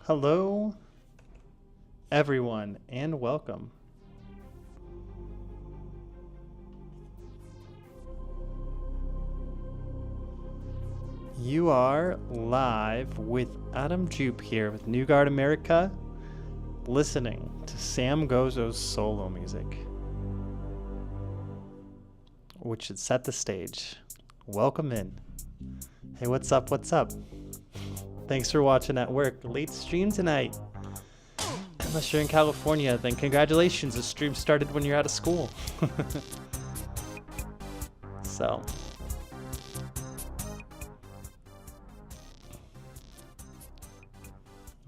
Hello, everyone, and welcome. You are live with Adam Jupe here with New Guard America, listening to Sam Gozo's solo music, which should set the stage. Welcome in. Hey, what's up? What's up? Thanks for watching at work. Late stream tonight. Unless you're in California, then congratulations. The stream started when you're out of school. So.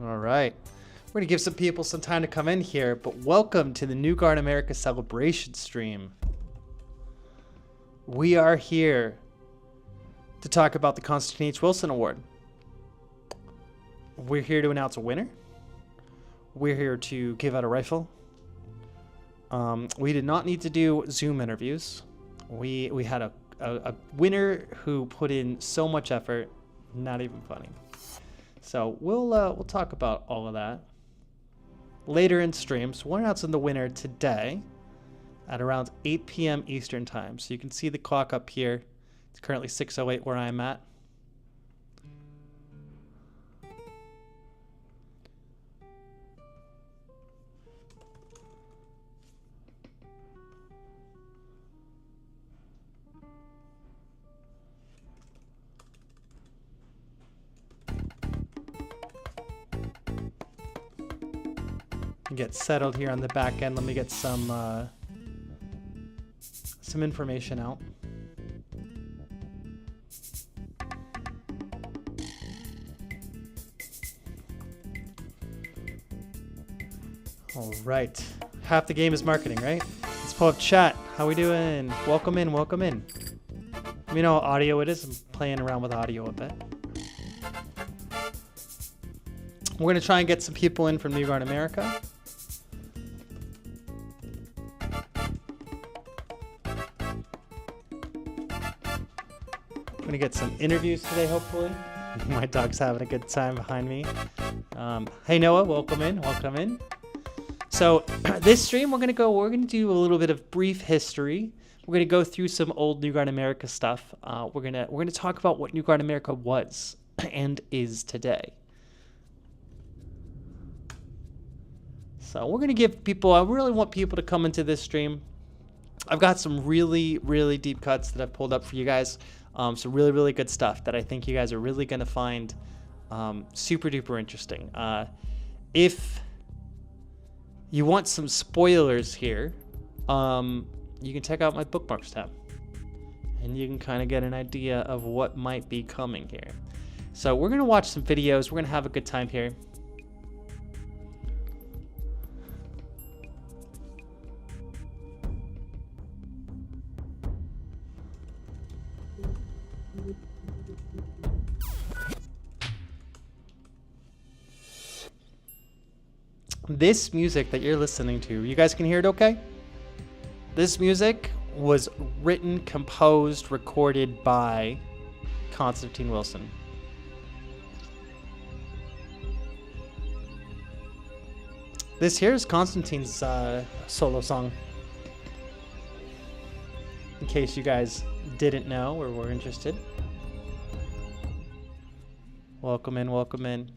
All right. We're going to give some people some time to come in here, but welcome to the New Guard America Celebration stream. We are here to talk about the Constantine H. Wilson Award. We're here to announce a winner. We're here to give out a rifle. We did not need to do Zoom interviews. We had a winner who put in so much effort, not even funny. So we'll talk about all of that later in stream. So we're announcing the winner today at around 8 p.m. Eastern time. So you can see the clock up here. It's currently 6:08 where I'm at. Get settled here on the back end. Let me get some information out. All right, half the game is marketing, right? Let's pull up chat. How we doing? Welcome in, welcome in. Let me know what audio it is. I'm playing around with audio a bit. We're gonna try and get some people in from New Guard America. Gonna get some interviews today, hopefully. My dog's having a good time behind me. Hey Noah, welcome in, welcome in. So this stream, we're gonna do a little bit of brief history. We're gonna go through some old New Guard America stuff. We're gonna talk about what New Guard America was and is today. So we're gonna give people. I really want people to come into this stream. I've got some really, really deep cuts that I've pulled up for you guys. Some really, really good stuff that I think you guys are really going to find super duper interesting. If you want some spoilers here, you can check out my bookmarks tab. And you can kind of get an idea of what might be coming here. So we're going to watch some videos. We're going to have a good time here. This music that you're listening to, you guys can hear it okay? This music was written, composed, recorded by Constantine Wilson. This here is Constantine's solo song. In case you guys didn't know or were interested. Welcome in, welcome in.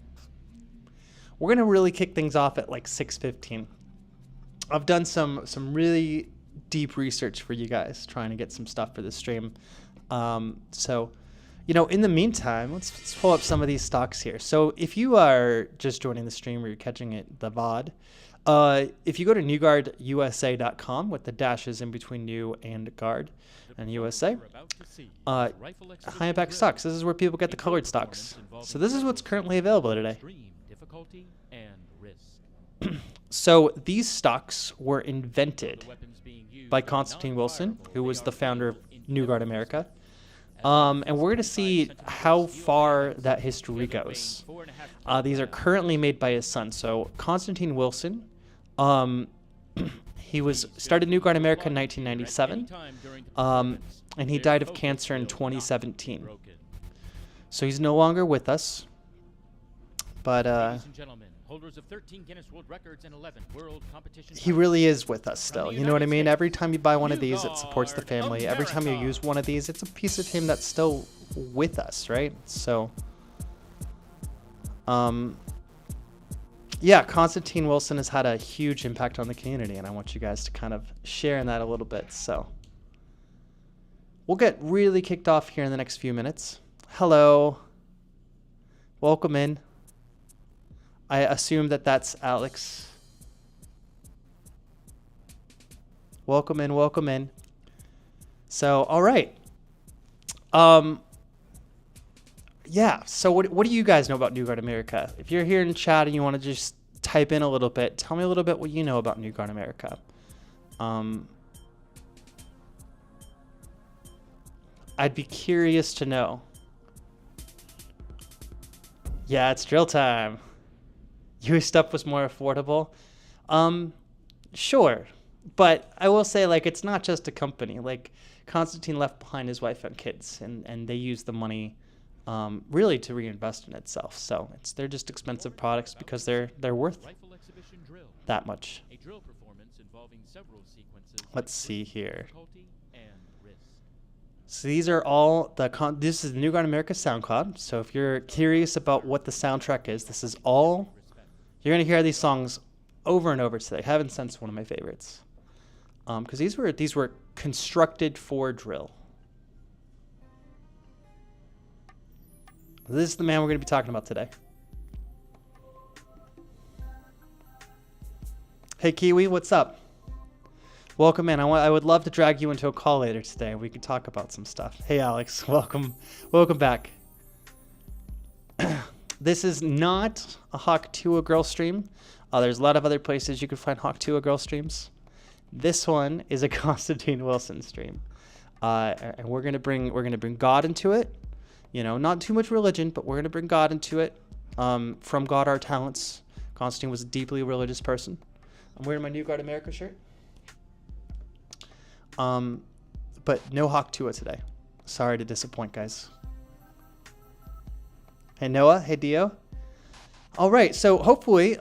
We're gonna really kick things off at like 6:15. I've done some really deep research for you guys, trying to get some stuff for the stream. So, you know, in the meantime, let's pull up some of these stocks here. So if you are just joining the stream or you're catching it, the VOD, if you go to newguardusa.com with the dashes in between new and guard and USA, high impact stocks. This is where people get the colored stocks. So this is what's currently available today. So these stocks were invented by Constantine Wilson, who was the founder of New Guard America. And we're going to see how far that history goes. These are currently made by his son. So Constantine Wilson, he started New Guard America in 1997, and he died of cancer in 2017. So he's no longer with us. But Holders of 13 Guinness World Records and 11 World Competition. He really is with us still. You know what I mean? Every time you buy one of these, it supports the family. Every time you use one of these, it's a piece of him that's still with us, right? So, yeah, Constantine Wilson has had a huge impact on the community, and I want you guys to kind of share in that a little bit. So, we'll get really kicked off here in the next few minutes. Hello. Welcome in. I assume that that's Alex. Welcome in, welcome in. So, all right. Yeah, so what do you guys know about New Guard America? If you're here in chat and you want to just type in a little bit, tell me a little bit what you know about New Guard America. I'd be curious to know. Yeah, it's drill time. Your stuff was more affordable. Sure. But I will say, like, it's not just a company. Like, Constantine left behind his wife and kids, and they used the money really to reinvest in itself. So they're just expensive products because they're worth that much. Let's see here. So these are all this is the New Guard America SoundCloud. So if you're curious about what the soundtrack is, this is all. You're gonna hear these songs over and over today. Heaven Sent's one of my favorites, because these were constructed for drill. This is the man we're gonna be talking about today. Hey Kiwi, what's up? Welcome in. I would love to drag you into a call later today. We could talk about some stuff. Hey Alex, welcome back. This is not a Hawk Tuah girl stream. There's a lot of other places you can find Hawk Tuah girl streams. This one is a Constantine Wilson stream, and we're gonna bring God into it. You know, not too much religion, but we're gonna bring God into it. From God our talents. Constantine was a deeply religious person. I'm wearing my New Guard America shirt. But no Hawk Tuah today. Sorry to disappoint, guys. Hey Noah, hey Dio. All right, so hopefully,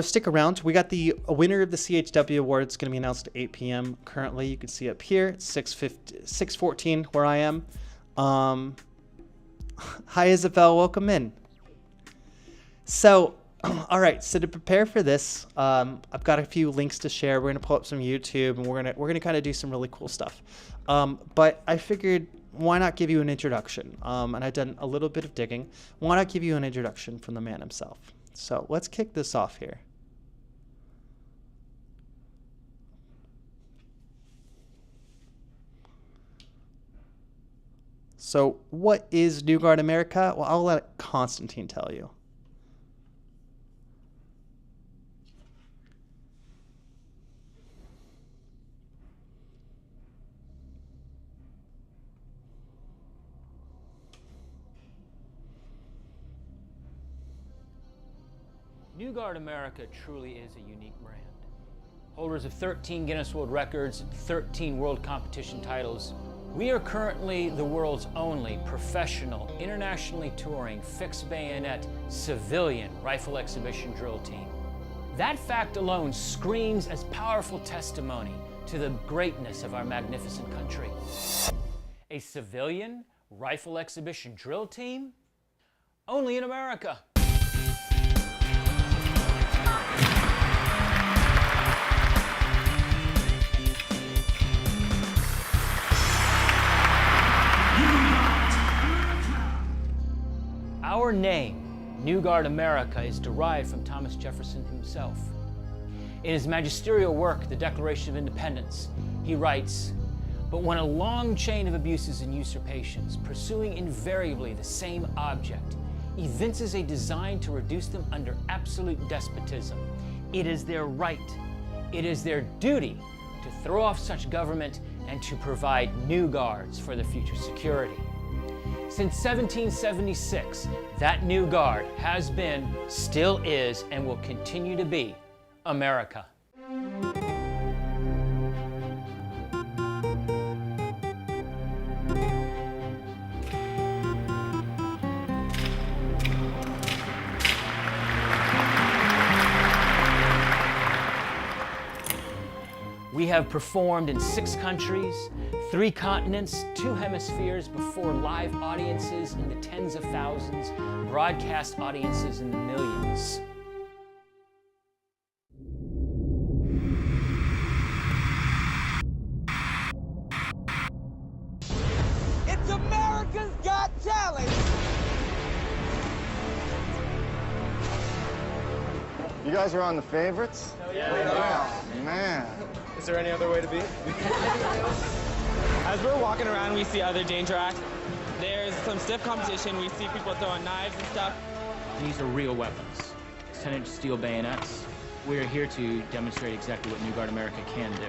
stick around. We got the winner of the CHW Award. It's going to be announced at 8 p.m. Currently, you can see up here, it's 6:14 where I am. Hi Isabel, welcome in. So, all right, so to prepare for this, I've got a few links to share. We're gonna pull up some YouTube, and we're gonna kind of do some really cool stuff. But I figured, why not give you an introduction? And I've done a little bit of digging. Why not give you an introduction from the man himself? So let's kick this off here. So what is New Guard America? Well, I'll let Constantine tell you. New Guard America truly is a unique brand. Holders of 13 Guinness World Records, 13 World Competition titles, we are currently the world's only professional, internationally touring, fixed bayonet, civilian rifle exhibition drill team. That fact alone screams as powerful testimony to the greatness of our magnificent country. A civilian rifle exhibition drill team? Only in America. Our name, New Guard America, is derived from Thomas Jefferson himself. In his magisterial work, The Declaration of Independence, he writes, "But when a long chain of abuses and usurpations, pursuing invariably the same object, evinces a design to reduce them under absolute despotism, it is their right, it is their duty to throw off such government and to provide new guards for the future security." Since 1776, that new guard has been, still is, and will continue to be America. We have performed in 6 countries, 3 continents, 2 hemispheres before live audiences in the tens of thousands, broadcast audiences in the millions. It's America's Got Talent! You guys are on The Favorites? Yeah. Man. Is there any other way to be? As we're walking around, we see other danger acts. There's some stiff competition. We see people throwing knives and stuff. These are real weapons, 10-inch steel bayonets. We're here to demonstrate exactly what New Guard America can do.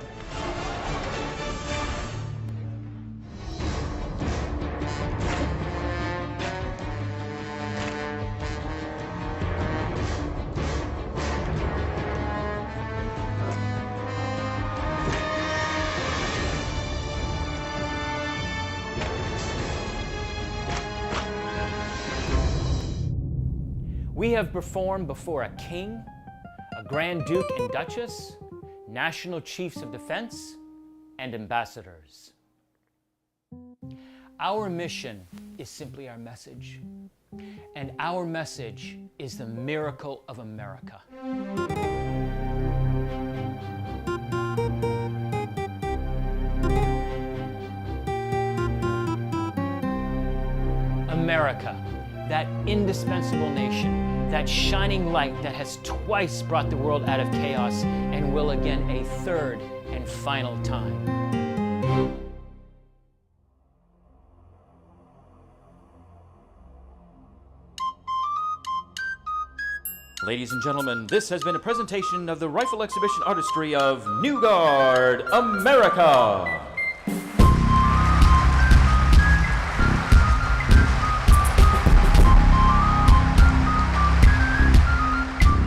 We have performed before a king, a grand duke and duchess, national chiefs of defense, and ambassadors. Our mission is simply our message, and our message is the miracle of America. America, that indispensable nation, that shining light that has twice brought the world out of chaos and will again a third and final time. Ladies and gentlemen, this has been a presentation of the rifle exhibition artistry of New Guard America.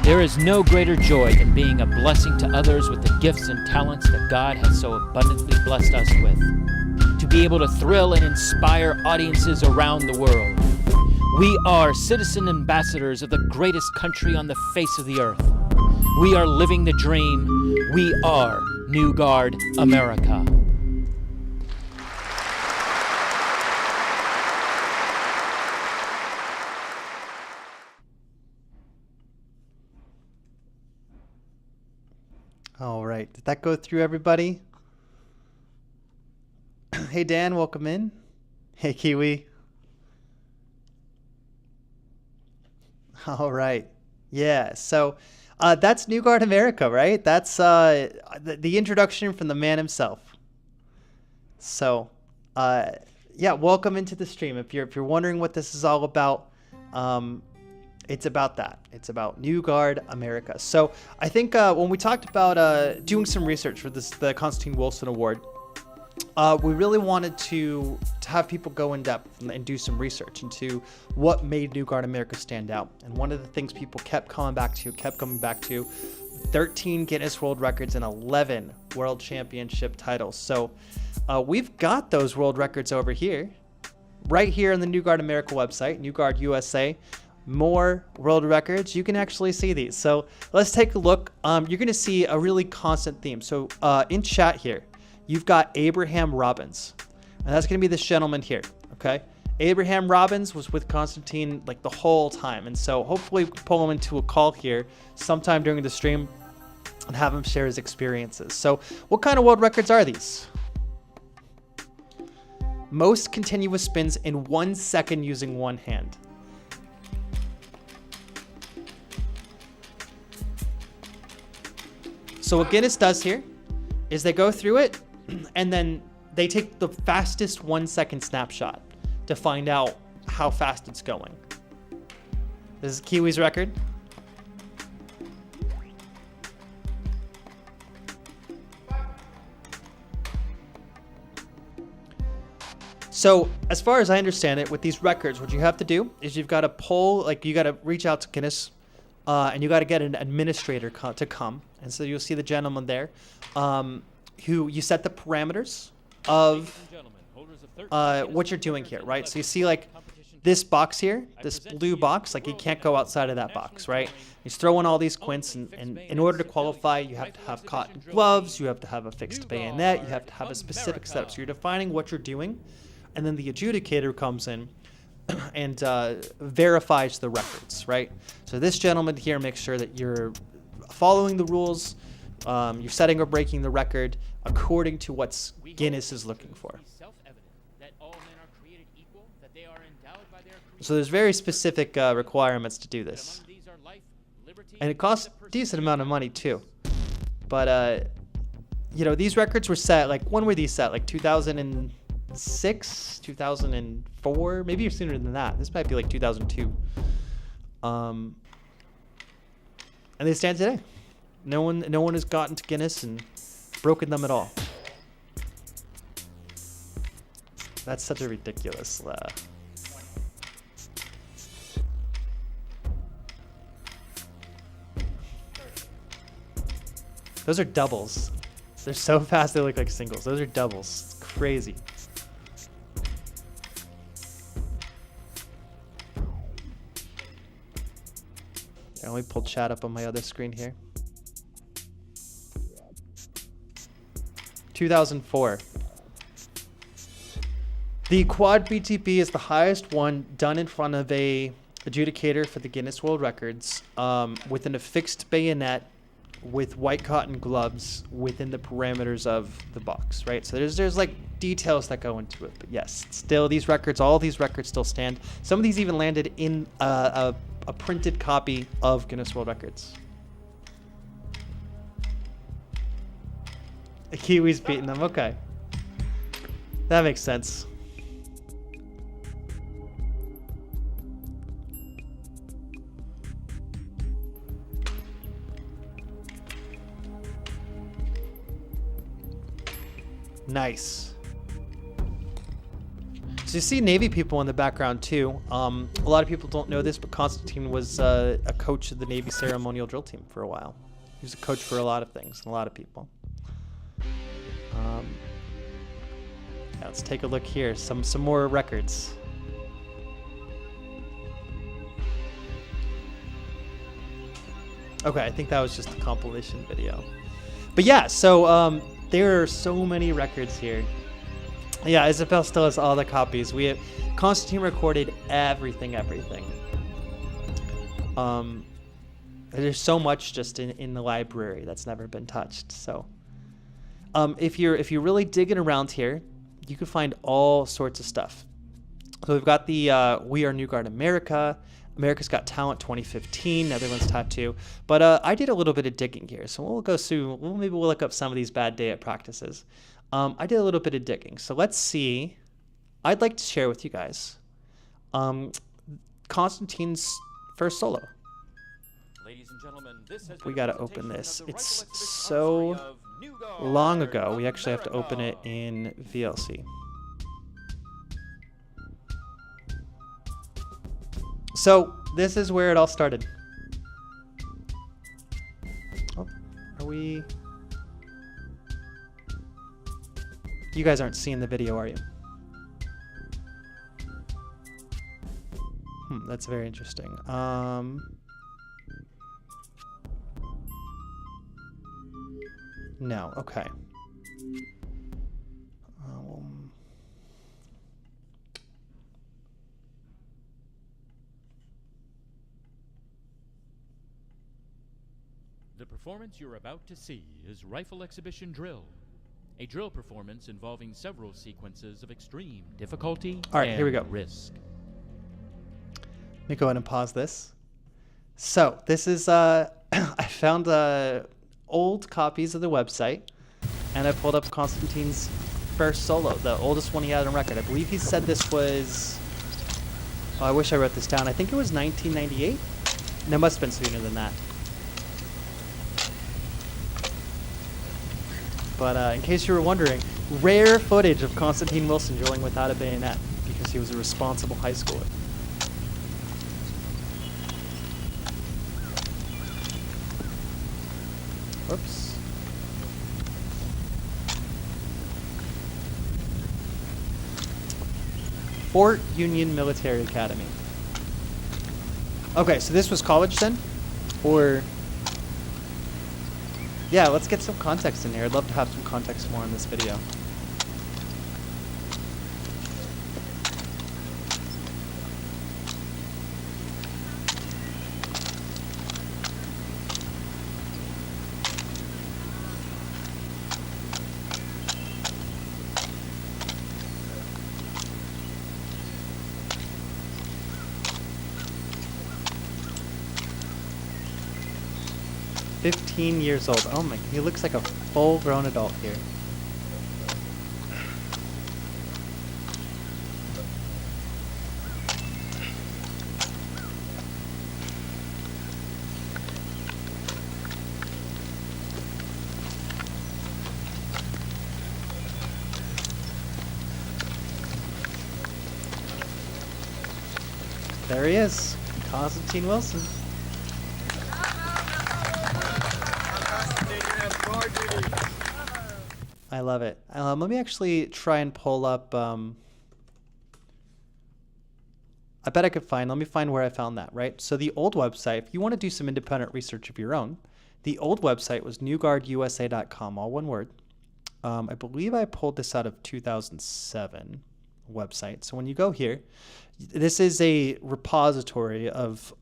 There is no greater joy than being a blessing to others with the gifts and talents that God has so abundantly blessed us with. To be able to thrill and inspire audiences around the world. We are citizen ambassadors of the greatest country on the face of the earth. We are living the dream. We are New Guard America. All right. Did that go through, everybody? Hey, Dan, welcome in. Hey, Kiwi. All right. Yeah. So that's New Guard America, right? That's the introduction from the man himself. So, yeah, welcome into the stream. If you're wondering what this is all about, it's about that. It's about New Guard America. So I think when we talked about doing some research for the Constantine Wilson Award, we really wanted to have people go in depth and do some research into what made New Guard America stand out. And one of the things people kept coming back to, 13 Guinness World Records and 11 World Championship titles. So we've got those world records over here, right here on the New Guard America website, New Guard USA. More world records. You can actually see these. So let's take a look. You're going to see a really constant theme. So in chat here, you've got Abraham Robbins, and that's going to be this gentleman here. Okay. Abraham Robbins was with Constantine like the whole time. And so hopefully we can pull him into a call here sometime during the stream and have him share his experiences. So what kind of world records are these? Most continuous spins in 1 second using one hand. So what Guinness does here is they go through it and then they take the fastest 1 second snapshot to find out how fast it's going. This is Kiwi's record. So as far as I understand it, with these records, what you have to do is you've got to pull, like you got to reach out to Guinness and you got to get an administrator to come. And so you'll see the gentleman there who you set the parameters of what you're doing here, right? So you see like this box here, this blue box, like you can't go outside of that box, right? He's throwing all these quints, and in order to qualify, you have to have cotton gloves, you have to have a fixed bayonet, you have to have a specific setup. So you're defining what you're doing, and then the adjudicator comes in and verifies the records, right? So this gentleman here makes sure that you're following the rules, you're setting or breaking the record according to what Guinness is looking for. So there's very specific requirements to do this. And it costs a decent amount of money too. But, you know, these records were set, like, when were these set? Like 2006, 2004? Maybe sooner than that. This might be like 2002. And they stand today. No one has gotten to Guinness and broken them at all. That's such a ridiculous... Those are doubles. They're so fast they look like singles. Those are doubles. It's crazy. Let me pull chat up on my other screen here. 2004. The quad BTP is the highest one done in front of a adjudicator for the Guinness World Records within a fixed bayonet with white cotton gloves within the parameters of the box, right? So there's like details that go into it, but yes, still these records, all these records still stand. Some of these even landed in a printed copy of Guinness World Records. A Kiwi's beating them, okay. That makes sense. Nice. So you see Navy people in the background too. A lot of people don't know this, but Constantine was a coach of the Navy ceremonial drill team for a while. He was a coach for a lot of things, a lot of people. Yeah, let's take a look here. Some more records. Okay, I think that was just a compilation video. But yeah, so there are so many records here. Yeah, Isabel still has all the copies. Constantine recorded everything. There's so much just in the library that's never been touched. So if you're really digging around here, you can find all sorts of stuff. So we've got the We Are New Guard America, America's Got Talent 2015, Netherlands Tattoo. But I did a little bit of digging here, so we'll go through. Maybe we'll look up some of these bad day at practices. I did a little bit of digging, so let's see. I'd like to share with you guys Constantine's first solo. Ladies and gentlemen, this has We got to open this. It's so long ago. We actually have to open it in VLC. So this is where it all started. Oh, are we? You guys aren't seeing the video, are you? That's very interesting. No, okay. The performance you're about to see is Rifle Exhibition Drill, a drill performance involving several sequences of extreme difficulty All right, here we go. Risk. Let me go ahead and pause this. So this is, I found old copies of the website, and I pulled up Constantine's first solo, the oldest one he had on record. I believe he said this was, oh, I wish I wrote this down. I think it was 1998. No, it must have been sooner than that. But in case you were wondering, rare footage of Constantine Wilson drilling without a bayonet because he was a responsible high schooler. Whoops. Fort Union Military Academy. Okay, so this was college then? Or... Yeah, let's get some context in here. I'd love to have some context more in this video. Years old. Oh my, he looks like a full-grown adult here. There he is, Constantine Wilson. I love it. Let me actually try and pull up. I bet I could find. Let me find where I found that. Right. So the old website, if you want to do some independent research of your own, the old website was newguardusa.com, all one word. I believe I pulled this out of 2007 website. So when you go here, this is a repository of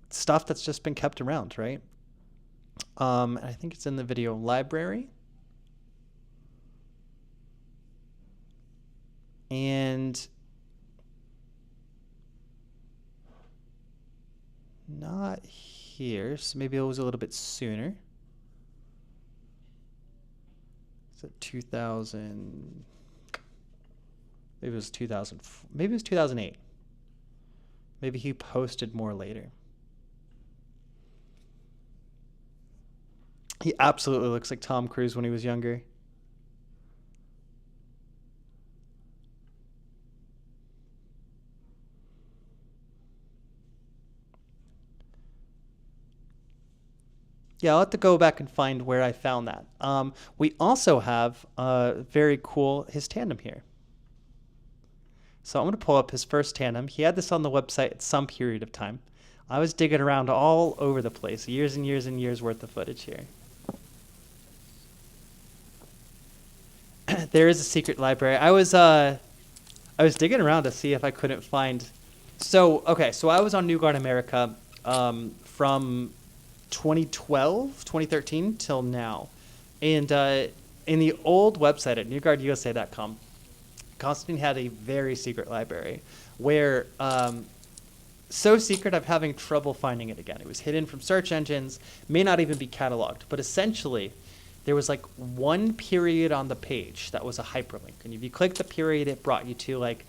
stuff that's just been kept around, right? I think it's in the video library. And not here, so maybe it was a little bit sooner. Is it 2000? Maybe it was 2000. Maybe it was 2008. Maybe he posted more later. He absolutely looks like Tom Cruise when he was younger. Yeah, I'll have to go back and find where I found that. We also have very cool, his tandem here. So I'm going to pull up his first tandem. He had this on the website at some period of time. I was digging around all over the place, years and years and years worth of footage here. There is a secret library. I was digging around to see if I couldn't find. So I was on New Guard America from 2013 till now, and in the old website at newguardusa.com, Constantine had a very secret library where so secret I'm having trouble finding it again. It was hidden from search engines, may not even be cataloged, but essentially there was like one period on the page that was a hyperlink, and if you click the period, it brought you to like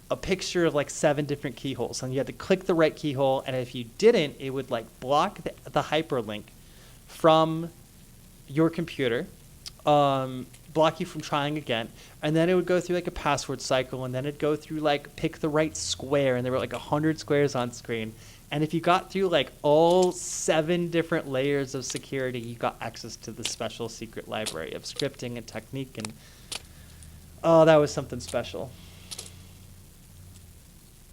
a picture of like 7 different keyholes, and you had to click the right keyhole, and if you didn't, it would like block the hyperlink from your computer, block you from trying again, and then it would go through like a password cycle, and then it'd go through like pick the right square, and there were like 100 squares on screen, and if you got through like all 7 different layers of security, you got access to the special secret library of scripting and technique, and oh, that was something special.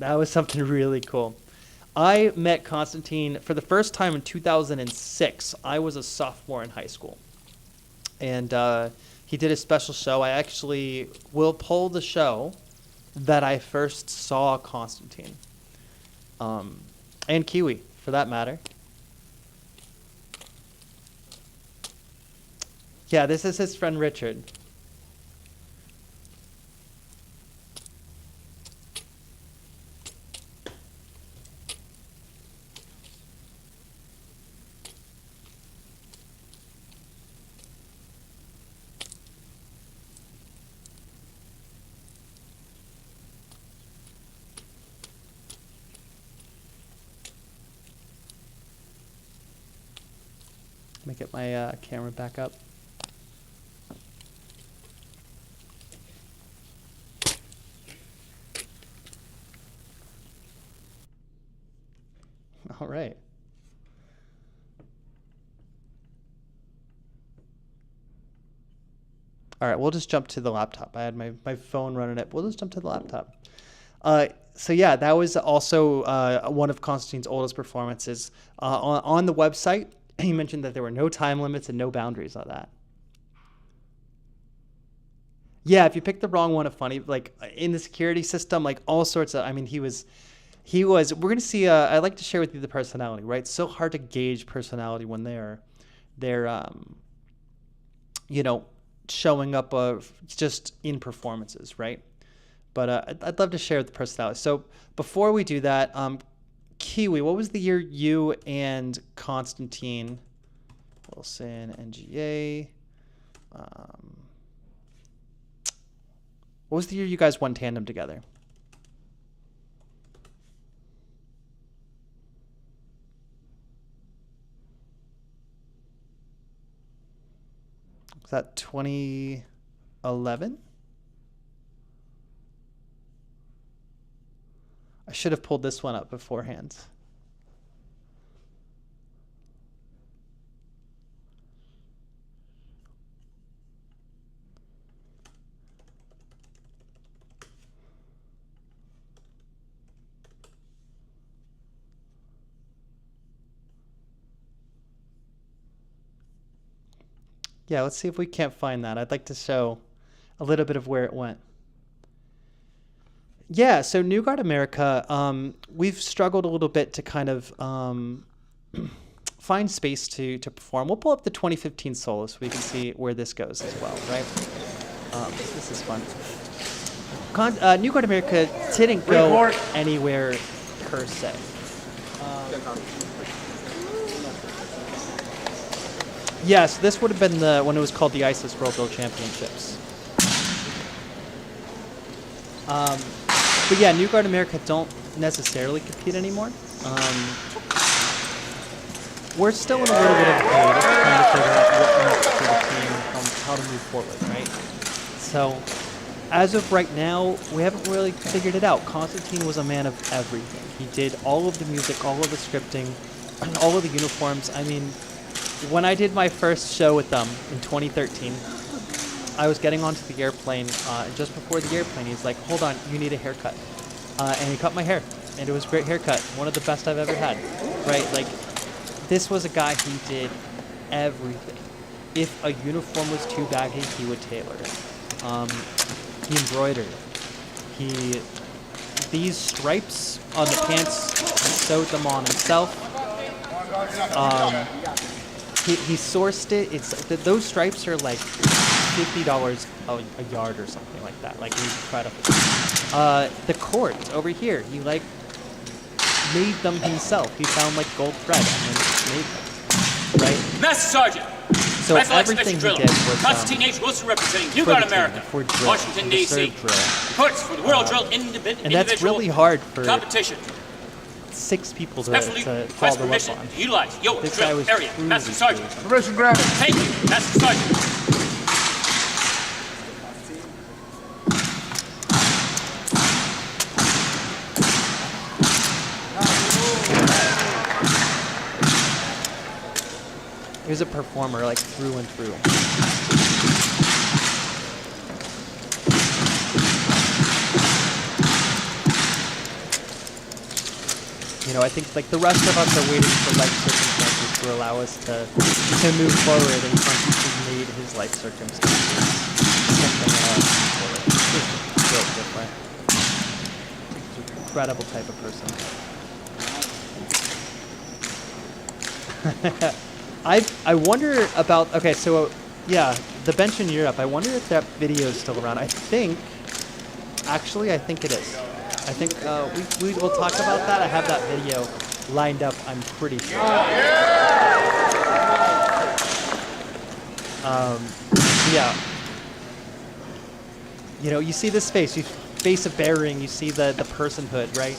That was something really cool. I met Constantine for the first time in 2006. I was a sophomore in high school. And he did a special show. I actually will pull the show that I first saw Constantine. And Kiwi, for that matter. Yeah, this is his friend Richard. Let me get my camera back up. All right. All right, we'll just jump to the laptop. I had my phone running it. We'll just jump to the laptop. So yeah, that was also one of Constantine's oldest performances. On the website, he mentioned that there were no time limits and no boundaries on that. Yeah, if you pick the wrong one, a funny, like in the security system, like all sorts of, I mean, he was, we're going to see, I'd like to share with you the personality, right? It's so hard to gauge personality when they're you know, showing up just in performances, right? But I'd love to share the personality. So before we do that, Kiwi, what was the year you and Constantine Wilson, NGA, what was the year you guys won tandem together? Was that 2011? I should have pulled this one up beforehand. Yeah, let's see if we can't find that. I'd like to show a little bit of where it went. Yeah, so New Guard America, we've struggled a little bit to kind of find space to perform. We'll pull up the 2015 solo so we can see where this goes as well, right? This is fun. New Guard America didn't go anywhere per se. Yes, this would have been when it was called the ISIS World Build Championships. But yeah, New Guard America don't necessarily compete anymore. We're still in a little bit of a hiatus trying to figure out what next for the team, how to move forward, right? So, as of right now, we haven't really figured it out. Constantine was a man of everything. He did all of the music, all of the scripting, all of the uniforms. I mean, when I did my first show with them in 2013, I was getting onto the airplane, and just before the airplane, he's like, hold on, you need a haircut. And he cut my hair, and it was a great haircut, one of the best I've ever had, right? Like, this was a guy who did everything. If a uniform was too baggy, he would tailor it. He embroidered. These stripes on the pants, he sewed them on himself. He sourced it. Those stripes are like $50 a yard or something like that. Like, incredible. The cords over here, he like made them himself. He found like gold thread and then made them. Right? Master Sergeant. So everything he did was Constantine H. Wilson representing New Guard America, Washington D.C. Reports for the World Drill Individual and that's really hard for competition. 6 people to follow the up on. Utilize your this drill guy was area, Master Sergeant. Permission granted. Thank you, Master Sergeant. He was a performer, like, through and through. You know, I think, like, the rest of us are waiting for life circumstances to allow us to move forward, and Constantine made his life circumstances something built different. He's an incredible type of person. I wonder about, okay, so, yeah, the bench in Europe, I wonder if that video is still around. I think it is. I think we'll talk about that. I have that video lined up, I'm pretty sure. Yeah. You know, you see this face, face of bearing, you see the personhood, right?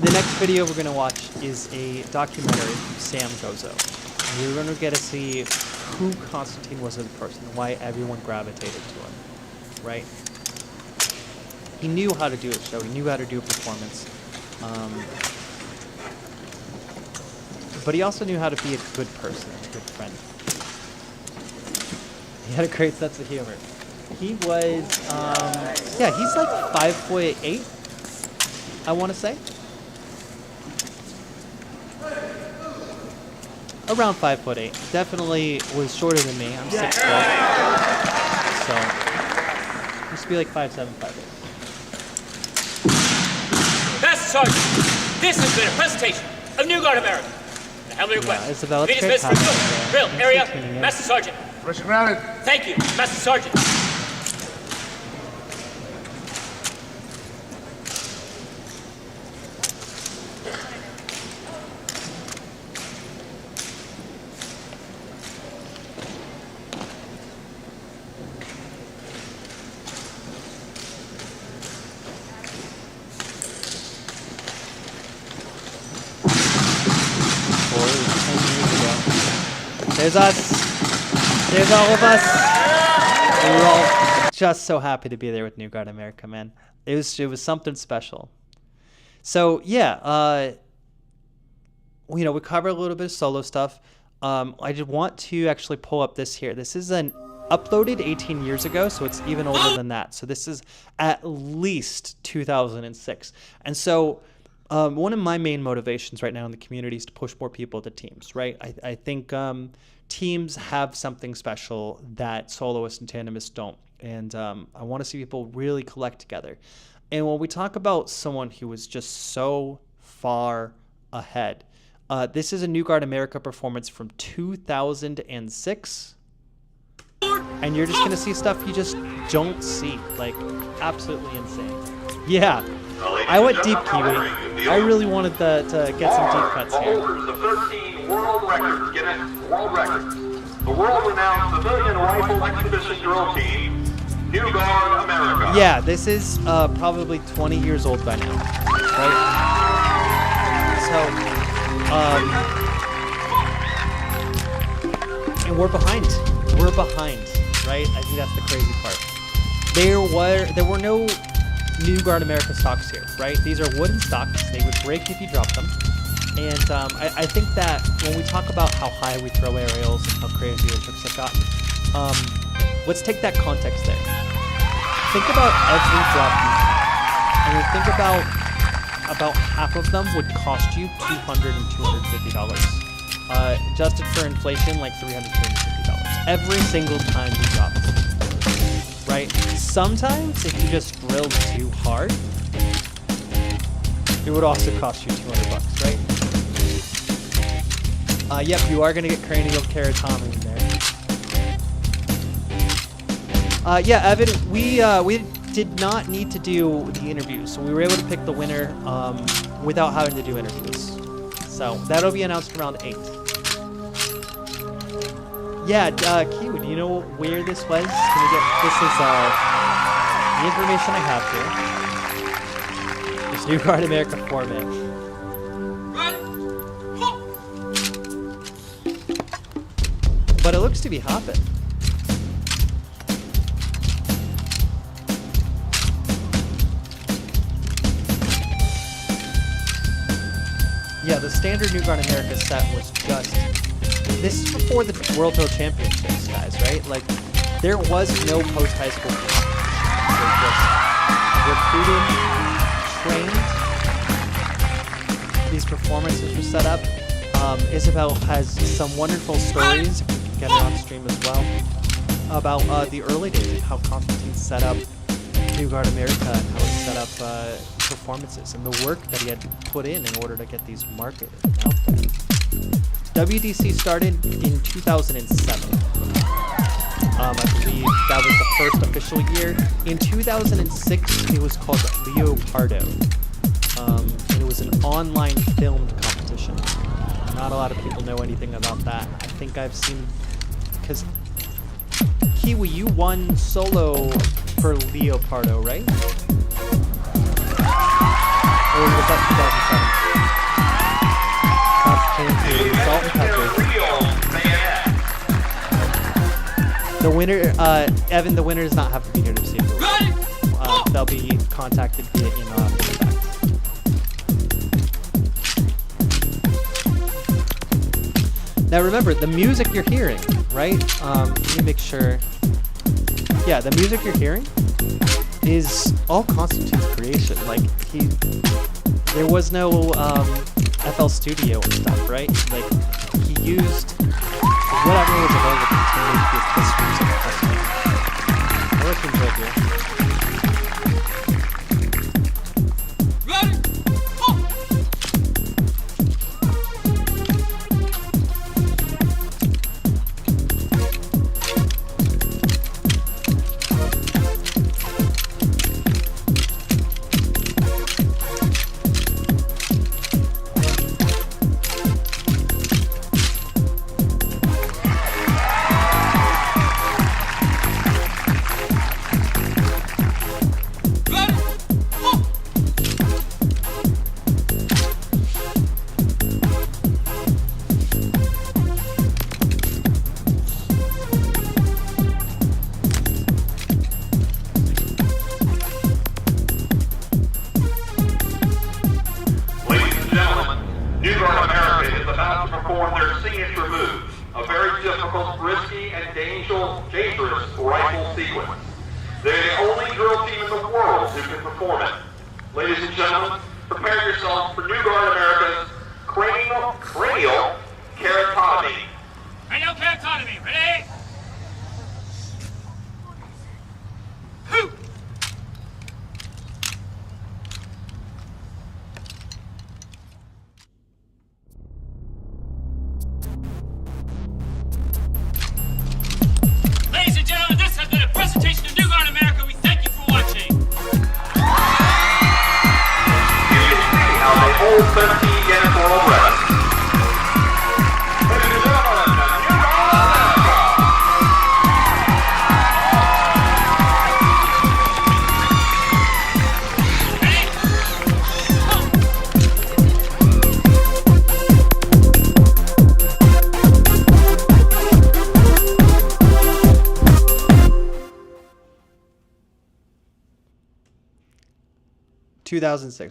The next video we're going to watch is a documentary from Sam Gozo. And you're going to get to see who Constantine was as a person, why everyone gravitated to him, right? He knew how to do a show. He knew how to do a performance. But he also knew how to be a good person, a good friend. He had a great sense of humor. He was, yeah, he's like 5'8", I want to say. Around 5'8". Definitely was shorter than me. I'm 6'4". So, used to be like 5'7", 5'8". Master Sergeant, this has been a presentation of New Guard America. The Heavenly request. Isabella, Be dismissed for drill area. Master Sergeant. Mission grounded. Thank you, Master Sergeant. There's us. There's all of us. And we're all just so happy to be there with New Guard America, man. It was something special. So yeah, we covered a little bit of solo stuff. I just want to actually pull up this here. This is an uploaded 18 years ago, so it's even older than that. So this is at least 2006. And so one of my main motivations right now in the community is to push more people to teams, right? I think teams have something special that soloists and tandemists don't. And I want to see people really collect together. And when we talk about someone who was just so far ahead, this is a New Guard America performance from 2006. And you're just going to see stuff you just don't see. Like, absolutely insane. Yeah. I went deep, Kiwi. I really wanted to get some deep cuts here. Holders of 13 world records, Guinness World Records. The world-renowned Civilian Rifle Exhibition Drill Team, New Guard America. Yeah, this is probably 20 years old by now, right? So, and we're behind. We're behind, right? I think that's the crazy part. There were no New Guard America stocks here, right? These are wooden stocks. They would break if you dropped them. And I think that when we talk about how high we throw aerials and how crazy our tricks have gotten, let's take that context there. Think about every drop you have. And then think about half of them would cost you $200 and $250. Adjusted for inflation, like $300, $350. Every single time you drop it. Right? Sometimes if you just drilled too hard, it would also cost you $200, right? Yep, you are going to get cranial keratomy in there. Yeah, Evan, we did not need to do the interviews, so we were able to pick the winner without having to do interviews. So that'll be announced around 8. Yeah, Kiwi, do you know where this was? Can we get, this is the information I have here. This New Guard America format. But it looks to be hopping. Yeah, the standard New Guard America set was just... This is before the World Drill Championships, guys, right? Like, there was no post-high school competition. They just recruited, trained. These performances were set up. Isabel has some wonderful stories, if we can get her on stream as well, about the early days of how Constantine set up New Guard America and how he set up performances and the work that he had to put in order to get these marketed out there. WDC started in 2007. I believe that was the first official year. In 2006, it was called Leopardo. And it was an online filmed competition. Not a lot of people know anything about that. I think I've seen, because Kiwi, you won solo for Leopardo, right? Or was that 2007? Salt and pepper. The winner, Evan, the winner does not have to be here to receive the award. They'll be contacted via email after the fact. Now remember, the music you're hearing right? Let me make sure. Yeah, the music you're hearing is all Constantine's creation. Like, there was no FL Studio and stuff, right? Like, he used whatever was available to make this music possible. I'll let you enjoy here.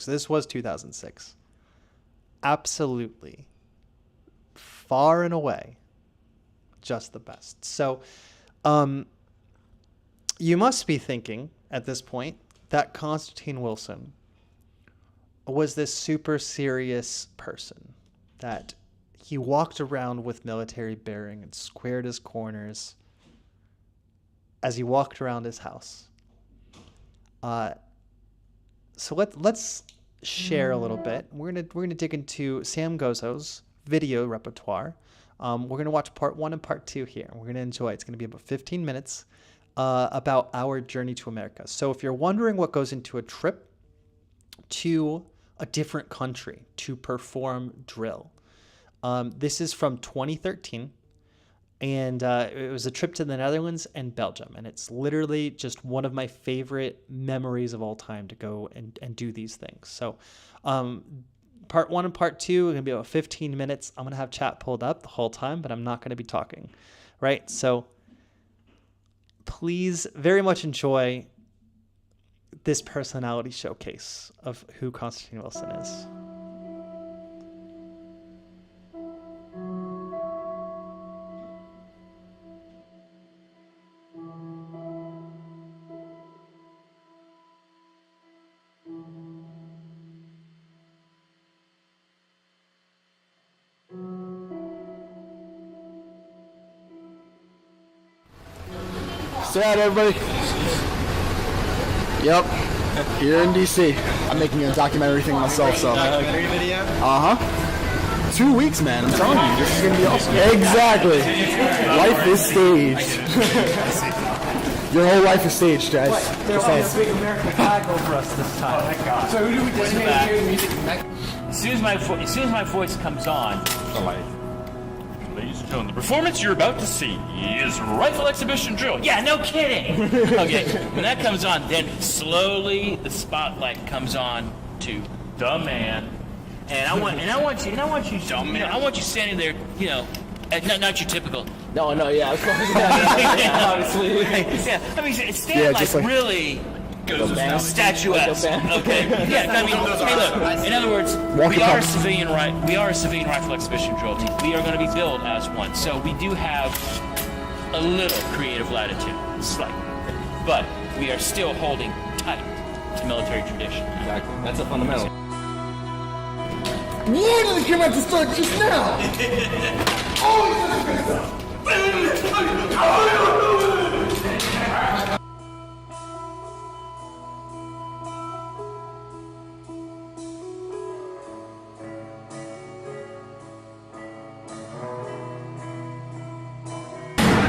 This was 2006. Absolutely. Far and away. Just the best. So, you must be thinking at this point that Constantine Wilson was this super serious person, that he walked around with military bearing and squared his corners as he walked around his house. So let's share a little bit. We're gonna dig into Sam Gozo's video repertoire. We're gonna watch part 1 and part 2 here. We're gonna enjoy. It's gonna be about 15 minutes about our journey to America. So if you're wondering what goes into a trip to a different country to perform drill, this is from 2013. And it was a trip to the Netherlands and Belgium. And it's literally just one of my favorite memories of all time to go and do these things. So part 1 and part 2 are going to be about 15 minutes. I'm going to have chat pulled up the whole time, but I'm not going to be talking, right? So please very much enjoy this personality showcase of who Constantine Wilson is. Say hi to everybody. Yep. Here in DC. I'm making a documentary thing myself, so. Video? 2 weeks, man. I'm telling you, this is gonna be awesome. Exactly. Life is staged. Your whole life is staged, guys. There's like a big American flag over us this time. Oh my God. So who do we just As soon as my voice comes on, ladies and gentlemen, the performance you're about to see is Rifle Exhibition Drill. Yeah, no kidding. Okay, when that comes on, then slowly the spotlight comes on to the man, and I want you, dumb man. I want you standing there, you know, not your typical. No, yeah, obviously. Yeah, I mean, stand like really. Statuesque. Okay. Yeah. I mean, hey, look. In other words, we are a civilian rifle exhibition drill team. We are going to be billed as one. So we do have a little creative latitude, slightly. But we are still holding tight to military tradition. Exactly. That's a fundamental. Why did it come out to start just now?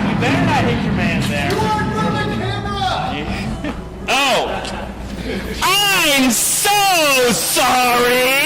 You better not hit your man there. You are not the camera! Oh! I'm so sorry!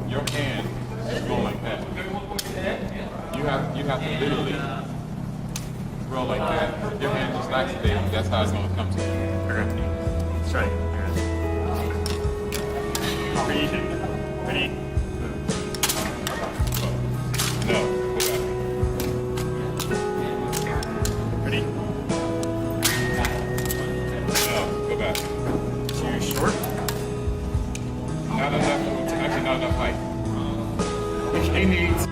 Your hand is going like that. You have to literally throw like that. Your hand just laxates. That's how it's going to come to you. That's right. Ready? Ready? No. Ready? No. Go back. Too short? Not enough. Actually, not enough height. He needs.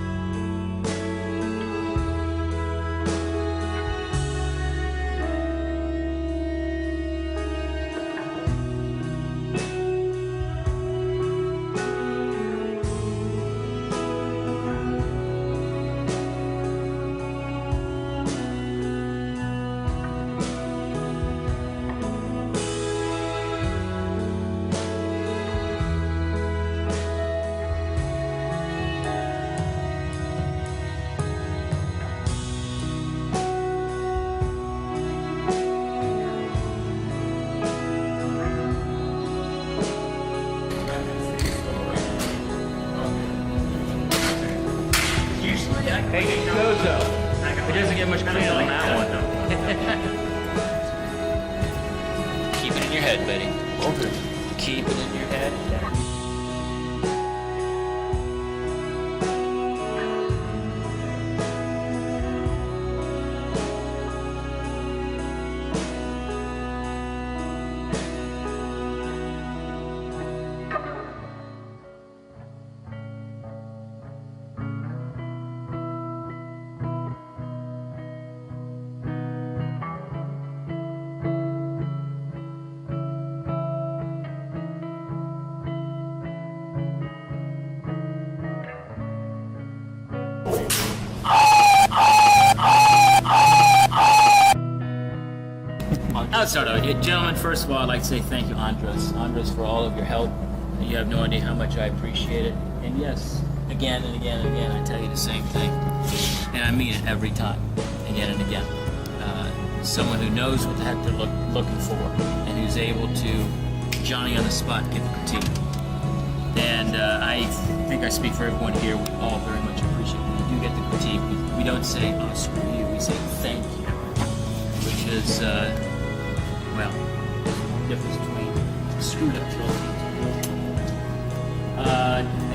Hey, Jojo. It doesn't get much cleaner than that one, though. Keep it in your head, Betty. Okay. Keep it in your head. I'll start out. Gentlemen, first of all, I'd like to say thank you, Andres. Andres, for all of your help. You have no idea how much I appreciate it. And yes, again and again and again, I tell you the same thing. And I mean it every time, again and again. Someone who knows what the heck they're looking for and who's able to, Johnny on the spot, give a critique. And I think I speak for everyone here. We all very much appreciate it. When we do get the critique, we don't say, oh, screw you. We say, thank you. Which is, well, the difference between screwed up trophy.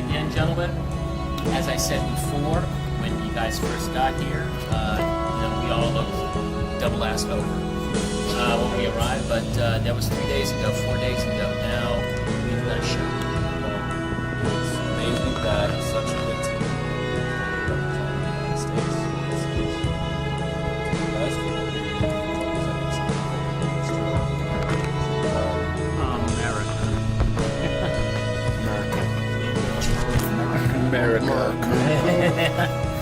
Again, gentlemen, as I said before, when you guys first got here, we all looked double-assed over when we arrived, but that was 3 days ago, 4 days ago. Now, we've got a show. It's amazing that such a good team representing the United States. America.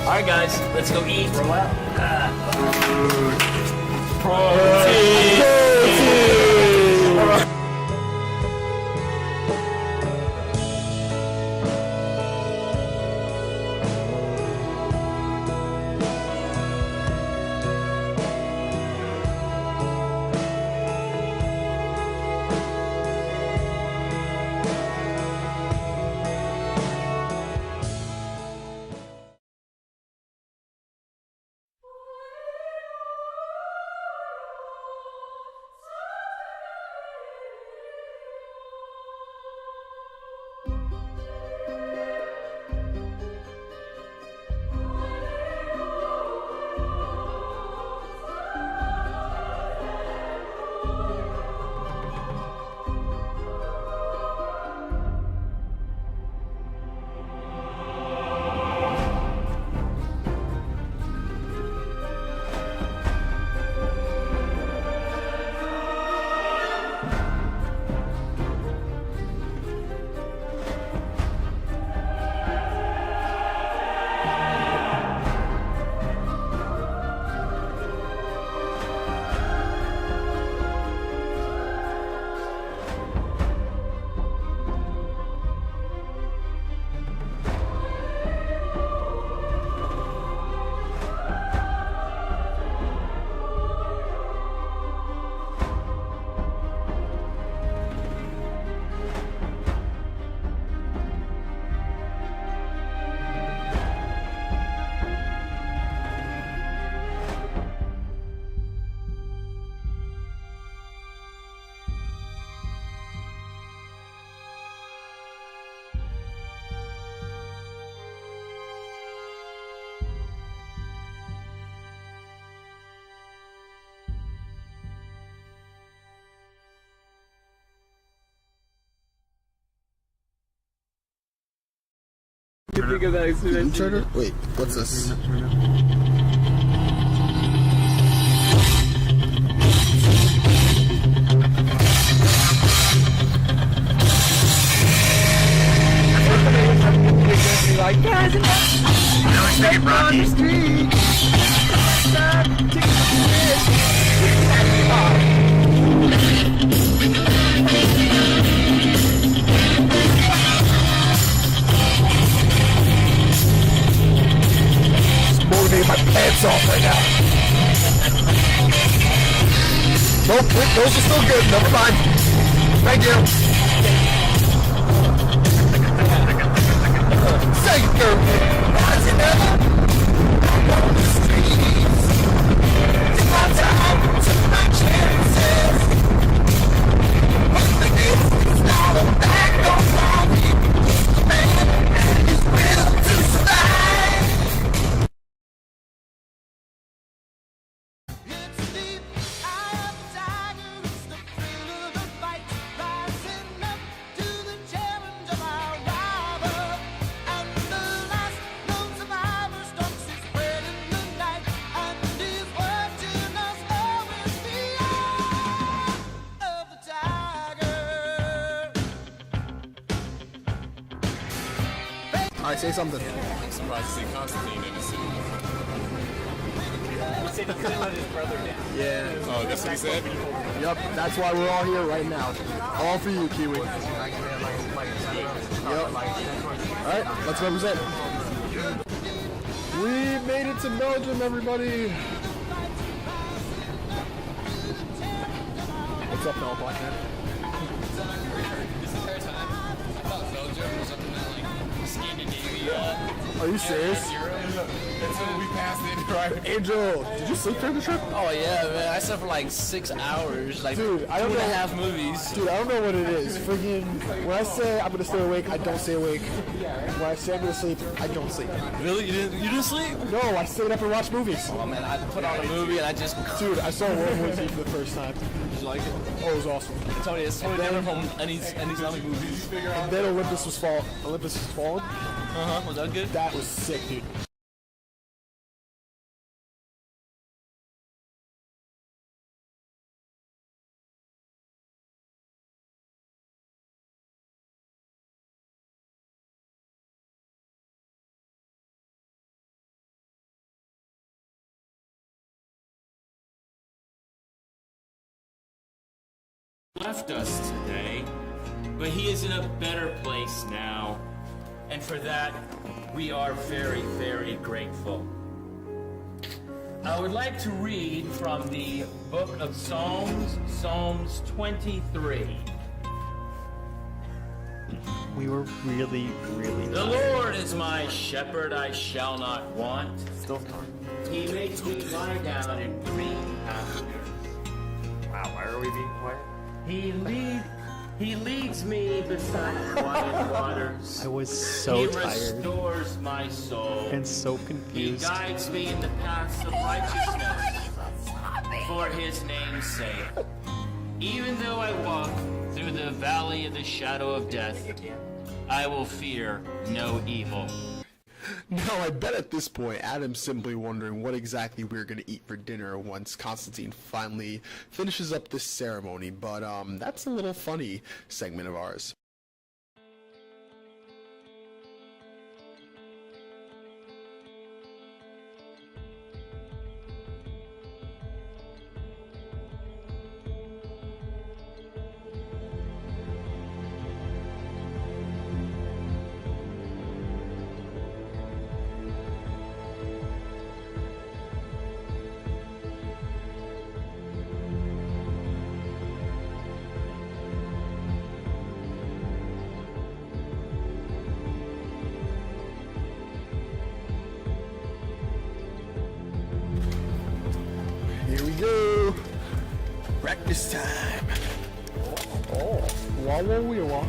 All right, guys, let's go eat. Roll out. Protein. can think of that as soon as Turner? Wait, what's this? Like, guys, step on the street. Motivating my pants off right now. Nope, those are still good. Never mind. Thank you. Second. It's my time to my chances. It's not a back on me. Man, and his will to survive. Alright, say something. I'm surprised to see Constantine in the suit. He said he couldn't let his brother down. Yeah. Oh, that's what he said? Yep, that's why we're all here right now. All for you, Kiwi. Yep. Alright, let's represent. We made it to Belgium, everybody. What's up, fellow black man? This entire time, I thought Belgium was something that, like, Scandinavia. Are you serious? That's when we passed it, right? Angel, did you sleep during the trip? Oh yeah, man. I slept for like 6 hours. Like, dude, I don't two know. and a half movies. Dude, I don't know what it is. Freaking, when I say I'm gonna stay awake, I don't stay awake. When I say I'm gonna sleep, I don't sleep. Really? You didn't sleep? No, I stayed up and watched movies. Oh man, I put on a movie and I just. Dude, I saw World War Z for the first time. Did you like it? Oh, it was awesome. I told you, it's totally different from any zombie movies. And then Olympus was fallen. Was that good? That was sick, dude. Left us today, but he is in a better place now, and for that we are very, very grateful. I would like to read from the book of Psalms, Psalms 23. We were really, really The Lord is my shepherd, I shall not want. still fun. He makes me lie down in green pastures. Wow, why are we being quiet? He leads me beside quiet waters. I was so He tired restores my soul. and so He confused. guides me in the paths of righteousness for his name's sake. Even though I walk through the valley of the shadow of death, I will fear no evil. Now, I bet at this point, Adam's simply wondering what exactly we're going to eat for dinner once Constantine finally finishes up this ceremony, but that's a little funny segment of ours. Here we go. Practice time. Oh, wah wah wee wah.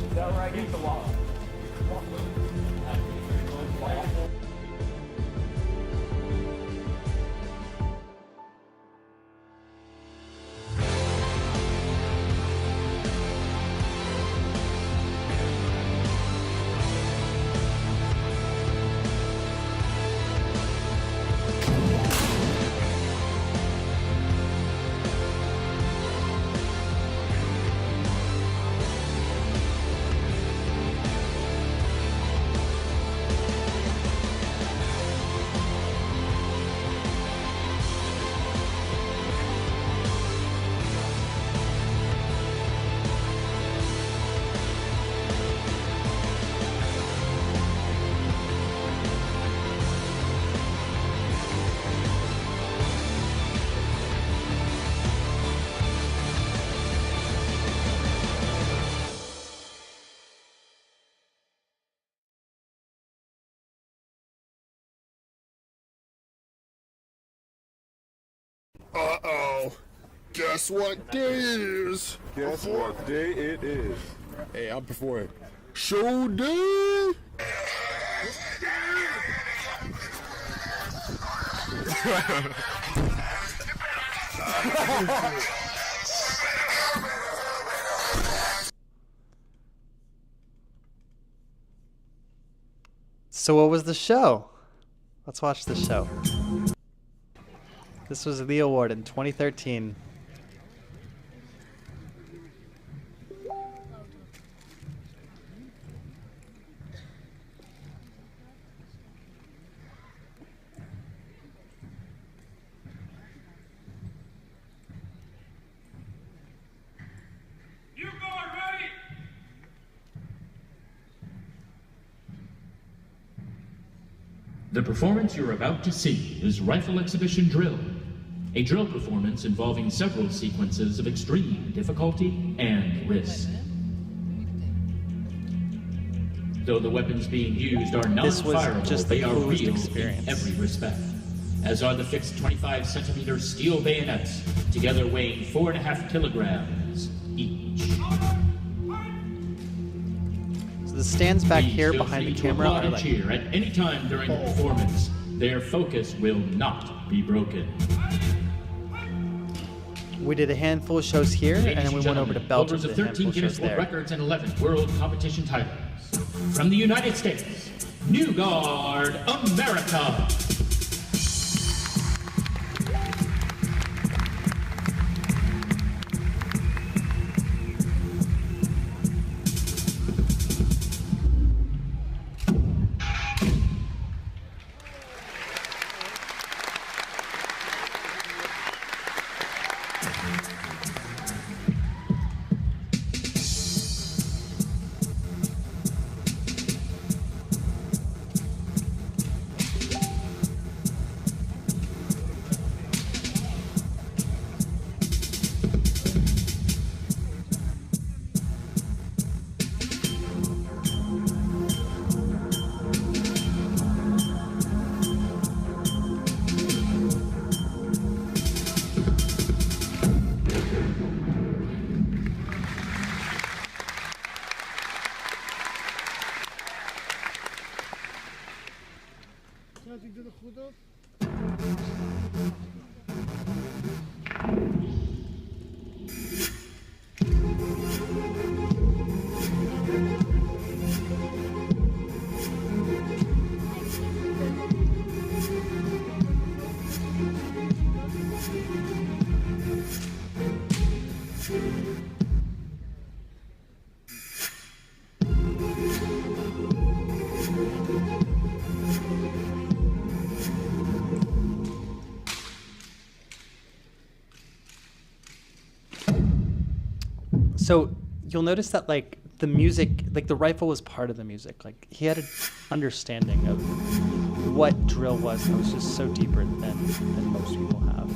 Is that where I get the wall? Uh-oh. Guess what day it is? Guess what day it is? Hey, I'm performing. Show day! So what was the show? Let's watch the show. This was the award in 2013. The performance you're about to see is Rifle Exhibition Drill, a drill performance involving several sequences of extreme difficulty and risk. Though the weapons being used are non-fireable, they are real in every respect, as are the fixed 25-centimeter steel bayonets, together weighing 4.5 kilograms each. The stands back here behind the camera are like... cheer at any time during the performance. Their focus will not be broken. We did a handful of shows here, and then we went over to Belgium. Holders of 13 Guinness World Records and 11 World Competition titles. From the United States, New Guard, America. So you'll notice that like the music, like the rifle was part of the music. Like he had an understanding of what drill was that was just so deeper than most people have.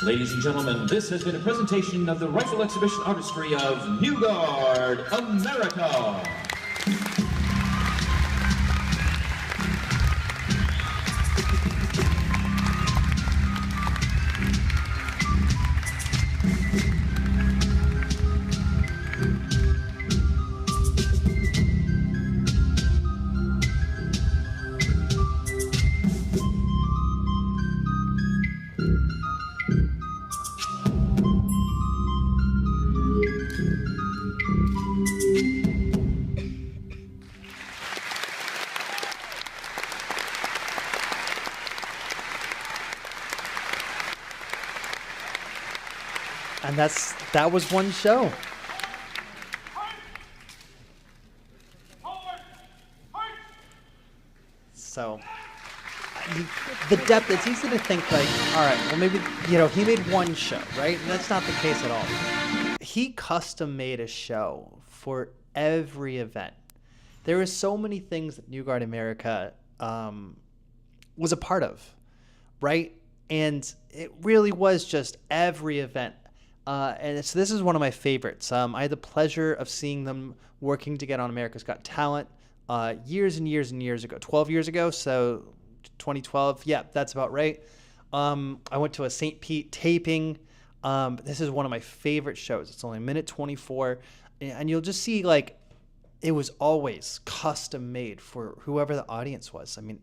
Ladies and gentlemen, this has been a presentation of the Rifle Exhibition Artistry of New Guard, America. And that was one show. So the depth, it's easy to think like, all right, well maybe, he made one show, right? And that's not the case at all. He custom made a show for every event. There were so many things that New Guard America was a part of, right? And it really was just every event. And so this is one of my favorites. I had the pleasure of seeing them working together on America's Got Talent years and years and years ago, 12 years ago. So 2012. Yeah, that's about right. I went to a St. Pete taping. This is one of my favorite shows. It's only a minute 24. And you'll just see like it was always custom made for whoever the audience was. I mean,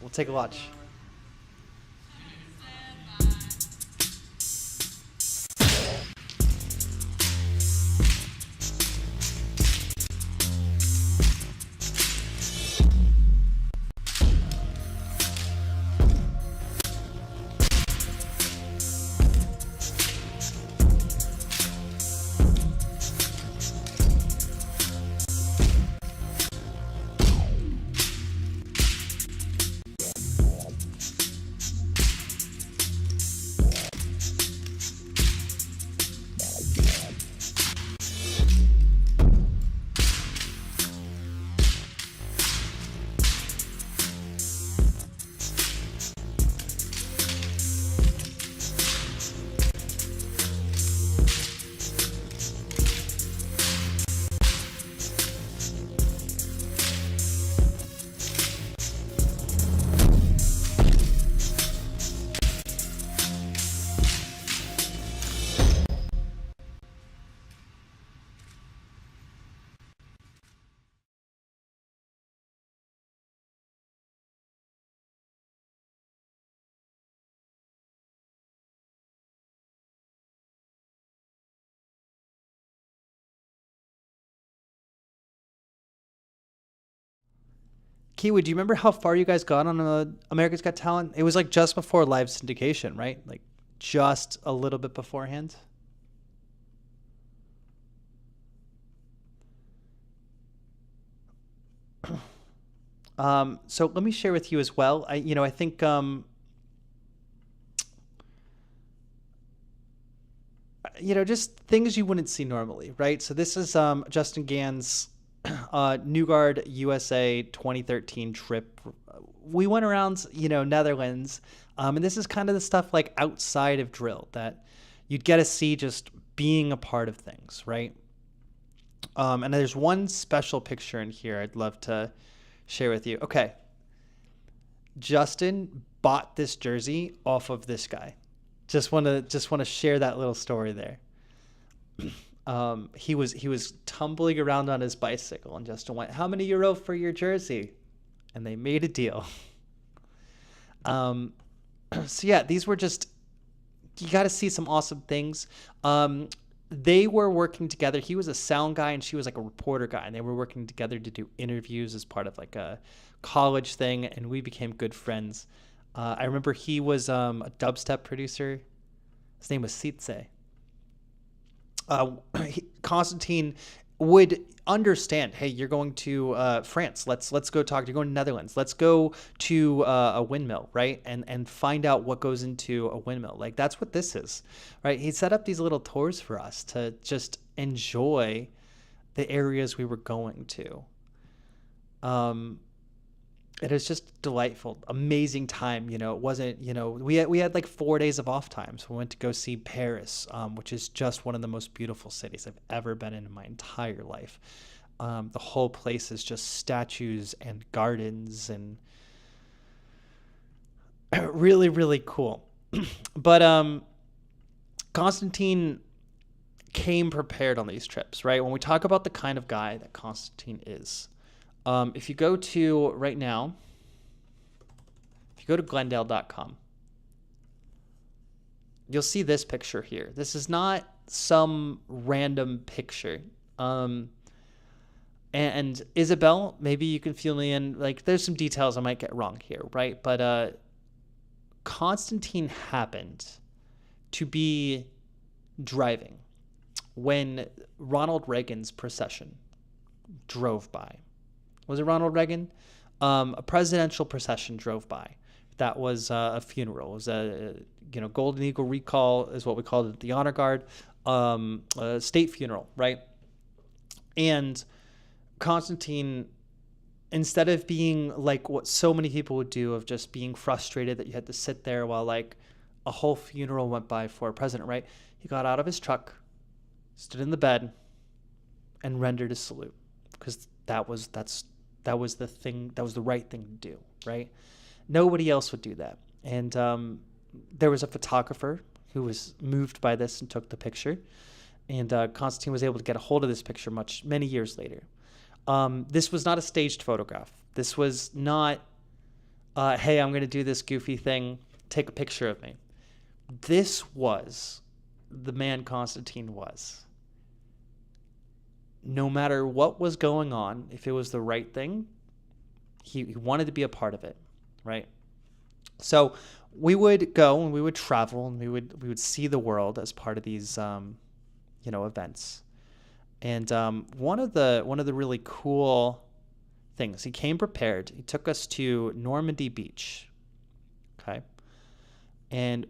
we'll take a watch. Kiwi, do you remember how far you guys got on America's Got Talent? It was like just before live syndication, right? Like just a little bit beforehand. So let me share with you as well. I think just things you wouldn't see normally, right? So this is Justin Gann's New Guard USA 2013 trip. We went around, Netherlands, and this is kind of the stuff like outside of drill that you'd get to see just being a part of things, right? And there's one special picture in here I'd love to share with you. Okay. Justin bought this jersey off of this guy. Just want to share that little story there. He was tumbling around on his bicycle, and Justin went, "How many euro for your jersey?" And they made a deal. So yeah, these were just, you got to see some awesome things. They were working together. He was a sound guy and she was like a reporter guy, and they were working together to do interviews as part of like a college thing, and we became good friends. I remember he was a dubstep producer. His name was Sitze. Constantine would understand, hey, you're going to France. Let's go talk. You're going to Netherlands. Let's go to a windmill, right? And find out what goes into a windmill. Like that's what this is, right? He set up these little tours for us to just enjoy the areas we were going to. it was just delightful, amazing time. You know, it wasn't, you know, we had like 4 days of off time. So we went to go see Paris, which is just one of the most beautiful cities I've ever been in my entire life. The whole place is just statues and gardens and really, really cool. But Constantine came prepared on these trips, right? When we talk about the kind of guy that Constantine is, if you go to right now, if you go to Glendale.com, you'll see this picture here. This is not some random picture. And Isabel, maybe you can fill me in. Like, there's some details I might get wrong here, right? But Constantine happened to be driving when Ronald Reagan's procession drove by. Was it Ronald Reagan? A presidential procession drove by. That was a funeral. It was a Golden Eagle recall is what we called it, the honor guard, a state funeral, right? And Constantine, instead of being like what so many people would do, of just being frustrated that you had to sit there while like a whole funeral went by for a president, right? He got out of his truck, stood in the bed, and rendered a salute, because that was the thing, that was the right thing to do, right? Nobody else would do that. And there was a photographer who was moved by this and took the picture, and Constantine was able to get a hold of this picture many years later. This was not a staged photograph. This was not, hey, I'm going to do this goofy thing, take a picture of me. This was the man Constantine was. No matter what was going on, if it was the right thing, he wanted to be a part of it, right? So we would go and we would travel and we would see the world as part of these, events. And one of the really cool things, he came prepared. He took us to Normandy Beach, okay? And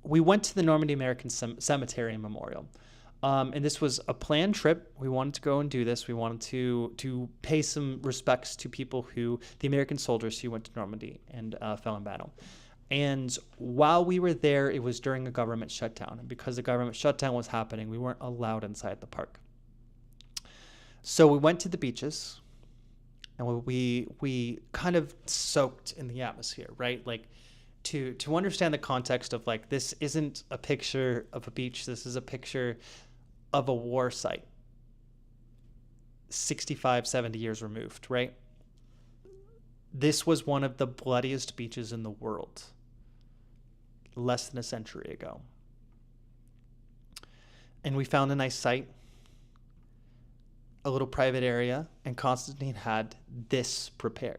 we went to the Normandy American Cemetery and Memorial. And this was a planned trip. We wanted to go and do this. We wanted to pay some respects to people the American soldiers who went to Normandy and fell in battle. And while we were there, it was during a government shutdown. And because the government shutdown was happening, we weren't allowed inside the park. So we went to the beaches, and we kind of soaked in the atmosphere, right? Like, to understand the context of, like, this isn't a picture of a beach. This is a picture of a war site 65, 70 years removed, right? This was one of the bloodiest beaches in the world less than a century ago. And we found a nice site, a little private area, and Constantine had this prepared.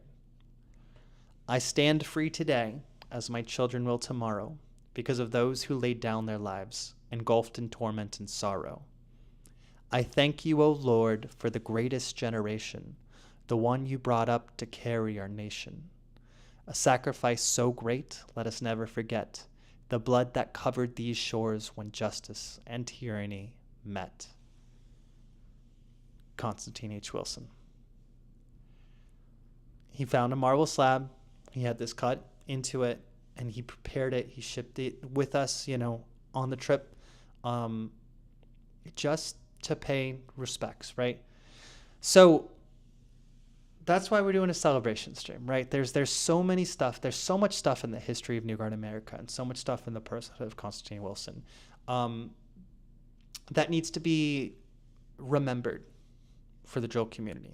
I stand free today, as my children will tomorrow, because of those who laid down their lives, engulfed in torment and sorrow. I thank you, O Lord, for the greatest generation, the one you brought up to carry our nation. A sacrifice so great, let us never forget, the blood that covered these shores when justice and tyranny met. Constantine H. Wilson. He found a marble slab, he had this cut into it, and he prepared it, he shipped it with us, on the trip, just to pay respects, right? So that's why we're doing a celebration stream, right? There's so many stuff. There's so much stuff in the history of New Guard America and so much stuff in the personhood of Constantine Wilson that needs to be remembered for the drill community,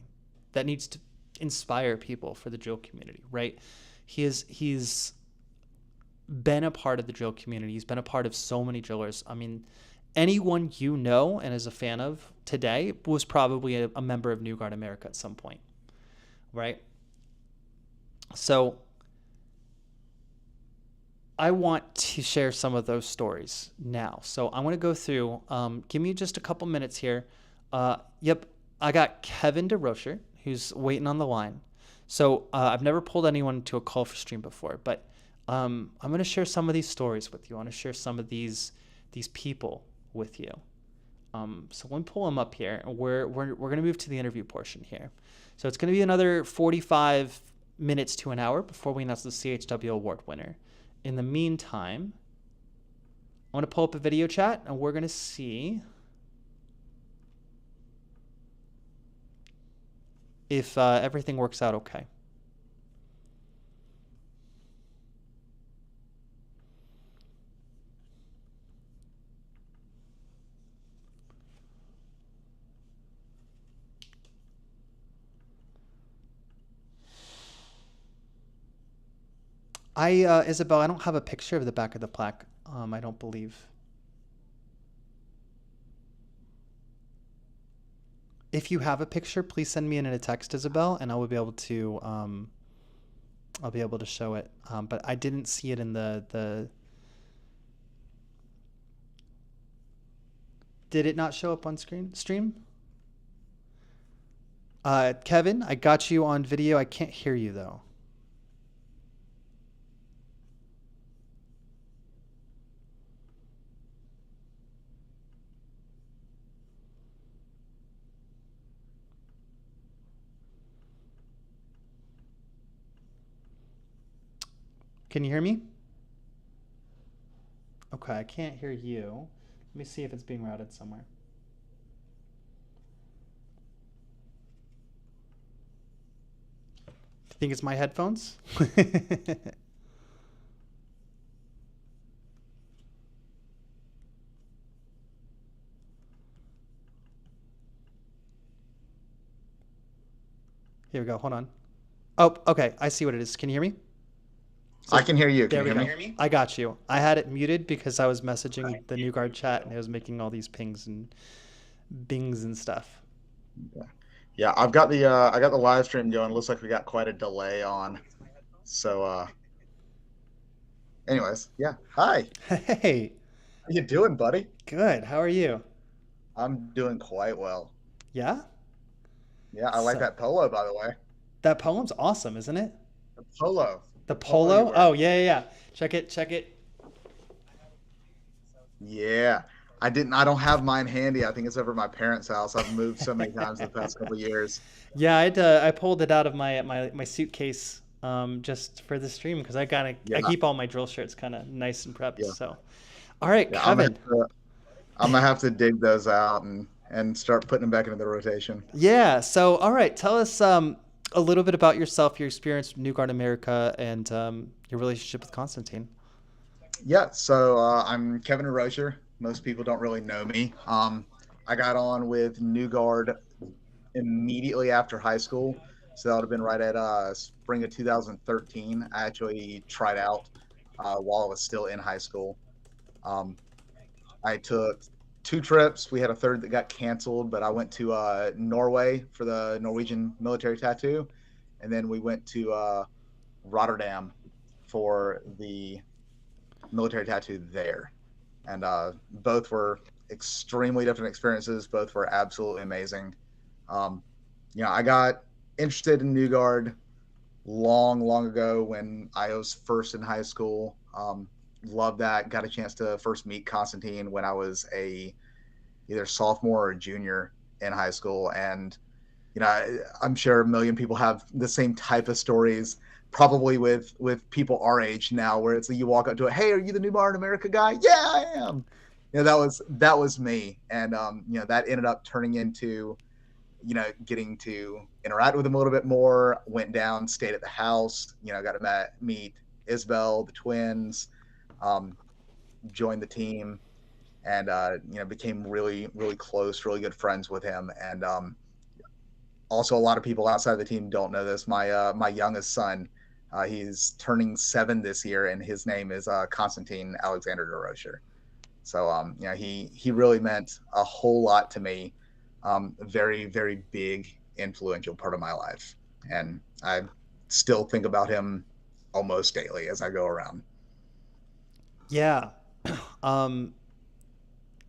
that needs to inspire people for the drill community, right? He's been a part of the drill community. He's been a part of so many drillers. I mean, anyone you know and is a fan of today was probably a member of New Guard America at some point. Right? So I want to share some of those stories now. So I'm going to go through, give me just a couple minutes here. Yep, I got Kevin De Roer, who's waiting on the line. So I've never pulled anyone to a call for stream before, but I'm going to share some of these stories with you. I want to share some of these people with you. So let me pull him up here. We're going to move to the interview portion here. So it's going to be another 45 minutes to an hour before we announce the CHW Award winner. In the meantime, I want to pull up a video chat, and we're going to see if everything works out okay. Isabel, I don't have a picture of the back of the plaque. I don't believe. If you have a picture, please send me in a text, Isabel, and I will be able to. I'll be able to show it. But I didn't see it in the. Did it not show up on stream? Kevin, I got you on video. I can't hear you though. Can you hear me? Okay, I can't hear you. Let me see if it's being routed somewhere. Do you think it's my headphones? Here we go. Hold on. Oh, okay. I see what it is. Can you hear me? So I can hear you. Can you hear me? I got you. I had it muted because I was messaging the New Guard chat and it was making all these pings and bings and stuff. Yeah, I've got the live stream going. Looks like we got quite a delay on. So anyways, yeah. Hi. Hey. How you doing, buddy? Good. How are you? I'm doing quite well. Yeah? Yeah, I like that polo, by the way. That poem's awesome, isn't it? The polo. The polo? Oh, yeah. Check it. Yeah. I don't have mine handy. I think it's over at my parents' house. I've moved so many times in the past couple of years. Yeah, I pulled it out of my suitcase just for the stream because I keep all my drill shirts kind of nice and prepped. Yeah. So, all right, yeah, Kevin. I'm gonna have to dig those out and start putting them back into the rotation. Yeah. So, all right, tell us a little bit about yourself, your experience with New Guard America, and your relationship with Constantine. Yeah, so I'm Kevin De Roer. Most people don't really know me. I got on with New Guard immediately after high school, so that would have been right at spring of 2013. I actually tried out while I was still in high school. I took 2 trips. We had a third that got canceled, but I went to Norway for the Norwegian military tattoo, and then we went to Rotterdam for the military tattoo there. And both were extremely different experiences. Both were absolutely amazing. I got interested in New Guard long ago when I was first in high school. Loved that. Got a chance to first meet Constantine when I was either sophomore or junior in high school. And, I'm sure a million people have the same type of stories, probably with people our age now, where it's like you walk up to it, hey, are you the New Guard America guy? Yeah, I am. That was me. And, that ended up turning into, getting to interact with him a little bit more, went down, stayed at the house, got to meet Isabel, the twins, joined the team, and became really close, really good friends with him. And also, a lot of people outside the team don't know this. My youngest son, he's turning 7 this year, and his name is Constantine Alexander De Roer. So he really meant a whole lot to me. Very big, influential part of my life, and I still think about him almost daily as I go around. Yeah.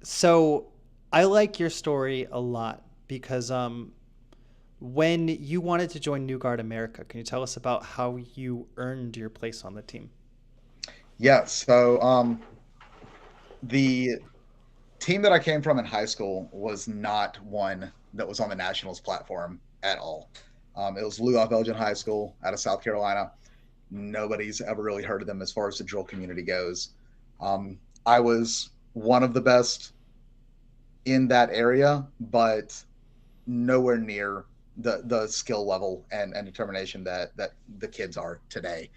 So I like your story a lot because when you wanted to join New Guard America, can you tell us about how you earned your place on the team? Yeah, so the team that I came from in high school was not one that was on the Nationals platform at all. It was Louis Belgian High School out of South Carolina. Nobody's ever really heard of them as far as the drill community goes. I was one of the best in that area, but nowhere near the skill level and determination that the kids are today.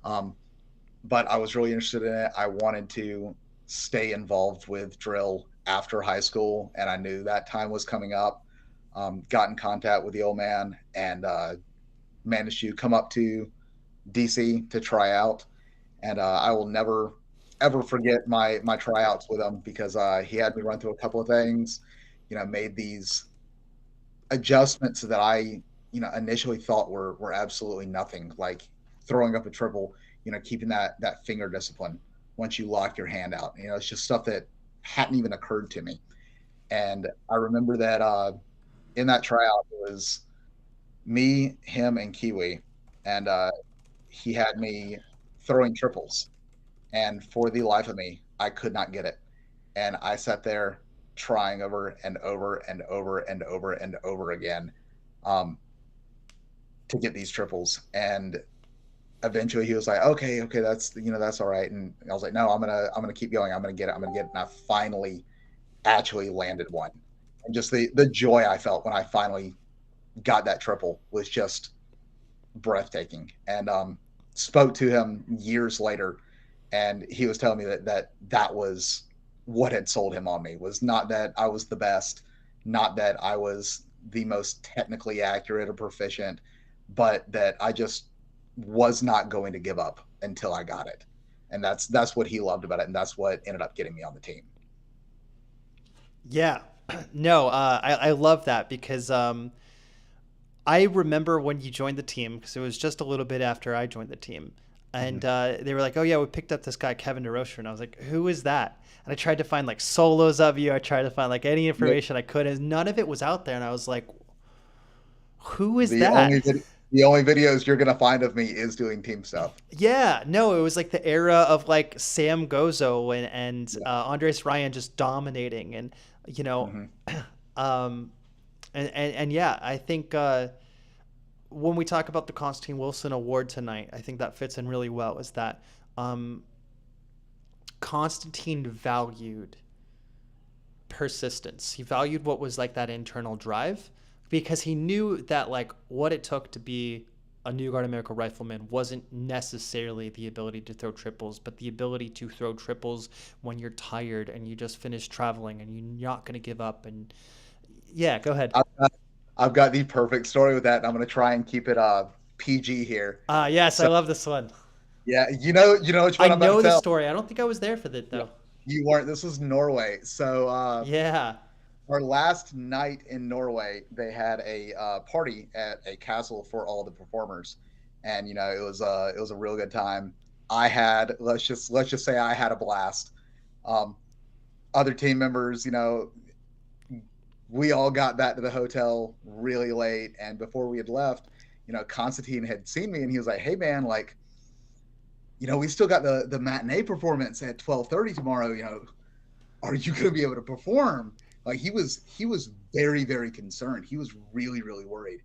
But I was really interested in it. I wanted to stay involved with drill after high school, and I knew that time was coming up. Got in contact with the old man and managed to come up to DC to try out. And I will never ever forget my tryouts with him, because he had me run through a couple of things, made these adjustments that I, initially thought were absolutely nothing, like throwing up a triple, keeping that finger discipline once you lock your hand out. It's just stuff that hadn't even occurred to me. And I remember that in that tryout, it was me, him, and Kiwi, and he had me throwing triples. And for the life of me, I could not get it. And I sat there trying over and over and over and over and over again to get these triples. And eventually he was like, okay, that's all right. And I was like, no, I'm gonna keep going. I'm gonna get it. And I finally actually landed one. And just the joy I felt when I finally got that triple was just breathtaking. And spoke to him years later, and he was telling me that was what had sold him on me. Was not that I was the best, not that I was the most technically accurate or proficient, but that I just was not going to give up until I got it. And that's what he loved about it, and that's what ended up getting me on the team. Yeah. No, I love that, because I remember when you joined the team, because it was just a little bit after I joined the team. And they were like, oh, yeah, we picked up this guy, Kevin De Roer. And I was like, who is that? And I tried to find like solos of you. I tried to find like any information I could. And none of it was out there. And I was like, who is that? The only videos you're going to find of me is doing team stuff. Yeah. No, it was like the era of like Sam Gozo and Andres Ryan just dominating. And, and yeah, I think when we talk about the Constantine Wilson Award tonight, I think that fits in really well, is that Constantine valued persistence. He valued what was like that internal drive, because he knew that like what it took to be a New Guard America rifleman wasn't necessarily the ability to throw triples, but the ability to throw triples when you're tired and you just finished traveling and you're not going to give up. And yeah, go ahead. I've got the perfect story with that, and I'm going to try and keep it PG here. Yes, I love this one. Yeah, you know which one I'm about to tell. I know the story. I don't think I was there for that, though. You weren't. This was Norway. So yeah, our last night in Norway, they had a party at a castle for all the performers, and it was a real good time. I had let's just say I had a blast. Other team members, we all got back to the hotel really late, and before we had left, Constantine had seen me, and he was like, "Hey man, like, we still got the matinee performance at 12:30 tomorrow. Are you going to be able to perform?" Like he was very, very concerned. He was really, really worried.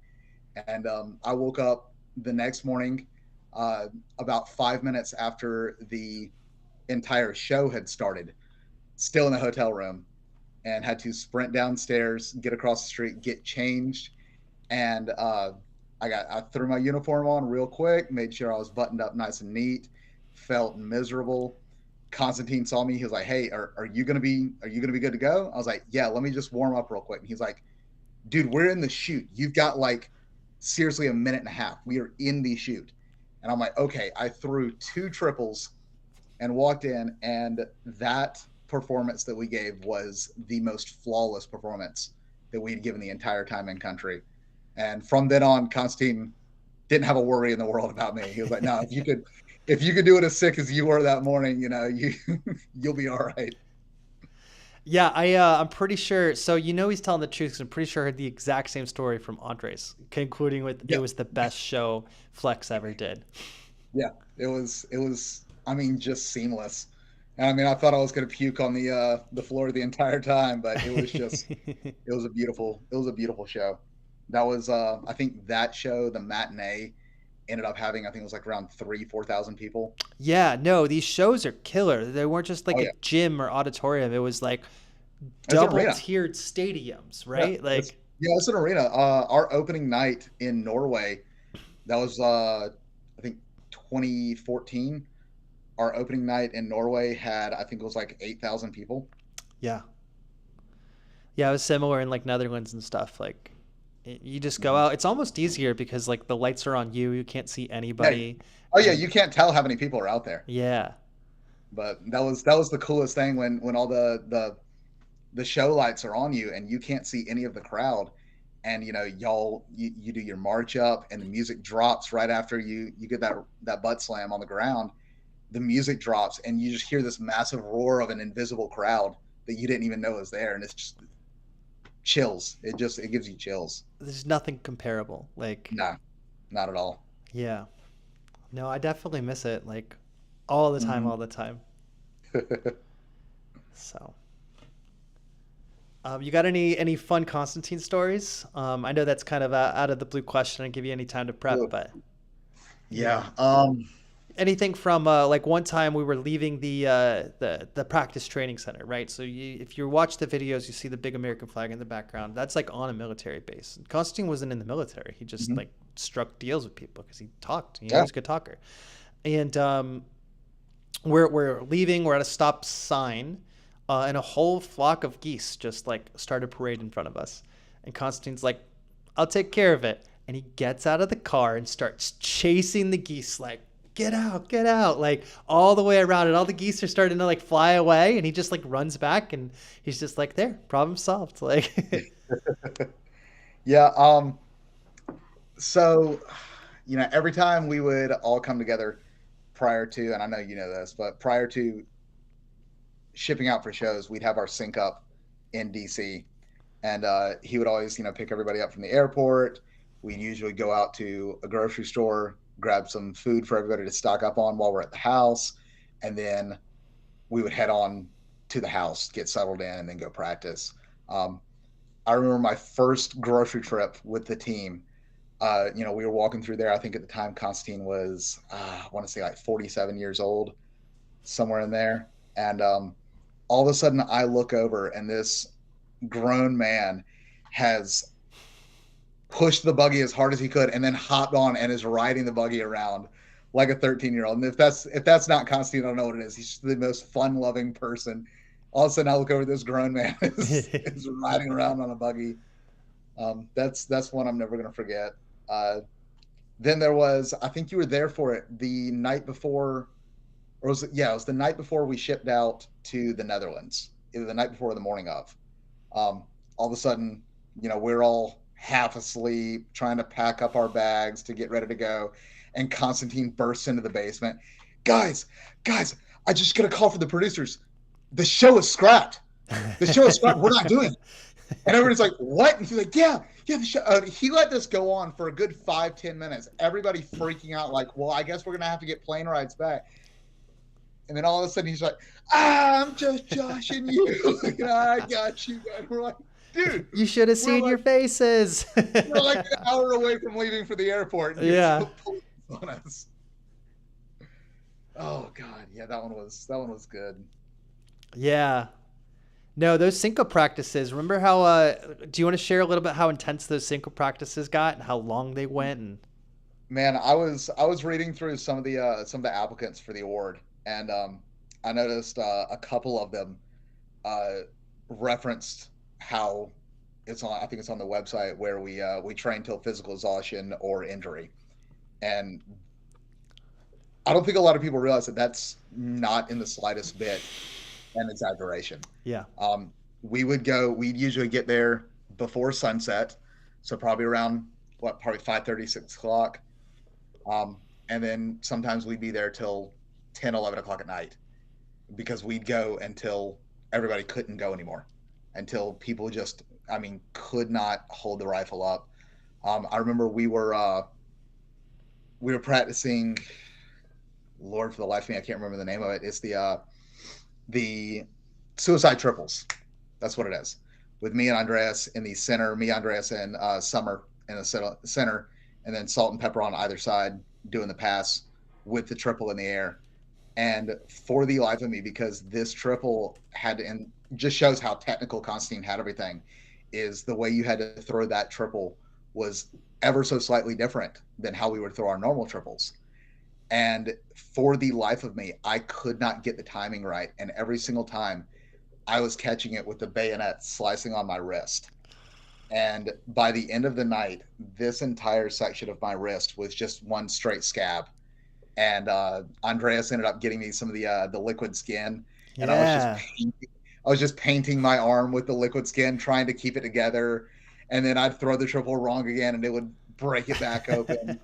And I woke up the next morning, about 5 minutes after the entire show had started, still in the hotel room, and had to sprint downstairs, get across the street, get changed. And I threw my uniform on real quick, made sure I was buttoned up nice and neat, felt miserable. Constantine saw me. He was like, "Hey, are you gonna be good to go?" I was like, "Yeah, let me just warm up real quick." And he's like, "Dude, we're in the shoot. You've got like seriously a minute and a half. We are in the shoot." And I'm like, "Okay." I threw 2 triples and walked in, and that performance that we gave was the most flawless performance that we'd given the entire time in country. And from then on, Constantine didn't have a worry in the world about me. He was like, "No, if you could do it as sick as you were that morning, you'll be all right." Yeah, I'm pretty sure. So he's telling the truth, 'cause I'm pretty sure I heard the exact same story from Andres, concluding with it was the best show Flex ever did. Yeah, it was. I mean, just seamless. And I mean, I thought I was going to puke on the floor the entire time, but it was just, it was a beautiful show. That was, I think that show, the matinee, ended up having, I think it was like around 4,000 people. Yeah, no, these shows are killer. They weren't just like a gym or auditorium. It was like double tiered stadiums, right? It's an arena. Our opening night in Norway, that was I think 2014. Our opening night in Norway had, I think it was like 8,000 people. Yeah. Yeah, it was similar in like Netherlands and stuff. Like you just go out. It's almost easier because like the lights are on you. You can't see anybody. Yeah. Oh yeah, you can't tell how many people are out there. Yeah. But that was the coolest thing when all the show lights are on you and you can't see any of the crowd, and you do your march up and the music drops right after you get that butt slam on the ground. The music drops and you just hear this massive roar of an invisible crowd that you didn't even know was there, and it's just chills. It gives you chills. There's nothing comparable. Like no, not at all. Yeah. No, I definitely miss it like all the time, all the time. So you got any fun Constantine stories? I know that's kind of out of the blue question. I give you any time to prep, but yeah. Anything from like one time we were leaving the practice training center, right? So if you watch the videos, you see the big American flag in the background. That's like on a military base. Constantine wasn't in the military. He just like struck deals with people because he talked. He was a good talker. And we're leaving. We're at a stop sign, and a whole flock of geese just like started parade in front of us. And Constantine's like, "I'll take care of it." And he gets out of the car and starts chasing the geese like, get out, like all the way around, and all the geese are starting to like fly away, and he just like runs back, and he's just like, there, problem solved. Like yeah. So every time we would all come together prior to, and I know you know this, but prior to shipping out for shows, we'd have our sync up in DC, and he would always pick everybody up from the airport. We'd usually go out to a grocery store, grab some food for everybody to stock up on while we're at the house, and then we would head on to the house, get settled in, and then go practice. I remember my first grocery trip with the team. We were walking through there. I think at the time Constantine was, I want to say like 47 years old, somewhere in there. And all of a sudden I look over and this grown man has pushed the buggy as hard as he could and then hopped on and is riding the buggy around like a 13-year-old. And if that's not Constantine, I don't know what it is. He's just the most fun-loving person. All of a sudden I look over, this grown man is riding around on a buggy. That's one I'm never going to forget. Then there was, I think you were there for it, the night before, or was it? Yeah, it was the night before we shipped out to the Netherlands. Either the night before or the morning of. All of a sudden, we're all half asleep, trying to pack up our bags to get ready to go. And Constantine bursts into the basement. Guys, I just got a call from the producers. The show is scrapped. We're not doing it. And everybody's like, what? And he's like, yeah, the show. He let this go on for a good 5-10 minutes. Everybody freaking out like, well, I guess we're going to have to get plane rides back. And then all of a sudden he's like, I'm just joshing you. I got you. And we're like, dude, you should have seen your faces. We're like an hour away from leaving for the airport. And yeah. On us. Oh God, yeah, that one was good. Yeah. No, those synco practices. Remember how? Do you want to share a little bit how intense those synco practices got and how long they went? And man, I was reading through some of the applicants for the award, and I noticed a couple of them referenced how it's on. I think it's on the website where we train till physical exhaustion or injury, and I don't think a lot of people realize that that's not in the slightest bit an exaggeration. Yeah. We'd usually get there before sunset, so probably around probably 5:30, 6 o'clock, and then sometimes we'd be there till 10, 11 o'clock at night, because we'd go until everybody couldn't go anymore, until people just, could not hold the rifle up. I remember we were practicing, Lord, for the life of me, I can't remember the name of it. It's the the suicide triples. That's what it is. With me and Andreas in the center, me, Andreas, and Summer in the center, and then Salt and Pepper on either side doing the pass with the triple in the air. And for the life of me, because this triple had to, and just shows how technical Constantine had everything, is the way you had to throw that triple was ever so slightly different than how we would throw our normal triples. And for the life of me, I could not get the timing right. And every single time I was catching it with the bayonet slicing on my wrist. And by the end of the night, this entire section of my wrist was just one straight scab. And Andreas ended up getting me some of the liquid skin. And Yeah. I was just painting my arm with the liquid skin, trying to keep it together. And then I'd throw the triple wrong again, and it would break it back open.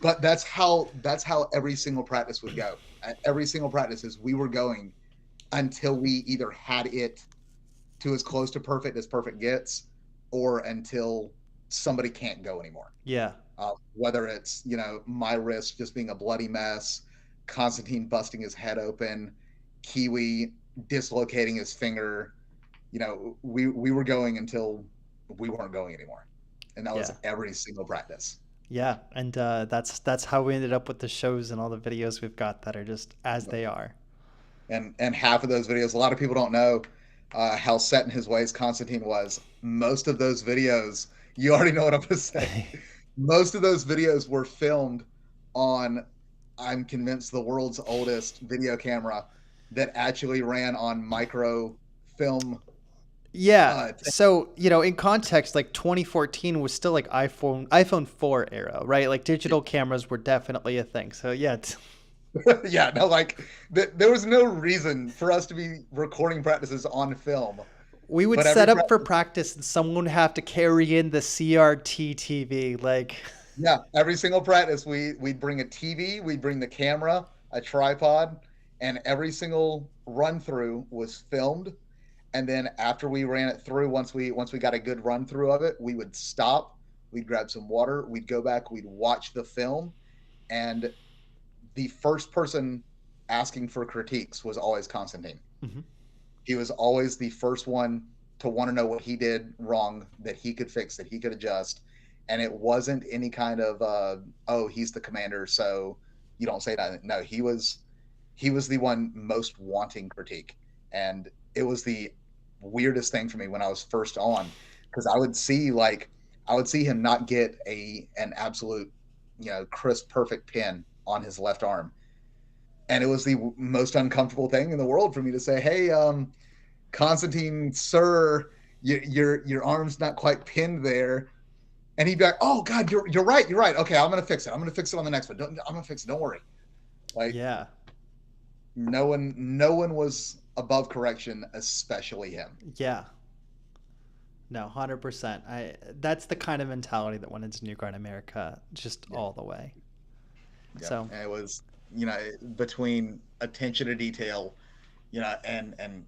But that's how every single practice would go. At every single practice is we were going until we either had it to as close to perfect as perfect gets, or until somebody can't go anymore. Yeah. Whether it's, my wrist just being a bloody mess, Constantine busting his head open, Kiwi dislocating his finger, we were going until we weren't going anymore. And that was every single practice. Yeah, and that's how we ended up with the shows and all the videos we've got that are just as they are. And half of those videos, a lot of people don't know how set in his ways Constantine was. Most of those videos, you already know what I'm going to say. Most of those videos were filmed on, I'm convinced, the world's oldest video camera that actually ran on microfilm. Yeah. So, in context, like 2014 was still like iPhone 4 era, right? Like digital cameras were definitely a thing. So yeah. Yeah, no, there was no reason for us to be recording practices on film. We would set up for practice and someone would have to carry in the CRT TV. Yeah, every single practice we'd bring a TV, we'd bring the camera, a tripod, and every single run through was filmed. And then after we ran it through, once we got a good run through of it, we would stop, we'd grab some water, we'd go back, we'd watch the film, and the first person asking for critiques was always Constantine. Mm-hmm. He was always the first one to want to know what he did wrong, that he could fix, that he could adjust. And it wasn't any kind of, he's the commander, so you don't say that. No, he was the one most wanting critique. And it was the weirdest thing for me when I was first on, because I would see him not get an absolute, crisp, perfect pin on his left arm. And it was the most uncomfortable thing in the world for me to say, hey, Constantine, sir, your arm's not quite pinned there. And he'd be like, oh God, you're right. Okay, I'm going to fix it. I'm going to fix it on the next one. I'm going to fix it. Don't worry. Yeah. No one was above correction, especially him. Yeah. No, 100%. That's the kind of mentality that went into New Guard America just all the way. Yeah. So and it was, between attention to detail, and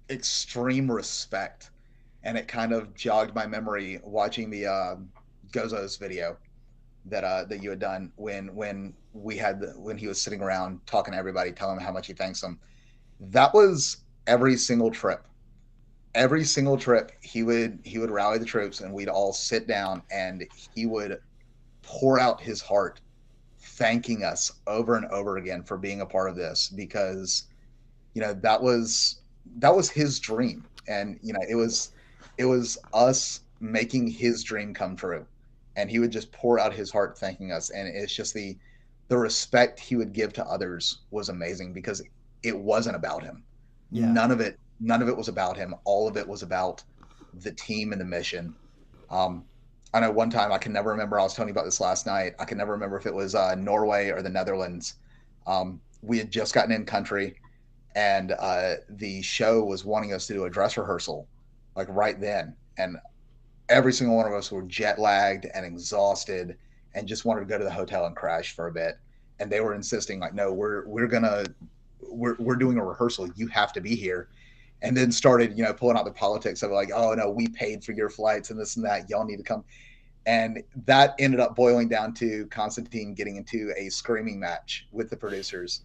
extreme respect. And it kind of jogged my memory watching the Gozo's video that you had done when he was sitting around talking to everybody, telling them how much he thanks them. That was every single trip. Every single trip, he would rally the troops, and we'd all sit down, and he would pour out his heart, thanking us over and over again for being a part of this, because that was his dream, and it was us making his dream come true. And he would just pour out his heart thanking us, and it's just the respect he would give to others was amazing, because it wasn't about him. Yeah. None of it was about him. All of it was about the team and the mission. I know one time, I can never remember, I was telling you about this last night, I can never remember if it was Norway or the Netherlands. We had just gotten in country, and the show was wanting us to do a dress rehearsal right then. And every single one of us were jet lagged and exhausted and just wanted to go to the hotel and crash for a bit. And they were insisting, no, we're doing a rehearsal. You have to be here. And then started, pulling out the politics of oh no, we paid for your flights and this and that. Y'all need to come. And that ended up boiling down to Constantine getting into a screaming match with the producers.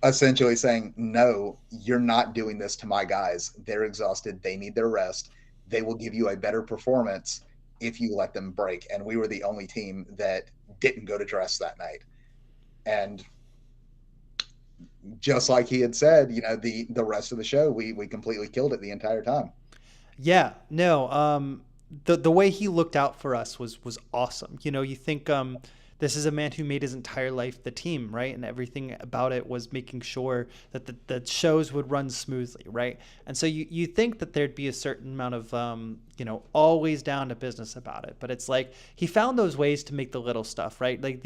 essentially saying, no, you're not doing this to my guys. They're exhausted. They need their rest. They will give you a better performance if you let them break. And we were the only team that didn't go to dress that night. And just like he had said, the rest of the show, we completely killed it the entire time. Yeah, no, the way he looked out for us was awesome. You think this is a man who made his entire life the team, right? And everything about it was making sure that the shows would run smoothly, right? And so you think that there'd be a certain amount of, always down to business about it. But it's like he found those ways to make the little stuff, right? Like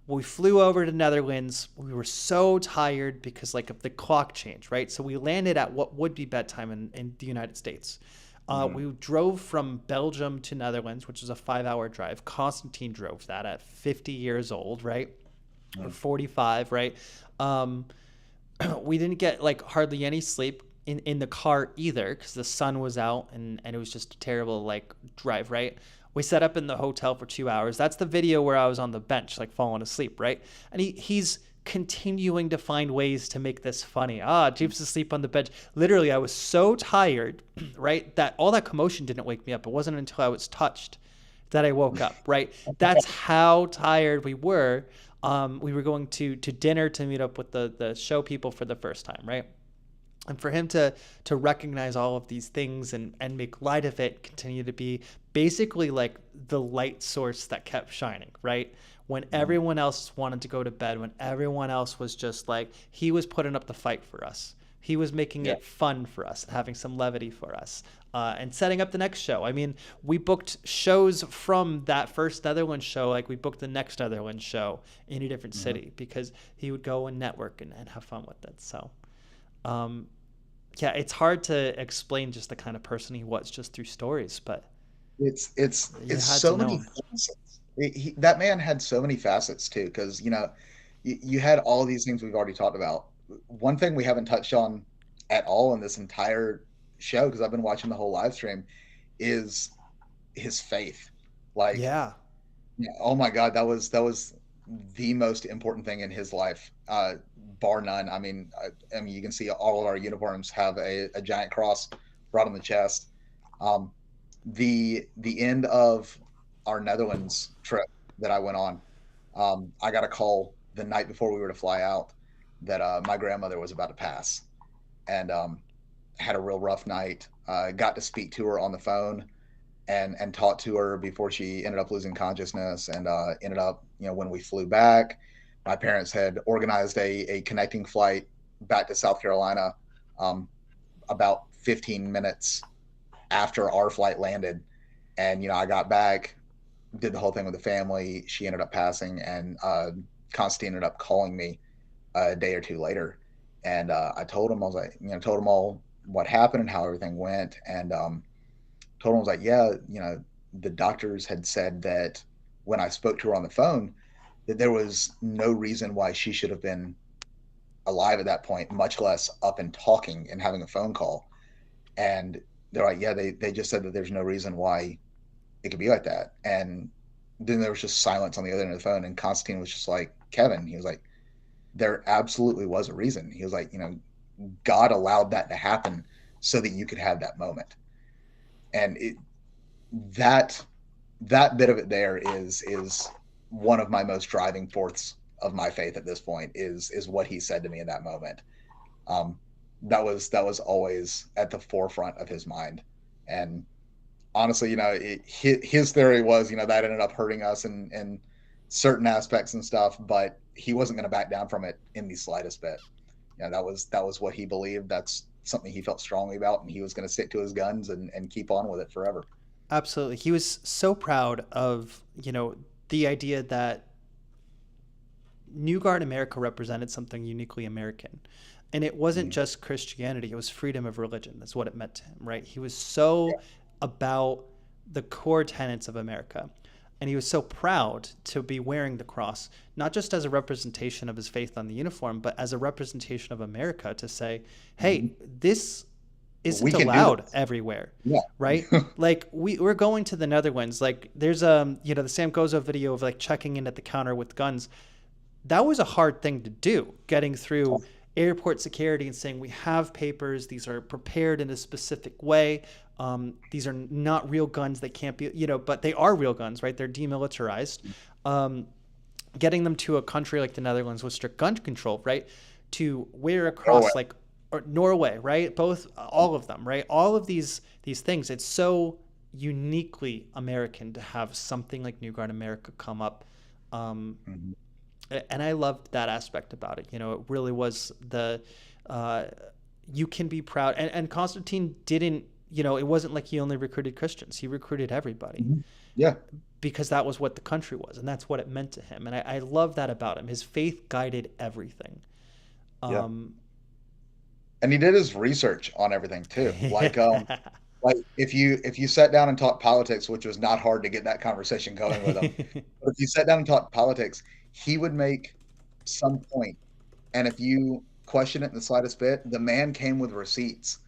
we flew over to Netherlands. We were so tired because of the clock change, right? So we landed at what would be bedtime in the United States. We drove from Belgium to Netherlands, which is a 5-hour drive. Constantine drove that at 50 years old, right? Or 45, right? We didn't get hardly any sleep in the car either because the sun was out and it was just a terrible drive, right? We set up in the hotel for 2 hours. That's the video where I was on the bench, falling asleep, right? And he's continuing to find ways to make this funny. Jeeves asleep on the bench. Literally, I was so tired, right, that all that commotion didn't wake me up. It wasn't until I was touched that I woke up, right? That's how tired we were. We were going to dinner to meet up with the show people for the first time, right? And for him to recognize all of these things and make light of it, continue to be basically the light source that kept shining, right? When everyone else wanted to go to bed, when everyone else was just he was putting up the fight for us. He was making it fun for us, having some levity for us, and setting up the next show. I mean, we booked shows from that first Netherlands show. We booked the next Netherlands show in a different city because he would go and network and have fun with it. So, it's hard to explain just the kind of person he was just through stories, but it's so many facets. That man had so many facets too, because you had all these things we've already talked about. One thing we haven't touched on at all in this entire show, because I've been watching the whole live stream, is his faith. Oh my God, that was the most important thing in his life, bar none. I mean, you can see all of our uniforms have a giant cross right on the chest. The end of our Netherlands trip that I went on, I got a call the night before we were to fly out that my grandmother was about to pass, and had a real rough night. Got to speak to her on the phone and talk to her before she ended up losing consciousness, and ended up, when we flew back, my parents had organized a connecting flight back to South Carolina about 15 minutes after our flight landed. And, I got back, did the whole thing with the family. She ended up passing, and Constantine ended up calling me a day or two later. And I told him, told him all what happened and how everything went. And told him, I was like, yeah, the doctors had said that when I spoke to her on the phone, that there was no reason why she should have been alive at that point, much less up and talking and having a phone call. And they're like, yeah, they just said that there's no reason why it could be like that. And then there was just silence on the other end of the phone. And Constantine was just like, Kevin, he was like, there absolutely was a reason. He was like, God allowed that to happen so that you could have that moment. And that bit of it there is one of my most driving forces of my faith at this point, is what he said to me in that moment. That was always at the forefront of his mind. And honestly, his theory was, that ended up hurting us in certain aspects and stuff, but he wasn't going to back down from it in the slightest bit. That was what he believed. That's something he felt strongly about, and he was going to stick to his guns and keep on with it forever. Absolutely. He was so proud of, the idea that New Guard America represented something uniquely American. And it wasn't just Christianity, it was freedom of religion. That's what it meant to him, right? He was so about the core tenets of America. And he was so proud to be wearing the cross, not just as a representation of his faith on the uniform, but as a representation of America, to say, hey, this isn't allowed everywhere, right? We're going to the Netherlands. There's the Sam Gozo video of checking in at the counter with guns. that was a hard thing to do, getting through airport security and saying, we have papers, these are prepared in a specific way. These are not real guns. They can't be, but they are real guns, right? They're demilitarized. Getting them to a country like the Netherlands with strict gun control, right? To wear across or Norway, right? All of them, right? All of these things. It's so uniquely American to have something like New Guard America come up. And I loved that aspect about it. It really was you can be proud. And Constantine didn't, it wasn't like he only recruited Christians. He recruited everybody. Yeah. Because that was what the country was, and that's what it meant to him. And I love that about him. His faith guided everything. Yeah. And he did his research on everything too. Like if you sat down and talked politics, which was not hard to get that conversation going with him, but if you sat down and talked politics, he would make some point, and if you question it in the slightest bit, the man came with receipts,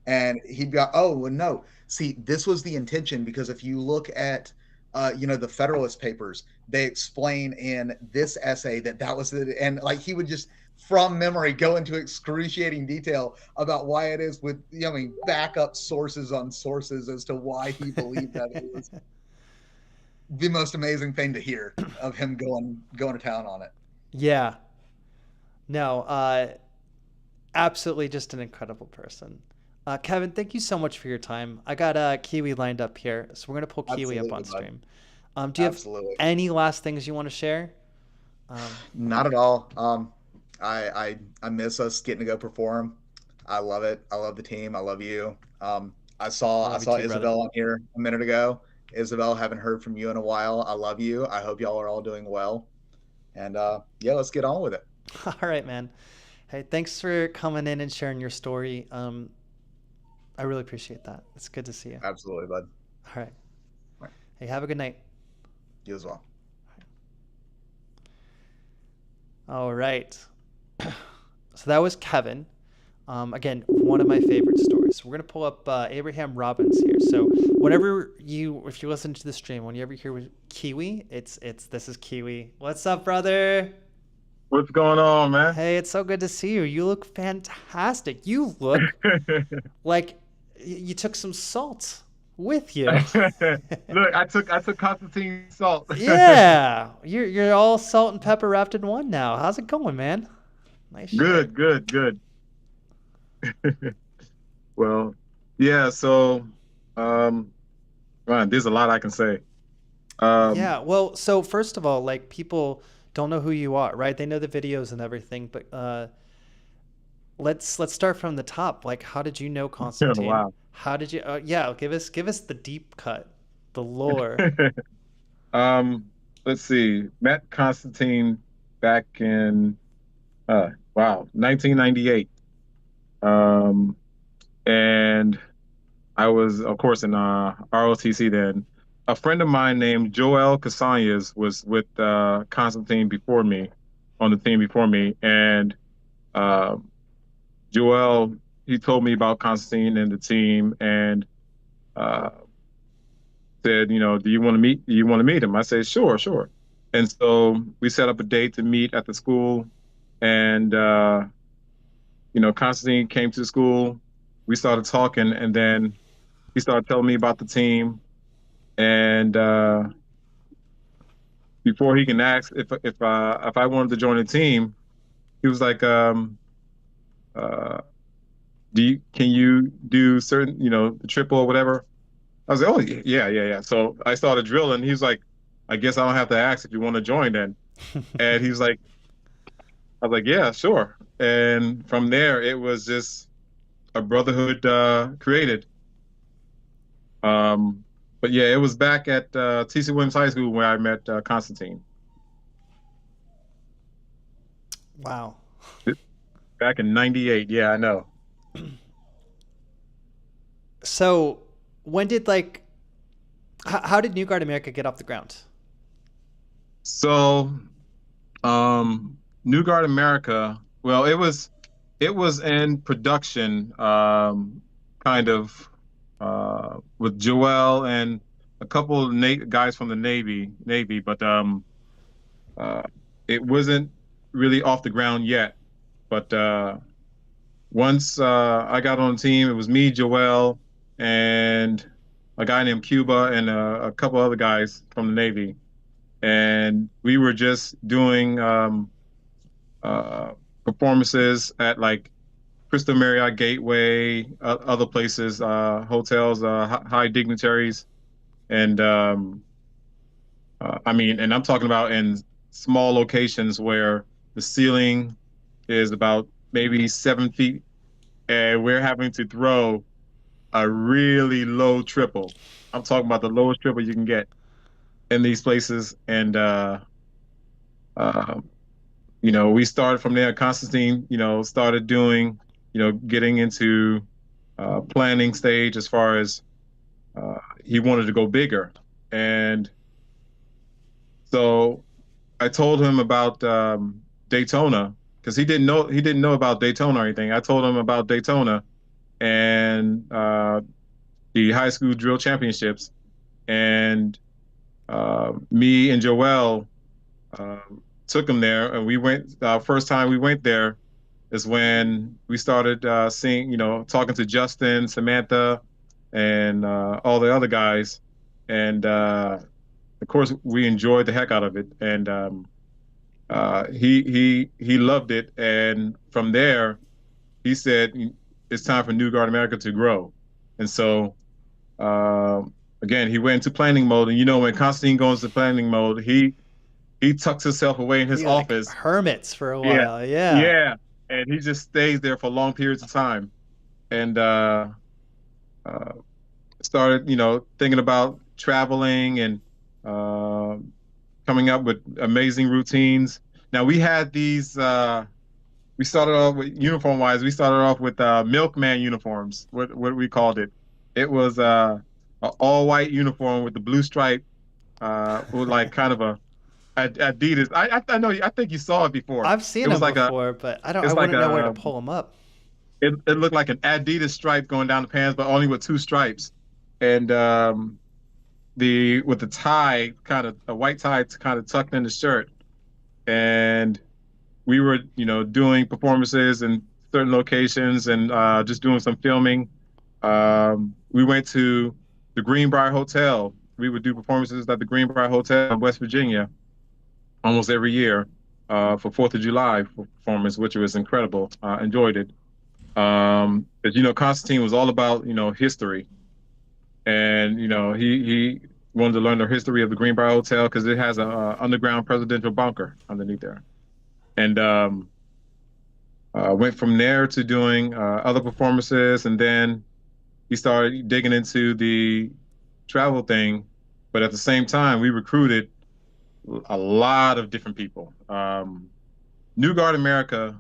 and he'd go, "Oh, well, no. See, this was the intention, because if you look at the Federalist Papers, they explain in this essay that was it," and like he would just from memory go into excruciating detail about why it is with backup sources on sources as to why he believed that it was the most amazing thing to hear of him going to town on it. Yeah. No, absolutely just an incredible person. Kevin, thank you so much for your time. I got Kiwi lined up here, so we're going to pull Kiwi up on stream. Do you have any last things you want to share? Not at all. I miss us getting to go perform. I love it. I love the team. I love you. I saw Isabel on here a minute ago. Isabel, haven't heard from you in a while. I love you. I hope y'all are all doing well. And let's get on with it. All right, man. Hey, thanks for coming in and sharing your story. I really appreciate that. It's good to see you. Absolutely, bud. All right. Hey, have a good night. You as well. All right. So that was Kevin. Again, one of my favorite stories. We're going to pull up Abraham Robbins here. So if you listen to the stream, when you ever hear Kiwi, this is Kiwi. What's up, brother? What's going on, man? Hey, it's so good to see you. You look fantastic. You look like you took some salt with you. Look, I took Constantine salt. Yeah, you're all salt and pepper wrapped in one now. How's it going, man? Nice. Good. Well, yeah. So, man, there's a lot I can say. Yeah. Well, so first of all, like people don't know who you are, right? They know the videos and everything, but let's start from the top. Like, how did you know Constantine? Wow. How did you? Give us the deep cut, the lore. Let's see. Met Constantine back in 1998. And I was, of course, in ROTC then. A friend of mine named Joel Casanyas was with Constantine before me, on the team before me, and Joel, he told me about Constantine and the team, and said, do you want to meet? Do you want to meet him? I said, sure. And so we set up a date to meet at the school, and Constantine came to the school. We started talking, and then he started telling me about the team. And before he can ask if I wanted to join the team, he was like, can you do certain, the triple or whatever? I was like, oh yeah. So I started drilling. He was like, I guess I don't have to ask if you want to join then. And he was like, I was like, yeah, sure. And from there, it was just a brotherhood created. But yeah, it was back at T.C. Williams High School where I met Constantine. Wow. Back in '98, yeah, I know. So when did how did New Guard America get off the ground? So New Guard America, well, it was in production, kind of, with Joel and a couple of guys from the Navy, but it wasn't really off the ground yet. But once I got on the team, it was me, Joel, and a guy named Cuba, and a couple other guys from the Navy. And we were just doing performances at like Crystal Marriott Gateway, other places, hotels, high dignitaries. And I mean, and I'm talking about in small locations where the ceiling is about maybe 7 feet, and we're having to throw a really low triple. I'm talking about the lowest triple you can get in these places. And, you know, we started from there. Constantine, you know, started doing, you know, getting into planning stage as far as he wanted to go bigger. And so I told him about Daytona, because he didn't know about Daytona or anything. I told him about Daytona and the high school drill championships, and me and Joel took him there, and we went. First time we went there is when we started seeing, you know, talking to Justin, Samantha, and all the other guys, and of course we enjoyed the heck out of it, and he loved it, and from there he said it's time for New Guard America to grow. And so again, he went into planning mode, and you know, when Constantine goes into planning mode, he tucks himself away in his office, like hermits for a while. Yeah, and he just stays there for long periods of time, and started, you know, thinking about traveling and coming up with amazing routines. Now we had these, we started off with uniform-wise, we started off with milkman uniforms, what we called it. It was an all-white uniform with the blue stripe, with like kind of a Adidas. I know, I think you saw it before. I've seen them before, but I wouldn't know where to pull them up. It looked like an Adidas stripe going down the pants, but only with 2 stripes. And with the tie, kind of a white tie kind of tucked in the shirt. And we were, you know, doing performances in certain locations and just doing some filming. We went to the Greenbrier Hotel. We would do performances at the Greenbrier Hotel in West Virginia almost every year for 4th of July performance, which was incredible. Enjoyed it. But, you know, Constantine was all about, you know, history. And, you know, he wanted to learn the history of the Greenbrier Hotel because it has an underground presidential bunker underneath there. And went from there to doing other performances, and then he started digging into the travel thing. But at the same time, we recruited a lot of different people. New Guard America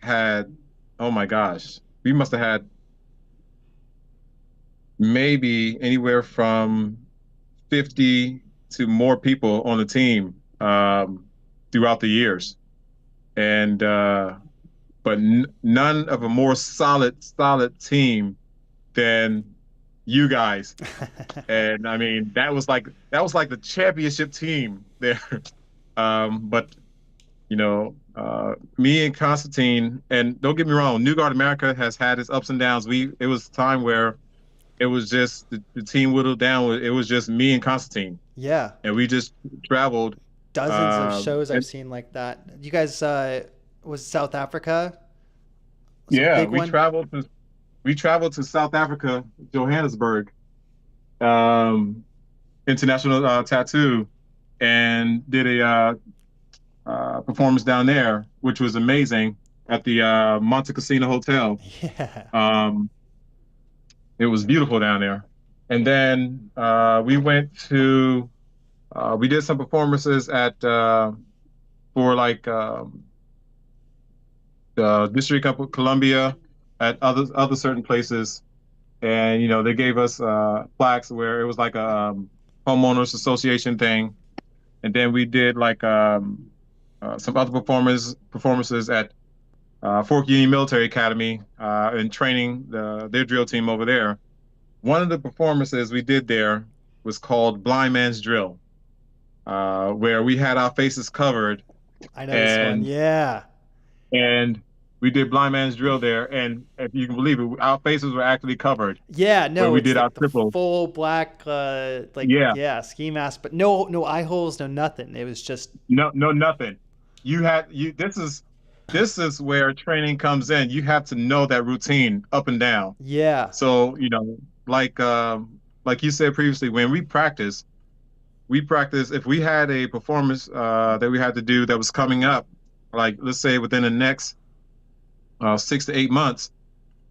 had, oh my gosh, we must have had maybe anywhere from 50 to more people on the team throughout the years. And but none of a more solid team than you guys. And I mean, that was like the championship team there. But you know, me and Constantine, and don't get me wrong, New Guard America has had its ups and downs. It was a time where it was just the team whittled down. It was just me and Constantine. Yeah. And we just traveled. Dozens of shows I've seen like that. You guys, was South Africa? Yeah, we traveled to South Africa, Johannesburg, International Tattoo, and did a performance down there, which was amazing at the Monte Casino Hotel. Yeah. It was beautiful down there. And then we went to, we did some performances at, for like the District of Columbia, at other certain places. And, you know, they gave us plaques where it was like a homeowners association thing. And then we did like some other performances at Fort Union Military Academy and training their drill team over there. One of the performances we did there was called Blind Man's Drill, where we had our faces covered I know this one. Yeah. And we did blind man's drill there, and if you can believe it, our faces were actually covered. Yeah, no, when we it's did like our the triple. full black, ski mask, but no eye holes, no nothing. It was just no nothing. This is where training comes in. You have to know that routine up and down. Yeah. So like you said previously, when we practice. If we had a performance that we had to do that was coming up, like let's say within the next 6 to 8 months,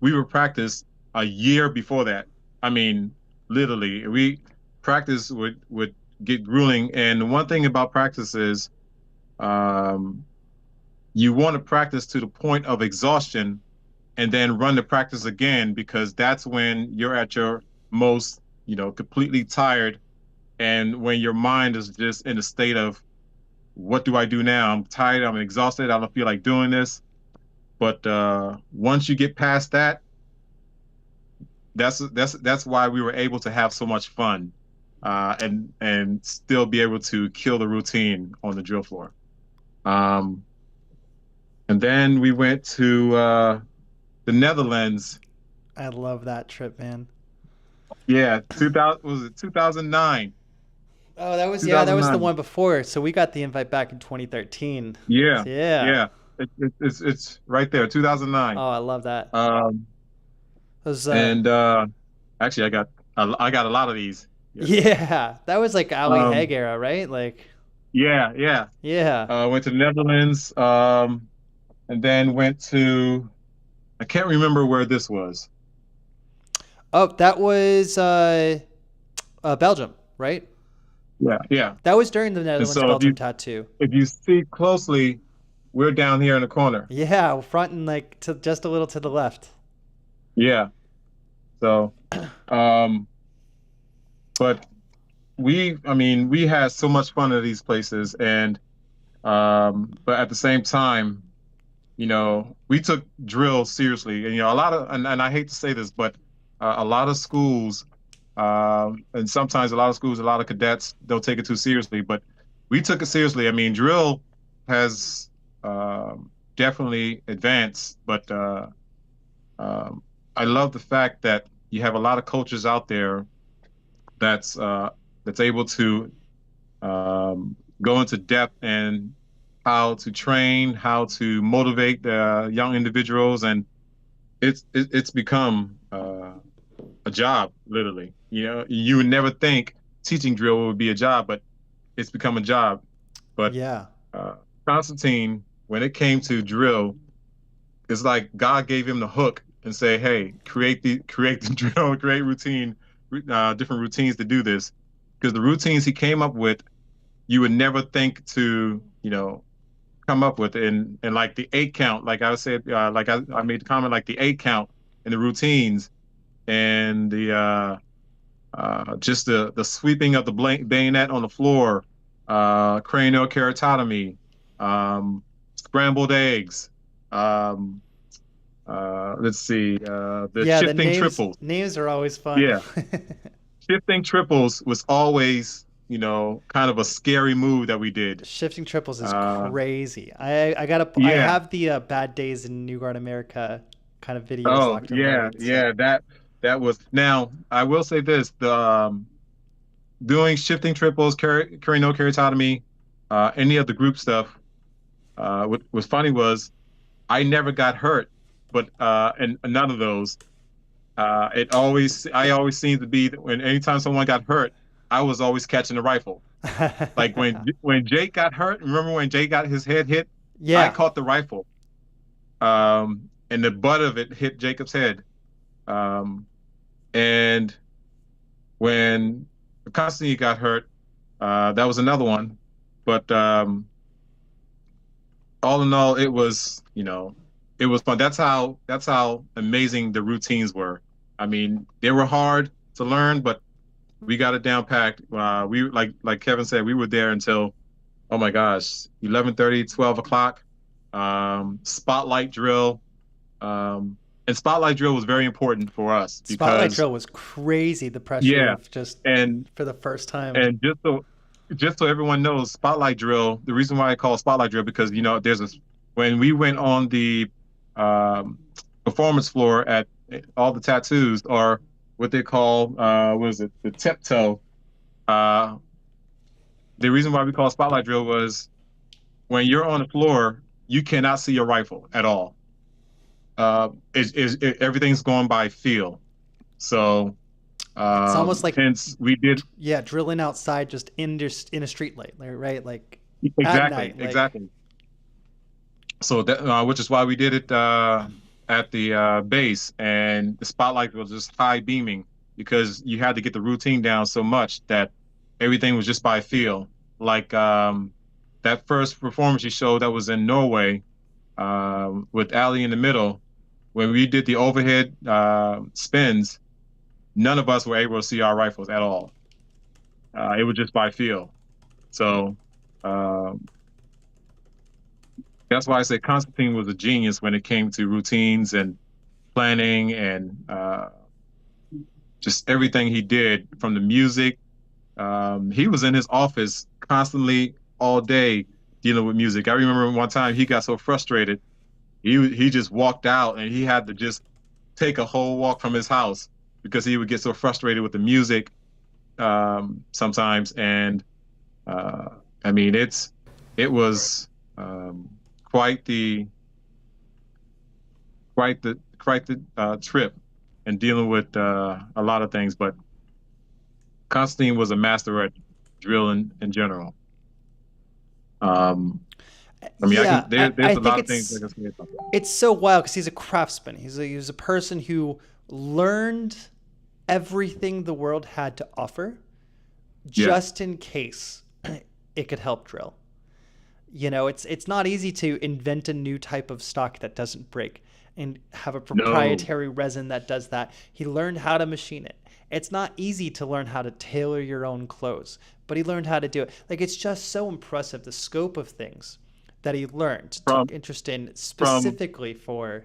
we would practice a year before that. I mean, literally, practice would get grueling. And the one thing about practice is you want to practice to the point of exhaustion and then run the practice again, because that's when you're at your most, completely tired. And when your mind is just in a state of, what do I do now? I'm tired, I'm exhausted, I don't feel like doing this. But once you get past that, that's why we were able to have so much fun and still be able to kill the routine on the drill floor. And then we went to the Netherlands. I love that trip, man. Yeah, 2009? Oh, that was the one before. So we got the invite back in 2013. Yeah. Yeah. It's right there, 2009. Oh, I love that. Actually, I got a lot of these. Yeah, that was like Ali Haig era, right? Like. Yeah. Went to the Netherlands, and then went to. I can't remember where this was. Oh, that was Belgium, right? Yeah. That was during the Netherlands-Belgium tattoo. If you see closely, we're down here in the corner. Yeah, front and like just a little to the left. Yeah. So, but we had so much fun at these places, and but at the same time, we took drill seriously, and a lot of, and I hate to say this, but a lot of schools. And sometimes a lot of cadets don't take it too seriously, but we took it seriously. I mean, drill has definitely advanced, but I love the fact that you have a lot of coaches out there that's able to go into depth and how to train, how to motivate the young individuals, and it's become a job, literally. You would never think teaching drill would be a job, but it's become a job. But yeah, Constantine, when it came to drill, it's like God gave him the hook and say, "Hey, create the drill, create routine, different routines to do this." Because the routines he came up with, you would never think to, come up with. And like the 8 count, like I said, like I made the comment, like the 8 count in the routines. And the just the sweeping of the bayonet on the floor, cranial keratotomy, scrambled eggs. Let's see, the shifting triples. Names are always fun. Yeah, shifting triples was always kind of a scary move that we did. Shifting triples is crazy. I have the Bad Days in New Guard America kind of videos. Oh yeah, that was. Now I will say this: the doing shifting triples, cranial keratotomy, any of the group stuff. What was funny was I never got hurt, but and none of those. I always seemed to be when anytime someone got hurt, I was always catching the rifle. Like when Jake got hurt, remember when Jake got his head hit? Yeah, I caught the rifle. And the butt of it hit Jacob's head. And when Constantine got hurt, that was another one. But all in all, it was fun. That's how amazing the routines were. I mean, they were hard to learn, but we got it down packed. We like Kevin said, we were there until, oh my gosh, 11:30, 12 o'clock. Spotlight drill. And spotlight drill was very important for us. Because, spotlight drill was crazy. The pressure of just for the first time. And just just so everyone knows, spotlight drill. The reason why I call it spotlight drill because when we went on the performance floor at all the tattoos are what they call the tiptoe. The reason why we call it spotlight drill was when you're on the floor, you cannot see your rifle at all. Everything's going by feel. So it's almost like hence we did drilling outside just in a street light, right? Like exactly, at night, exactly. So that which is why we did it at the base, and the spotlight was just high beaming because you had to get the routine down so much that everything was just by feel. Like that first performance you showed that was in Norway with Ali in the middle, when we did the overhead spins, none of us were able to see our rifles at all. It was just by feel. So that's why I say Constantine was a genius when it came to routines and planning and just everything he did from the music. He was in his office constantly all day dealing with music. I remember one time he got so frustrated, he just walked out and he had to just take a whole walk from his house because he would get so frustrated with the music sometimes. And I mean, it was quite the trip and dealing with a lot of things. But Constantine was a master at drilling in general. I mean, yeah, there's a lot of things I can say about that. It's so wild because he's a craftsman. He's a person who learned everything the world had to offer just in case it could help drill. You know, it's not easy to invent a new type of stock that doesn't break and have a proprietary resin that does that. He learned how to machine it. It's not easy to learn how to tailor your own clothes, but he learned how to do it. Like, it's just so impressive, the scope of things that he learned, took interest in specifically for.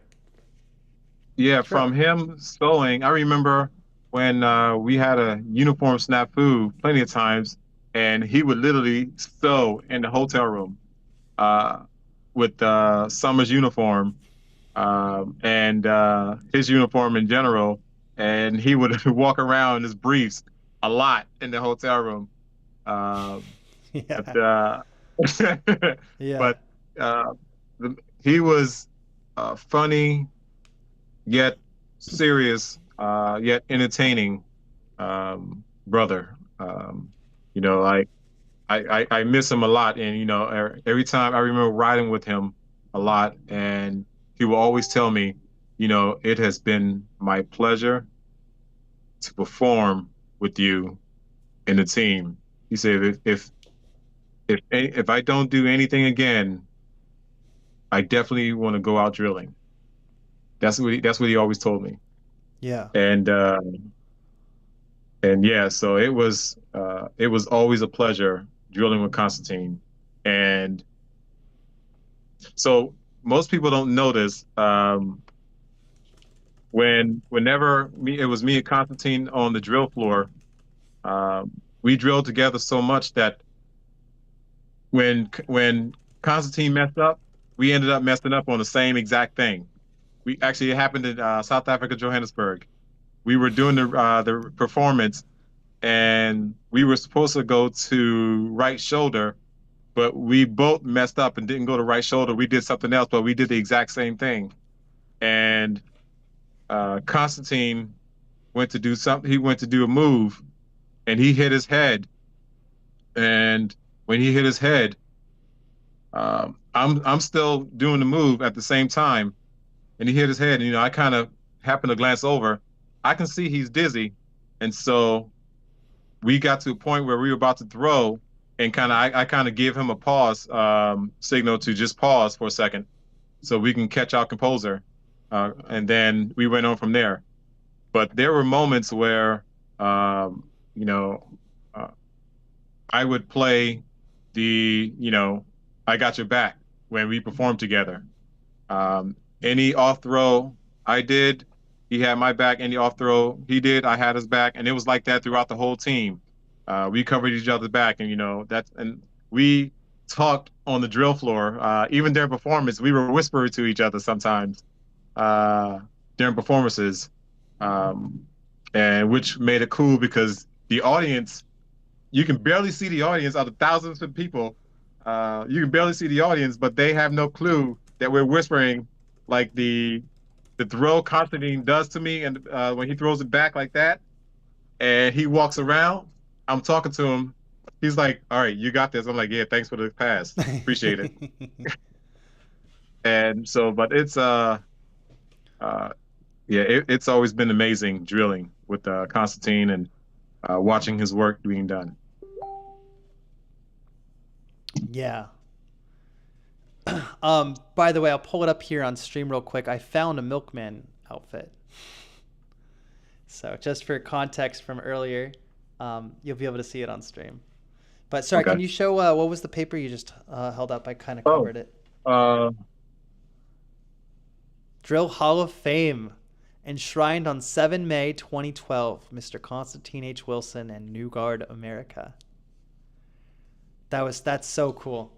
Yeah, from him sewing. I remember when we had a uniform snafu plenty of times, and he would literally sew in the hotel room with Summer's uniform and his uniform in general. And he would walk around in his briefs a lot in the hotel room. But he was funny, yet serious, yet entertaining brother. You know, like I miss him a lot. And, you know, every time I remember riding with him a lot, and he will always tell me, you know, it has been my pleasure to perform with you in the team. He said, if I don't do anything again, I definitely want to go out drilling. That's what he always told me. Yeah. And yeah, so it was always a pleasure drilling with Constantine. And so most people don't know this. Whenever it was me and Constantine on the drill floor, we drilled together so much that when Constantine messed up, we ended up messing up on the same exact thing. It happened in South Africa, Johannesburg. We were doing the performance, and we were supposed to go to right shoulder, but we both messed up and didn't go to right shoulder. We did something else, but we did the exact same thing. And Constantine went to do something. He went to do a move, and he hit his head. And when he hit his head, I'm still doing the move at the same time, and he hit his head. And, you know, I kind of happened to glance over. I can see he's dizzy, and so we got to a point where we were about to throw, and I kind of gave him a pause signal to just pause for a second, so we can catch our composure. And then we went on from there. But there were moments where, you know, I would play the, you know, I got your back when we performed together. Any off throw I did, he had my back. Any off throw he did, I had his back. And it was like that throughout the whole team. We covered each other's back, and and we talked on the drill floor. Even during performance, we were whispering to each other sometimes during performances, and which made it cool because the audience, you can barely see the audience out of thousands of people. You can barely see the audience, but they have no clue that we're whispering, like the throw Constantine does to me, and when he throws it back like that, and he walks around, I'm talking to him. He's like, "All right, you got this." I'm like, "Yeah, thanks for the pass. Appreciate it." And so, but it's it's always been amazing drilling with Constantine and watching his work being done. Yeah. By the way, I'll pull it up here on stream real quick. I found a milkman outfit. So just for context from earlier, you'll be able to see it on stream. But sorry, Okay. Can you show what was the paper you just held up? I kind of covered it. Drill Hall of Fame, enshrined on 7 May 2012, Mr. Constantine H. Wilson and New Guard America. That's so cool.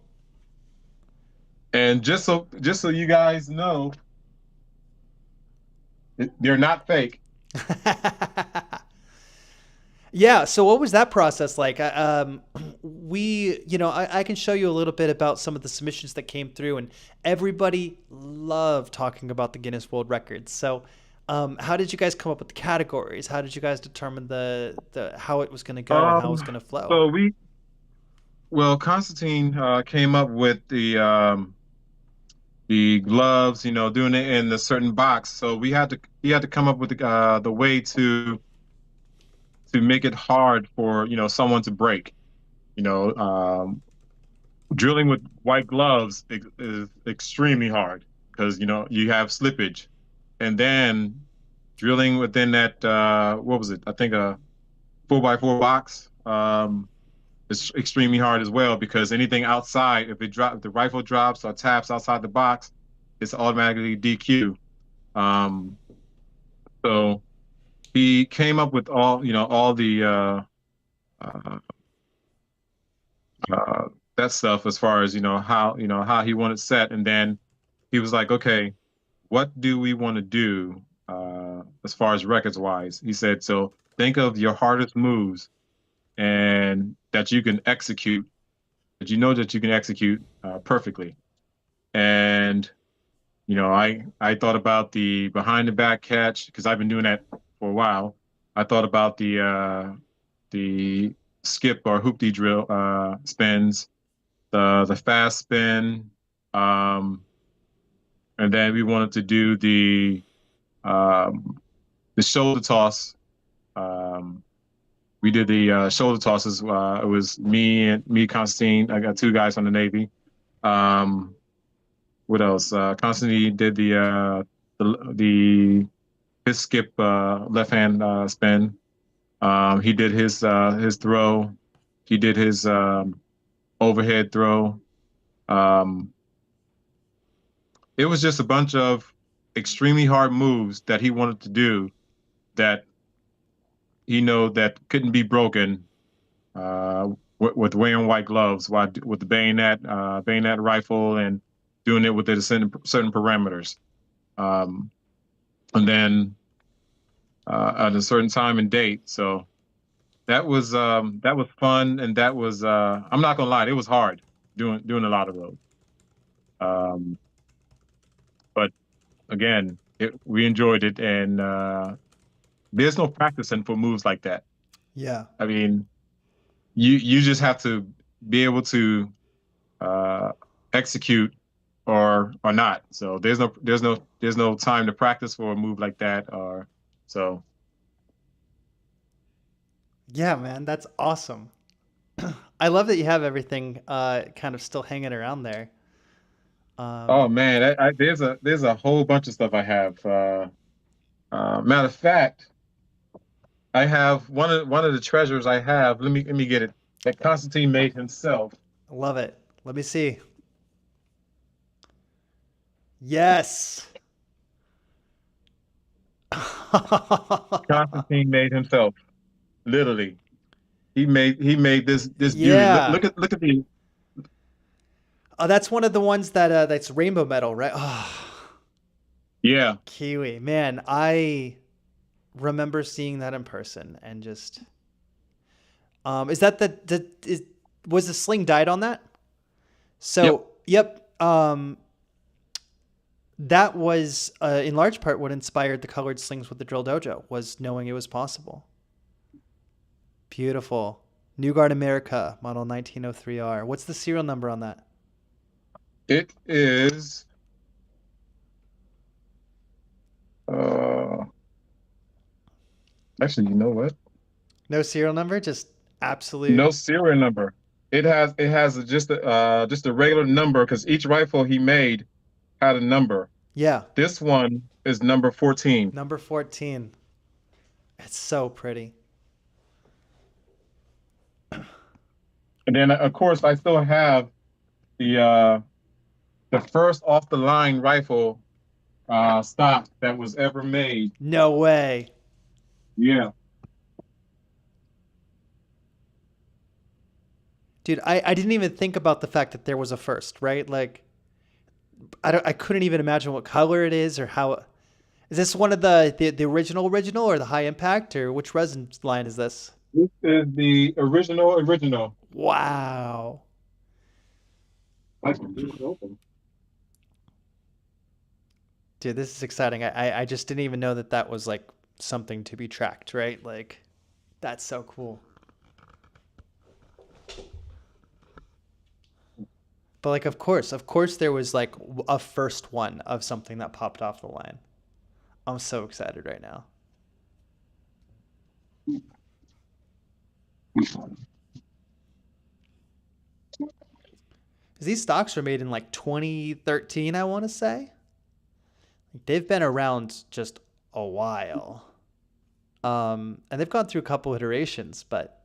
And just so you guys know, they're not fake. Yeah. So what was that process like? I can show you a little bit about some of the submissions that came through, and everybody loved talking about the Guinness World Records. So how did you guys come up with the categories? How did you guys determine the how it was going to go and how it was going to flow? So Constantine came up with the gloves, doing it in a certain box. So he had to come up with the way to make it hard for someone to break. Drilling with white gloves is extremely hard because you have slippage, and then drilling within that what was it? I think a 4x4 box. It's extremely hard as well because anything outside, if the rifle drops or taps outside the box, it's automatically DQ. So he came up with all the that stuff as far as how he wanted set, and then he was like, okay, what do we want to do as far as records wise? He said, so think of your hardest moves and that you can execute, that you can execute perfectly. And I thought about the behind the back catch because I've been doing that for a while. I thought about the skip or hoopty drill spins, the fast spin, and then we wanted to do the shoulder toss. We did the shoulder tosses. It was me, Constantine. I got two guys from the Navy. What else? Constantine did his skip left hand spin. He did his throw. He did his overhead throw. It was just a bunch of extremely hard moves that he wanted to do that that couldn't be broken with wearing white gloves, with the bayonet rifle, and doing it within certain parameters. And then at a certain time and date. So that was fun, and that was I'm not gonna lie, it was hard doing a lot of those. But again, we enjoyed it, and there's no practicing for moves like that. Yeah. I mean, you just have to be able to execute or not. So there's no time to practice for a move like that, or so. Yeah, man, that's awesome. I love that you have everything kind of still hanging around there. Oh man, there's a whole bunch of stuff I have. Matter of fact, I have one of the treasures I have. Let me get it. That Constantine made himself. I love it. Let me see. Yes. Constantine made himself. Literally. He made this Yeah. beauty. Look at the. Oh, that's one of the ones that's rainbow metal, right? Oh, Yeah. Kiwi. Man, I remember seeing that in person and just is that was the sling dyed on that? So, yep. That was in large part what inspired the colored slings with the Drill Dojo, was knowing it was possible. Beautiful. New Guard America, model 1903R. What's the serial number on that? It is. Actually, you know what? No serial number, just absolute. No serial number. It has just a regular number because each rifle he made had a number. Yeah. This one is number 14. Number 14. It's so pretty. And then, of course, I still have the first off the line rifle stock that was ever made. No way. Yeah. Dude, I didn't even think about the fact that there was a first, right? Like, I couldn't even imagine what color it is or how. Is this one of the original or the high impact, or which resin line is this? This is the original. Wow. I can do it open. Dude, this is exciting. I just didn't even know that was like something to be tracked, right? Like, that's so cool. But like, of course there was like a first one of something that popped off the line. I'm so excited right now. 'Cause these stocks were made in like 2013, I want to say. They've been around just a while. And they've gone through a couple iterations, but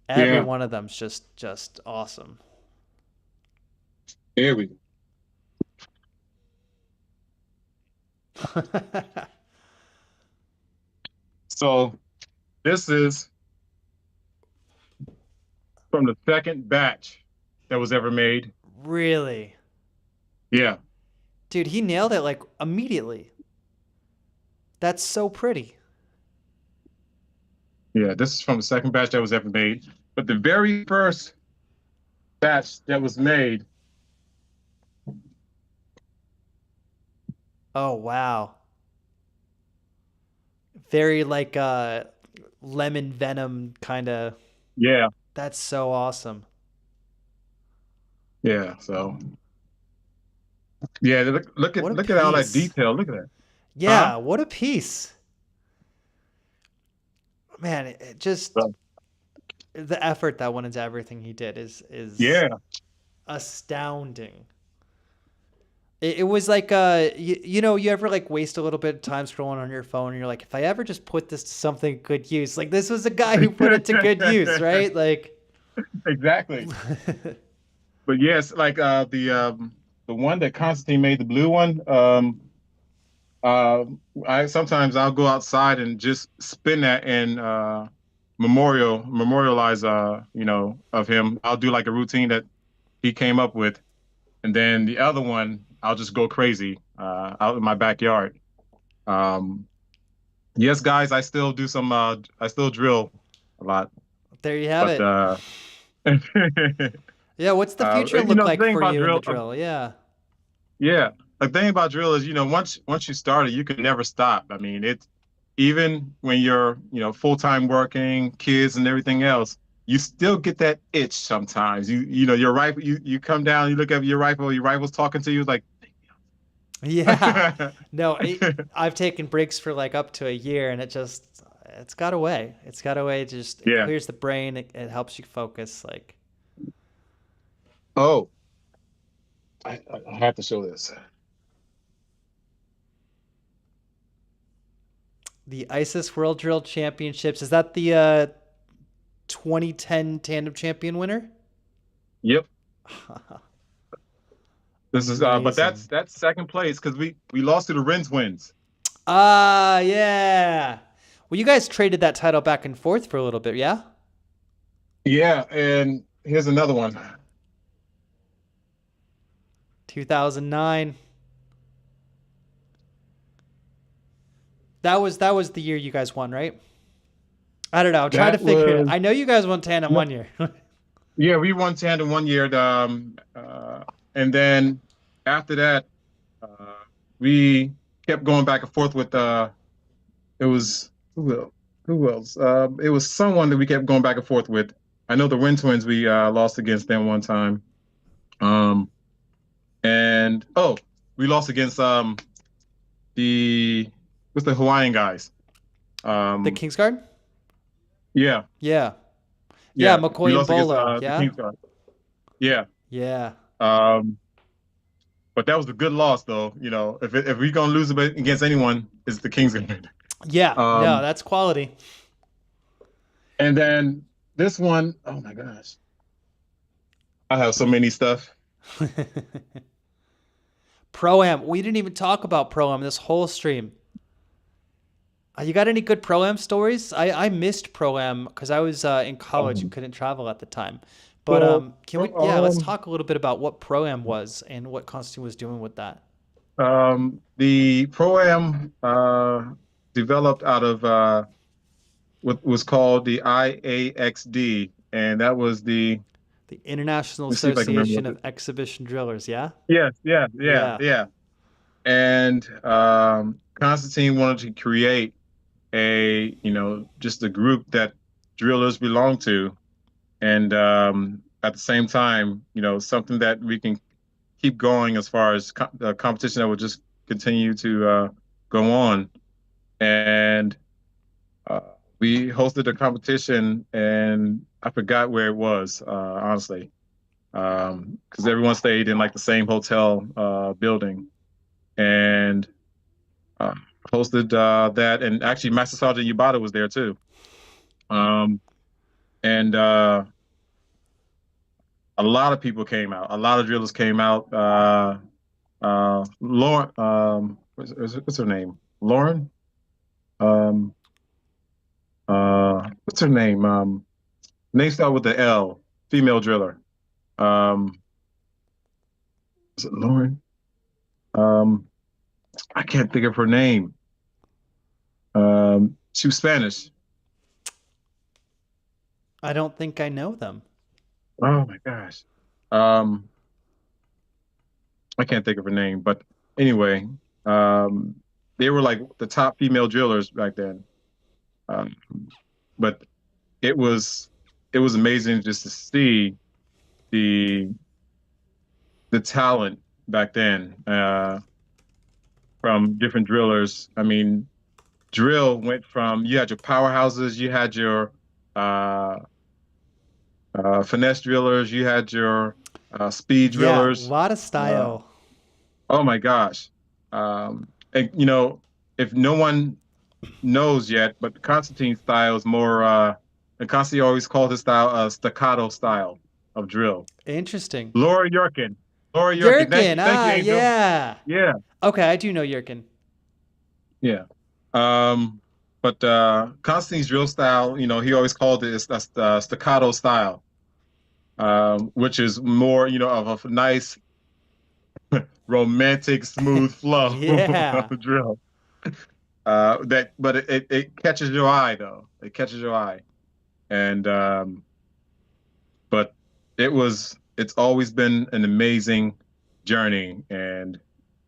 every one of them's just awesome. Here we go. So this is from the second batch that was ever made. Really? Yeah. Dude, he nailed it like immediately. That's so pretty. Yeah, this is from the second batch that was ever made. But the very first batch that was made. Oh, wow. Very like lemon venom kind of. Yeah. That's so awesome. Yeah, so. Yeah, look at all that detail. Look at that. Yeah, what a piece. Man, it just the effort that went into everything he did is astounding. It was like you ever like waste a little bit of time scrolling on your phone and you're like, if I ever just put this to something good use, like this was a guy who put it to good use, right? Like exactly. But yes, like the one that Constantine made, the blue one, I'll go outside and just spin that and memorialize of him. I'll do like a routine that he came up with, and then the other one I'll just go crazy out in my backyard. Yes, guys, I still do some. I still drill a lot. There you have it. Yeah, what's the future look like for you in the drill? Yeah. Yeah. The thing about drill is, once you start it, you can never stop. I mean, even when you're, full-time working, kids and everything else, you still get that itch sometimes. Your rifle, you come down, you look at your rifle's talking to you like. Yeah. No, I've taken breaks for like up to a year and it's got away. It's got away. It clears the brain. It helps you focus. Like. Oh, I have to show this. The ISIS World Drill Championships. Is that the 2010 Tandem Champion winner? Yep. This is but that's second place because we lost to the Renz Wins. Yeah. Well, you guys traded that title back and forth for a little bit, yeah? Yeah, and here's another one. 2009. That was the year you guys won, right? I don't know. I'm trying to figure it out. I know you guys won tandem one year. Yeah, we won tandem one year. And then after that, we kept going back and forth with it was who else? It was someone that we kept going back and forth with. I know the Wind Twins, we lost against them one time. And we lost against the Hawaiian guys. The Kingsguard? Yeah. Yeah. Yeah, McCoy and Bolo. Yeah. Yeah. But that was a good loss, though. You know, if we're gonna lose against anyone, it's the Kingsguard. Yeah. No, that's quality. And then this one, oh my gosh, I have so many stuff. Pro-Am. We didn't even talk about Pro-Am this whole stream. You got any good Pro-Am stories? I missed Pro-Am because I was in college and couldn't travel at the time. But let's talk a little bit about what Pro-Am was and what Constantine was doing with that. The Pro-Am developed out of what was called the IAXD, and that was the International Association of Exhibition Drillers, yeah? Yes, yeah. And Constantine wanted to create just a group that drillers belong to, and at the same time, something that we can keep going as far as the competition that will just continue to go on. And we hosted a competition, and I forgot where it was, honestly, because everyone stayed in like the same hotel building, and hosted that. And actually, Master Sergeant Yubata was there too. And a lot of people came out. A lot of drillers came out. Lauren, what's her name? Lauren. What's her name? Name start with the L. Female driller. Is it Lauren? I can't think of her name. She was Spanish. I don't think I know them. Oh my gosh. I can't think of her name, but anyway, they were like the top female drillers back then. But it was amazing just to see the talent back then from different drillers. I mean, drill went from, you had your powerhouses, you had your finesse drillers, you had your speed drillers. Yeah, a lot of style. Oh my gosh. And if no one knows yet, but Constantine's style is more, and Constantine always called his style a staccato style of drill. Interesting. Laura Yurkin. Thank you, Angel. Yeah. Okay, I do know Yurkin. Yeah. But Constantine's drill style, he always called it a staccato style, which is more, of a nice, romantic, smooth flow of the drill. But it catches your eye, though. It catches your eye, and but it's always been an amazing journey, and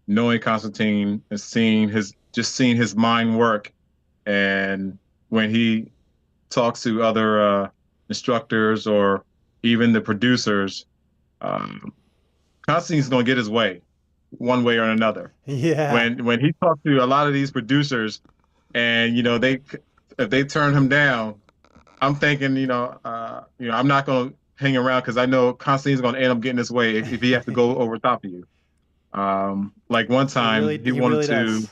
knowing Constantine and seeing his mind work. And when he talks to other instructors or even the producers, Constantine's going to get his way, one way or another. Yeah. When he talks to a lot of these producers, and if they turn him down, I'm thinking, I'm not going to hang around because I know Constantine's going to end up getting his way if he has to go over top of you. Like one time he wanted to.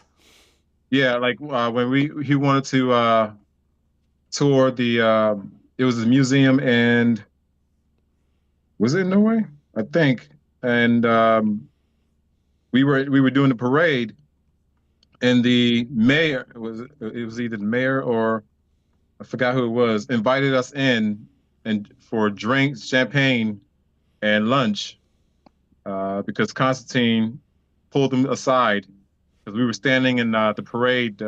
Yeah, like when he wanted to tour the it was a museum, and was it in Norway? I think. And we were doing the parade, and the mayor it was either the mayor or I forgot who it was, invited us in and for drinks, champagne, and lunch because Constantine pulled them aside because we were standing in the parade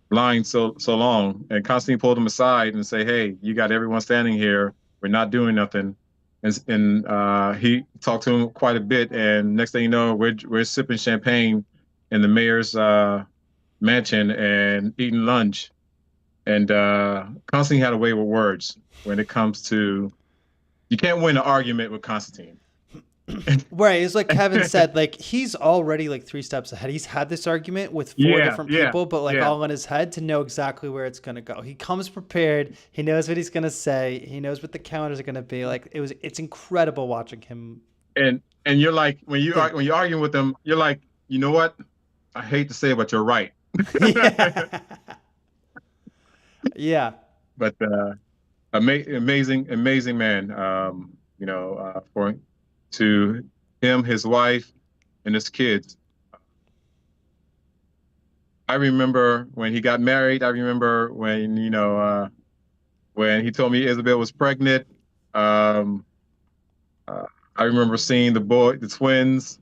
line so long, and Constantine pulled them aside and say, "Hey, you got everyone standing here. We're not doing nothing." And he talked to him quite a bit, and next thing you know, we're sipping champagne in the mayor's mansion and eating lunch. And Constantine had a way with words when it comes to, you can't win an argument with Constantine. Right. It's like Kevin said, like he's already like 3 steps ahead. He's had this argument with 4 different people, but like all in his head to know exactly where it's going to go. He comes prepared. He knows what he's going to say. He knows what the counters are going to be. Like it's incredible watching him. And you're like, when you're arguing with him, you're like, you know what? I hate to say it, but you're right. Yeah. But amazing man. To him, his wife, and his kids. I remember when he got married. I remember when when he told me Isabel was pregnant. I remember seeing the twins,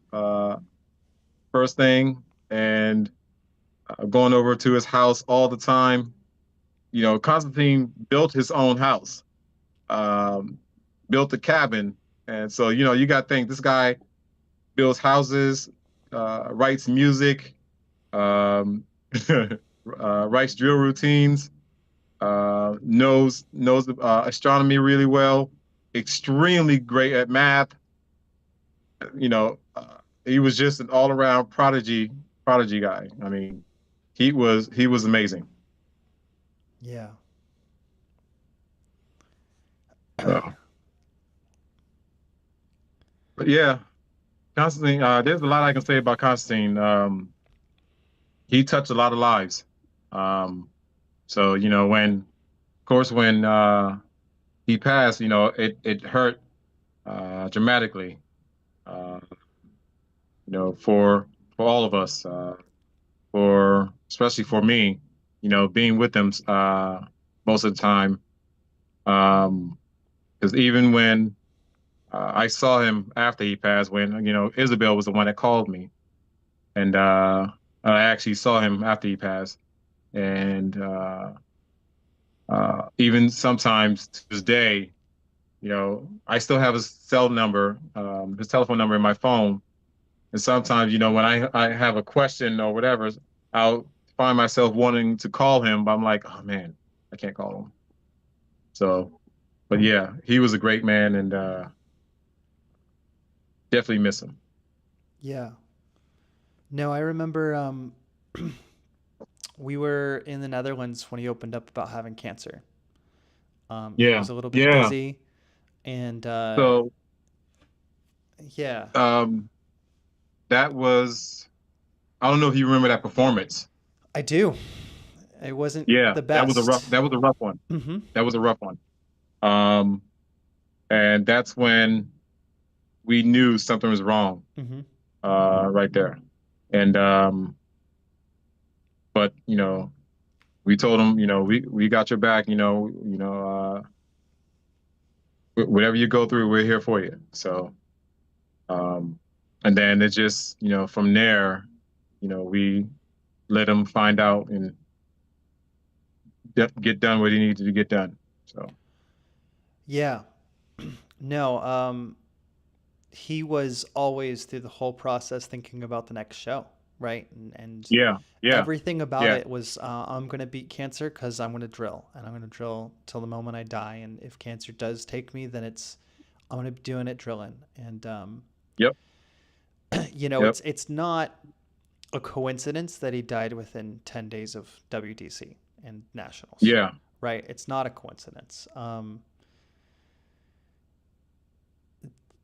first thing, and going over to his house all the time. Constantine built his own house, built a cabin. And so, you got to think this guy builds houses, writes music, writes drill routines, knows astronomy really well, extremely great at math. He was just an all-around prodigy guy. I mean, he was amazing. Yeah. But yeah, Constantine, there's a lot I can say about Constantine. He touched a lot of lives. So, when he passed, it hurt dramatically, for all of us, especially for me, being with him most of the time. Because even when I saw him after he passed, when Isabel was the one that called me, and I actually saw him after he passed, and even sometimes to this day, I still have his cell number, his telephone number in my phone, and sometimes when I have a question or whatever, I'll find myself wanting to call him, but I'm like, oh man, I can't call him. So, but yeah, he was a great man, and definitely miss him. Yeah. No, I remember we were in the Netherlands when he opened up about having cancer. He was a little bit busy, and that was, I don't know if you remember that performance. I do. It wasn't the best. That was a rough one. Mm-hmm. That was a rough one. And that's when we knew something was wrong, right there. And but we told him, we got your back. Whatever you go through, we're here for you. So, and then it just, from there, we let him find out and get done what he needed to get done. So, yeah, no, he was always through the whole process thinking about the next show, right? And everything about it was, I'm going to beat cancer because I'm going to drill, and I'm going to drill till the moment I die. And if cancer does take me, then I'm going to be doing it drilling. And it's not a coincidence that he died within 10 days of WDC and nationals. Yeah. Right. It's not a coincidence.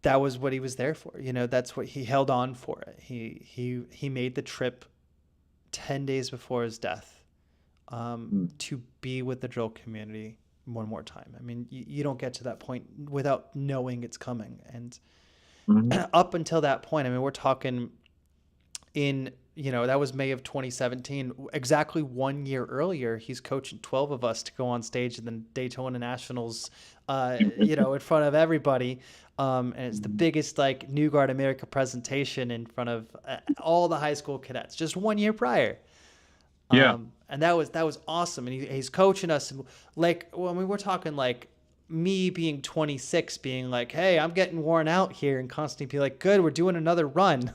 That was what he was there for. That's what he held on for it. He made the trip 10 days before his death, to be with the drill community one more time. I mean, you don't get to that point without knowing it's coming. And up until that point, I mean, we're talking that was May of 2017. Exactly 1 year earlier, he's coaching 12 of us to go on stage in the Daytona Nationals, in front of everybody. And it's the biggest New Guard America presentation in front of all the high school cadets, just 1 year prior. Yeah. And that was awesome. And he's coaching us. And we're talking me being 26, being like, hey, I'm getting worn out here. And Constantine be like, good, we're doing another run.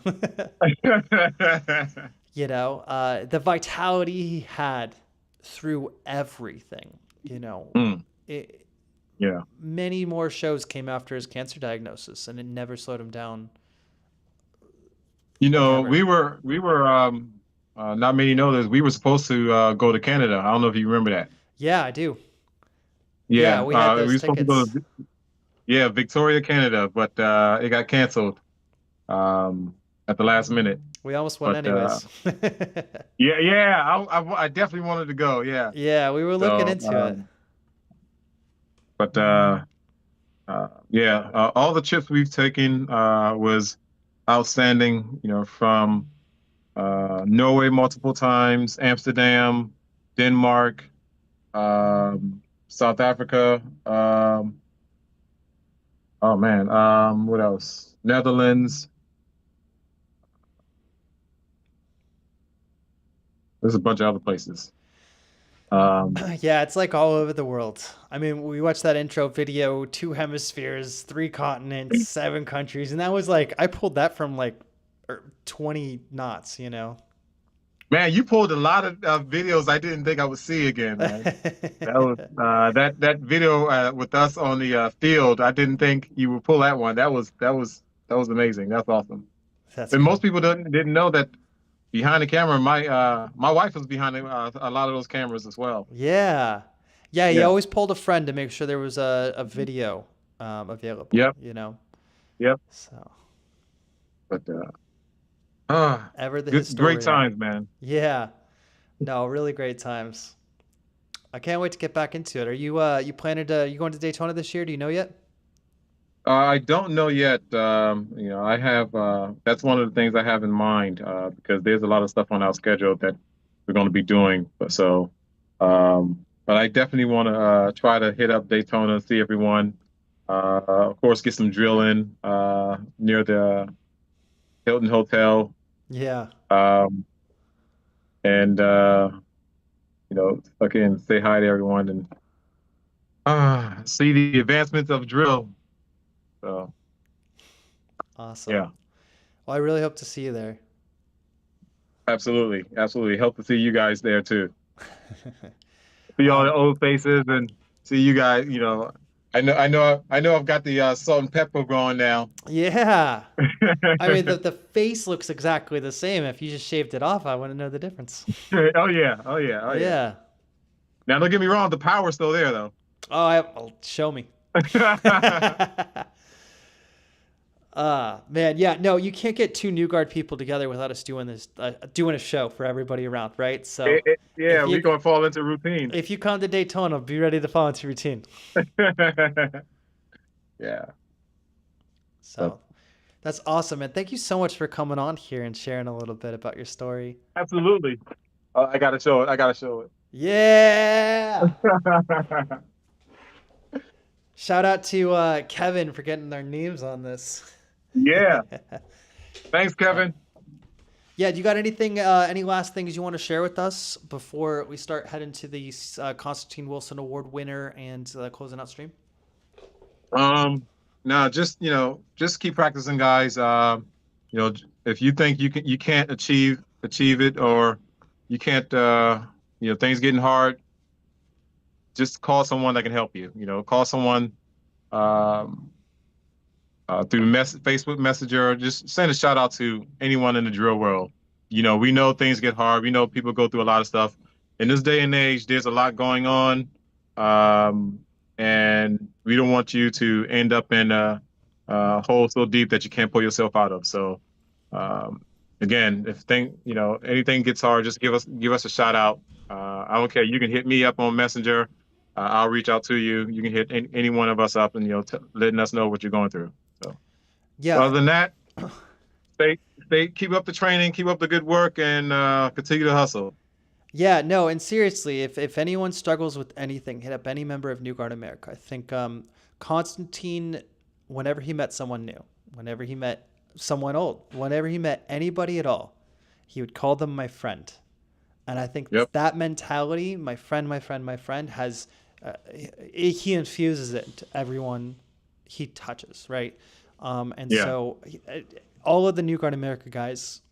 The vitality he had through everything, many more shows came after his cancer diagnosis, and it never slowed him down. We were not many know this. We were supposed to go to Canada. I don't know if you remember that. Yeah, I do. Yeah, we had those we were supposed to go to Victoria, Canada, but it got canceled at the last minute. We almost went anyways. I definitely wanted to go. Yeah. Yeah, we were looking into it. But all the trips we've taken was outstanding. From Norway multiple times, Amsterdam, Denmark, South Africa. What else? Netherlands. There's a bunch of other places. It's all over the world. I mean, we watched that intro video, 2 hemispheres, 3 continents, 7 countries. And that was I pulled that from 20 knots, Man, you pulled a lot of videos I didn't think I would see again, man. That was that video with us on the field. I didn't think you would pull that one. That was amazing. That's awesome. Most people didn't know that behind the camera, my wife was behind a lot of those cameras as well. Yeah. He always pulled a friend to make sure there was a video available. Yep. Yep. So. But ever the historian. Great times, man. Yeah. No, really great times. I can't wait to get back into it. Are you you going to Daytona this year? Do you know yet? I don't know yet. I have that's one of the things I have in mind because there's a lot of stuff on our schedule that we're going to be doing. But I definitely want to try to hit up Daytona, see everyone. Of course, get some drilling near the Hilton Hotel. Yeah. Again, say hi to everyone and see the advancements of drill. So. Awesome. Yeah. Well, I really hope to see you there. Absolutely. Hope to see you guys there too. See all the old faces and see you guys. I know. I've got the salt and pepper going now. Yeah. I mean, the face looks exactly the same. If you just shaved it off, I wouldn't know the difference. Oh yeah. Now, don't get me wrong. The power's still there, though. Oh, show me. Man, yeah, no, you can't get 2 New Guard people together without us doing this, doing a show for everybody around, right? So we're gonna fall into routine. If you come to Daytona, be ready to fall into routine. Yeah. So that's awesome, and thank you so much for coming on here and sharing a little bit about your story. Absolutely. I gotta show it. Yeah. Shout out to Kevin for getting their names on this. Yeah. Thanks, Kevin. Yeah, do you got anything, any last things you want to share with us before we start heading to the Constantine Wilson Award winner and closing out stream? No, just keep practicing, guys. If you think you can't achieve it, or you can't, things getting hard, just call someone that can help you. Call someone through Facebook Messenger. Just send a shout out to anyone in the drill world. We know things get hard. We know people go through a lot of stuff. In this day and age, there's a lot going on, and we don't want you to end up in a hole so deep that you can't pull yourself out of. So, again, if anything gets hard, just give us a shout out. I don't care. You can hit me up on Messenger. I'll reach out to you. You can hit any one of us up, and letting us know what you're going through. So, yeah. Other than that, keep up the training, keep up the good work, and continue to hustle. Yeah, no, and seriously, if anyone struggles with anything, hit up any member of New Guard America. I think Constantine, whenever he met someone new, whenever he met someone old, whenever he met anybody at all, he would call them my friend. And I think that mentality, my friend, has, he infuses it into everyone he touches, right? So all of the New Guard America guys,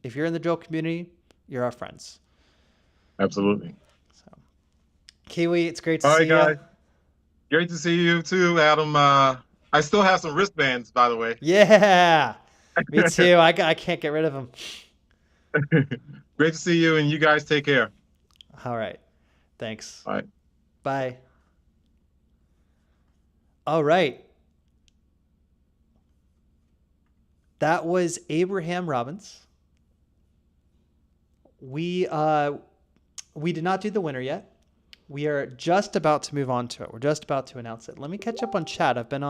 if you're in the drill community, you're our friends. Absolutely. So, Kiwi, it's great to all see right, guys. you. Great to see you too, Adam. I still have some wristbands, by the way. Yeah, me too. I can't get rid of them. Great to see you, and you guys take care. All right. Thanks. All right. Bye. All right. That was Abraham Robbins. We did not do the winner yet. We are just about to move on to it. We're just about to announce it. Let me catch up on chat. I've been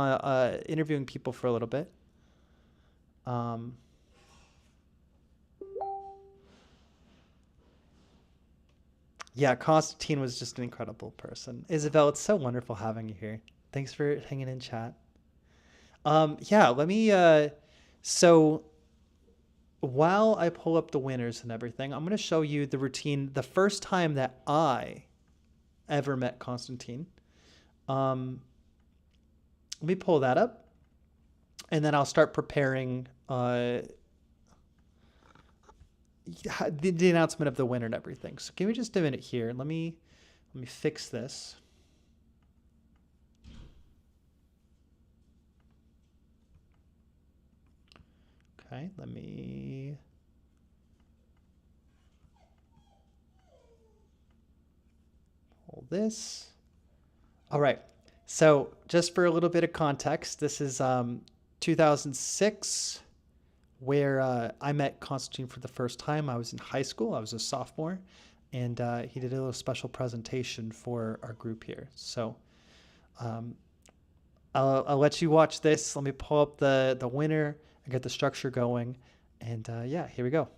interviewing people for a little bit. Yeah, Constantine was just an incredible person. Isabel, it's so wonderful having you here. Thanks for hanging in chat. Yeah, let me... so while I pull up the winners and everything, I'm going to show you the routine. The first time that I ever met Constantine. Let me pull that up. And then I'll start preparing the announcement of the winner and everything. So give me just a minute here. Let me fix this. Okay, let me... pull this. All right. So just for a little bit of context, this is 2006, where I met Constantine for the first time. I was in high school. I was a sophomore, and he did a little special presentation for our group here. So I'll let you watch this. Let me pull up the winner and get the structure going. And yeah, here we go.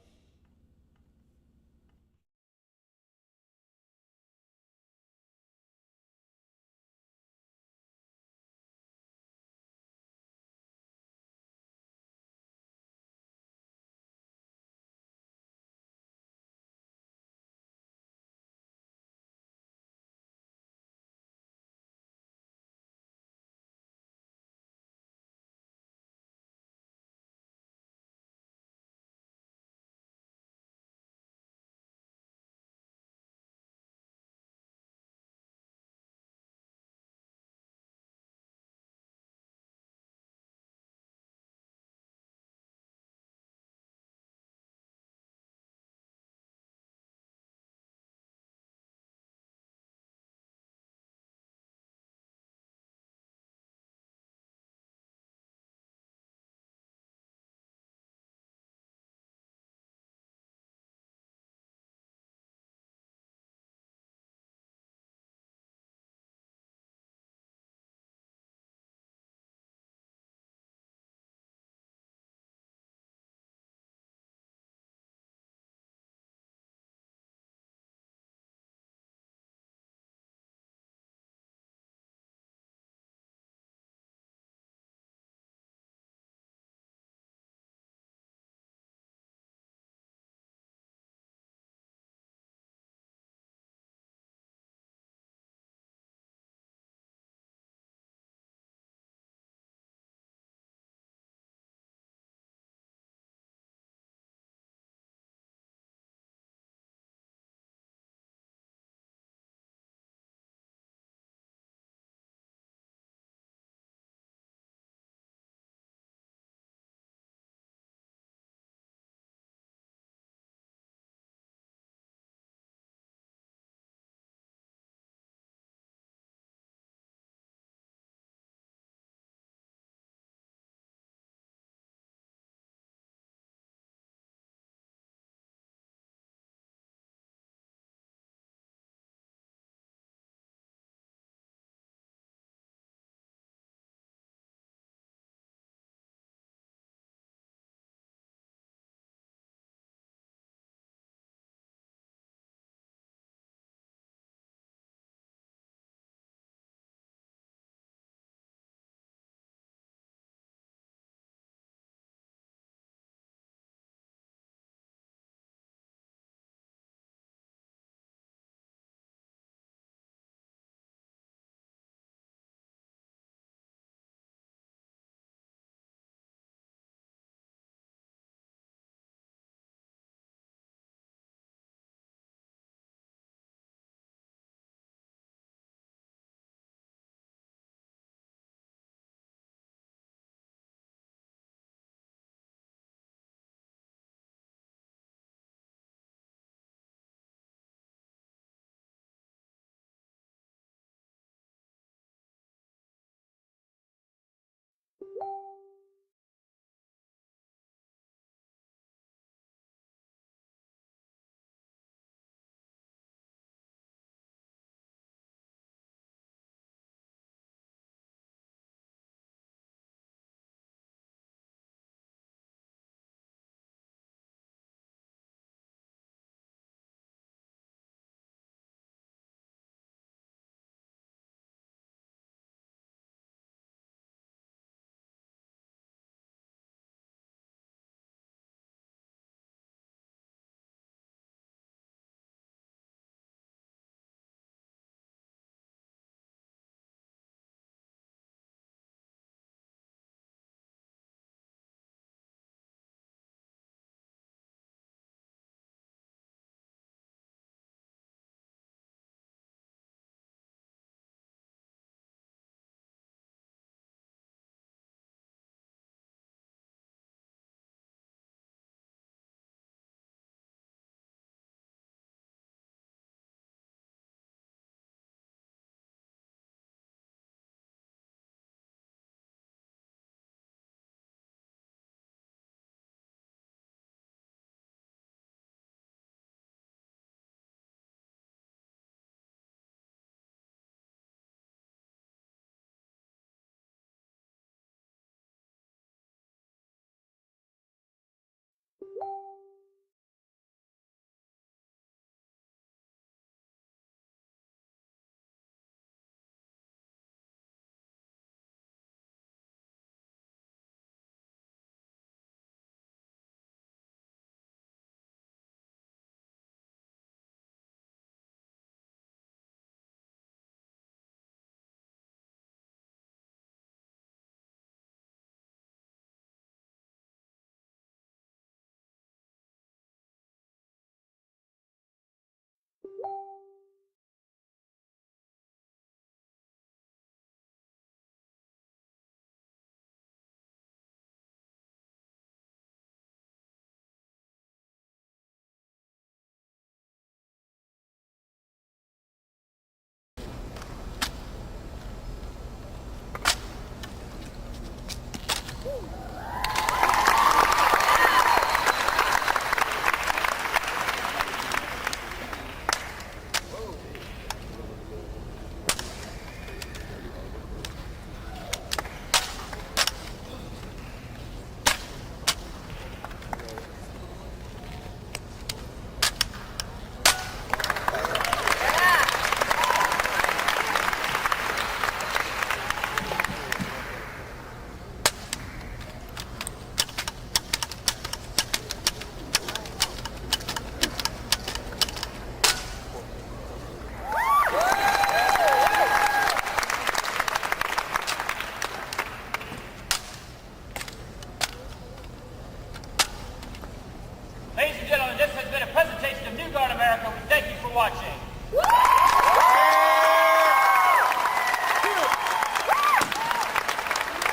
Ladies and gentlemen, this has been a presentation of New Guard America. We thank you for watching.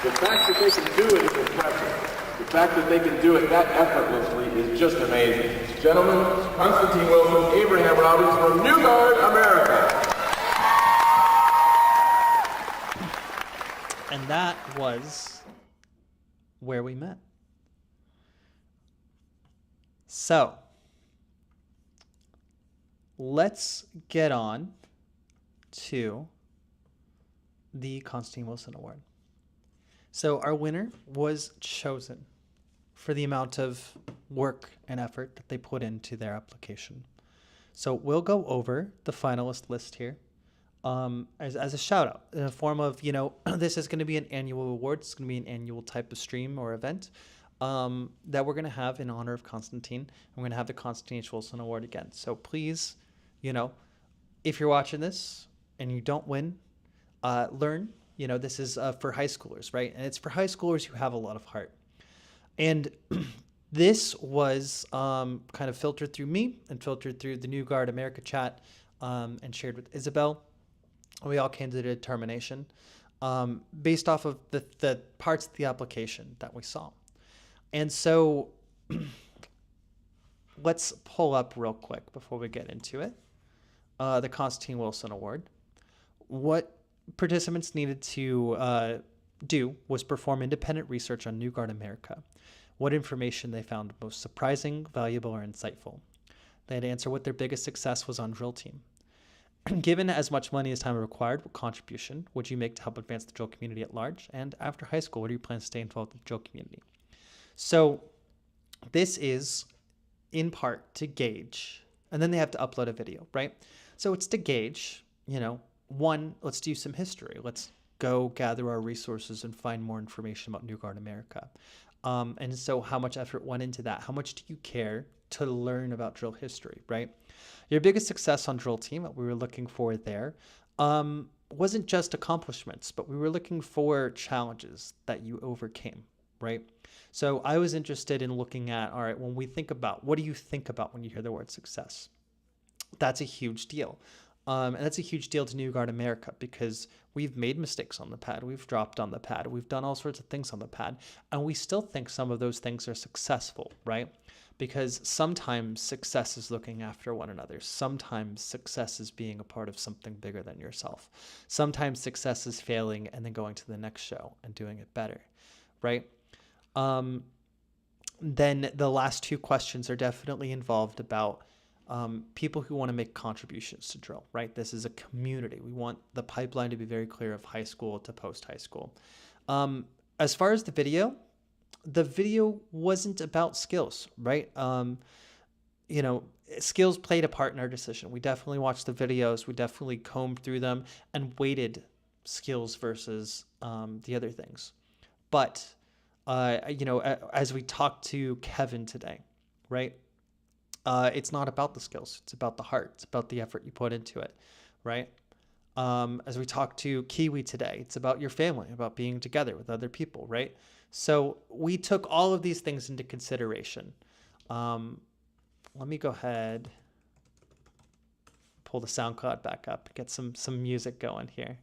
The fact that they can do it is impressive. The fact that they can do it that effortlessly is just amazing. Gentlemen, Constantine Wilson, Abraham Robbins from New Guard America. And that was where we met. So, let's get on to the Constantine Wilson Award. So our winner was chosen for the amount of work and effort that they put into their application. So we'll go over the finalist list here as a shout out in a form of, this is going to be an annual award. It's going to be an annual type of stream or event that we're going to have in honor of Constantine. We're going to have the Constantine H. Wilson Award again. So please, if you're watching this and you don't win, learn. This is for high schoolers, right? And it's for high schoolers who have a lot of heart. And this was kind of filtered through me and filtered through the New Guard America chat and shared with Isabel. We all came to the determination based off of the parts of the application that we saw. And so let's pull up real quick before we get into it. The Constantine Wilson Award. What participants needed to do was perform independent research on New Guard America. What information they found most surprising, valuable, or insightful. They had to answer what their biggest success was on drill team. Given as much money as time required, what contribution would you make to help advance the drill community at large? And after high school, what do you plan to stay involved with the drill community? So this is in part to gauge, and then they have to upload a video, right? So it's to gauge, one, let's do some history. Let's go gather our resources and find more information about New Guard America. And so how much effort went into that? How much do you care to learn about drill history, right? Your biggest success on drill team, what we were looking for there, wasn't just accomplishments, but we were looking for challenges that you overcame, right? So I was interested in looking at, all right, when we think about, what do you think about when you hear the word success? That's a huge deal. And that's a huge deal to New Guard America because we've made mistakes on the pad. We've dropped on the pad. We've done all sorts of things on the pad. And we still think some of those things are successful, right? Because sometimes success is looking after one another. Sometimes success is being a part of something bigger than yourself. Sometimes success is failing and then going to the next show and doing it better, right? Then the last two questions are definitely involved about people who want to make contributions to drill, right? This is a community. We want the pipeline to be very clear of high school to post-high school. As far as the video wasn't about skills, right? Skills played a part in our decision. We definitely watched the videos. We definitely combed through them and weighted skills versus the other things. But, as we talked to Kevin today, right? It's not about the skills. It's about the heart. It's about the effort you put into it, right? As we talked to Kiwi today, it's about your family, about being together with other people, right? So we took all of these things into consideration. Let me go ahead, pull the SoundCloud back up, get some music going here,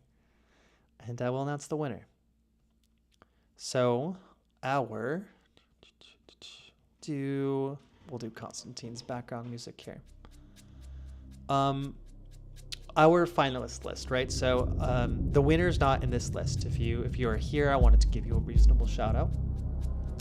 and I will announce the winner. So we'll do Constantine's background music here. Our finalist list, right? So the winner's not in this list. If you are here, I wanted to give you a reasonable shout out.